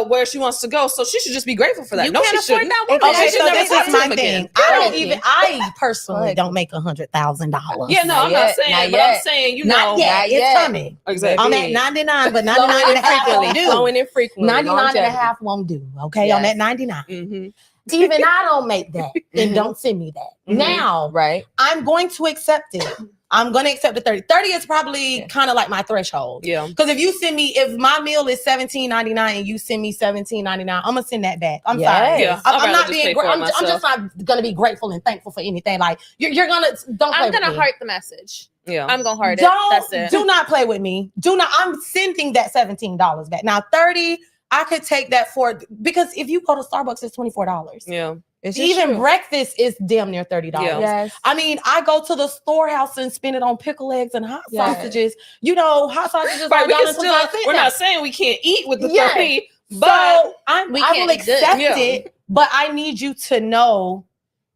where she wants to go, so she should just be grateful for that." You no, can't she afford shouldn't. that woman. Okay, so this is my thing. I personally don't make $100,000. Yeah, no, I'm not saying, but I'm saying, you know, not yet. It's coming. Exactly. I'm at 99, but 99 and a half won't do. Flowing infrequently. 99 and a half won't do. Okay, I'm at 99. Mm-hmm. Even I don't make that, and don't send me that. Mm-hmm. Now, I'm going to accept it. I'm going to accept the 30. 30 is probably kind of like my threshold. Yeah. Because if my meal is $17.99 and you send me $17.99, I'm going to send that back. I'm sorry. Yeah. I'm not being, I'm just not going to be grateful and thankful for anything. Like, you're going to, don't play I'm going to with me. heart the message. Yeah. I'm going to heart it. That's it. Do not play with me. I'm sending that $17 back. Now, 30, I could take that for, because if you go to Starbucks, it's $24. Yeah. Even breakfast is damn near $30. Yeah. Yes. I mean, I go to the storehouse and spend it on pickle eggs and hot sausages. You know, hot sausages. Right, we're not saying we can't eat with the 30, but so I will accept it. But I need you to know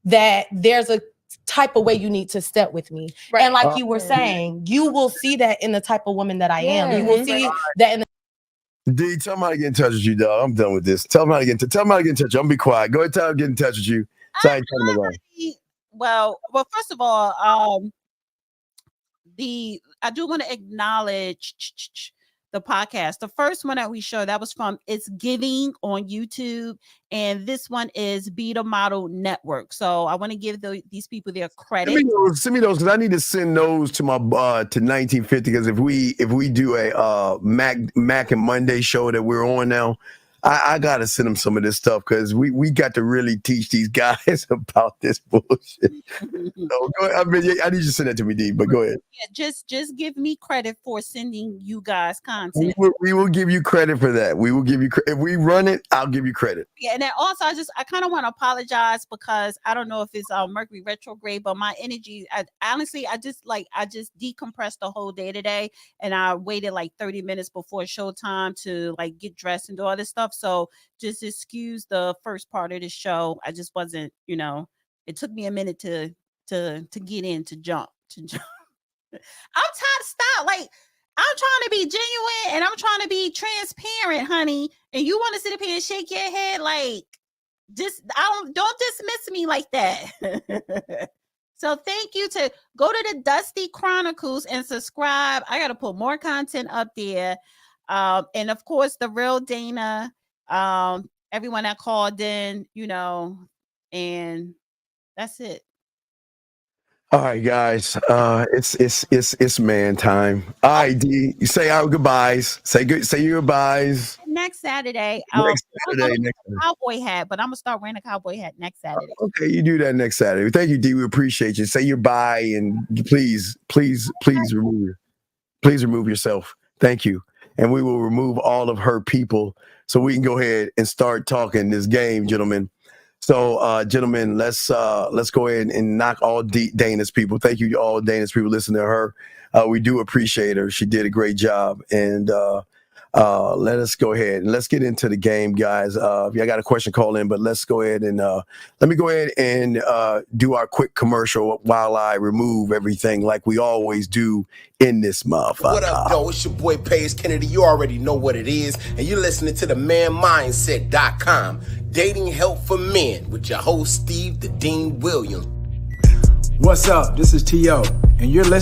that there's a type of way you need to step with me. Right. And like you were saying, you will see that in the type of woman that I am. You will see that in the D, tell me how to get in touch with you, dog. I'm done with this. Tell me how to get in touch. I'm gonna be quiet. Go ahead, tell me how to get in touch with you. Well, first of all, I do want to acknowledge the podcast. The first one that we showed, that was from It's Giving on YouTube, and this one is Be the Model Network. So I want to give these people their credit. Send me those because I need to send those to my to 1950. Because if we do a Mac and Monday show that we're on now, I gotta send them some of this stuff because we got to really teach these guys about this bullshit. So go ahead. I need you to send that to me, D. But go ahead. Yeah, just give me credit for sending you guys content. We will give you credit for that. We will give you if we run it, I'll give you credit. Yeah, and then also I kind of want to apologize because I don't know if it's Mercury retrograde, but my energy, honestly, I just decompressed the whole day today, and I waited like 30 minutes before showtime to like get dressed and do all this stuff. So just excuse the first part of the show. I just wasn't, it took me a minute to get in, to jump. I'm trying to stop. Like, I'm trying to be genuine and I'm trying to be transparent, honey. And you want to sit up here and shake your head like, don't dismiss me like that. So thank you to go to the Dusty Chronicles and subscribe. I got to put more content up there. And of course, the real Dana, everyone that called in, and that's it. All right, guys. It's man time. All right, D. You say our goodbyes. Say your goodbyes. Next Saturday. Next cowboy hat, but I'm gonna start wearing a cowboy hat next Saturday. Okay, you do that next Saturday. Thank you, D. We appreciate you. Say your bye and please remove yourself. Thank you. And we will remove all of her people so we can go ahead and start talking this game, gentlemen. So, gentlemen, let's go ahead and knock all Dana's people. Thank you to all Dana's people listening to her. We do appreciate her. She did a great job. And let us go ahead and let's get into the game, guys. If y'all got a question, call in, but let's go ahead and let me go ahead and do our quick commercial while I remove everything like we always do in this motherfucker. What up, though? It's your boy Paige Kennedy. You already know what it is, and you're listening to the manmindset.com. Dating help for men with your host Steve the Dean Williams. What's up? This is T.O. and you're listening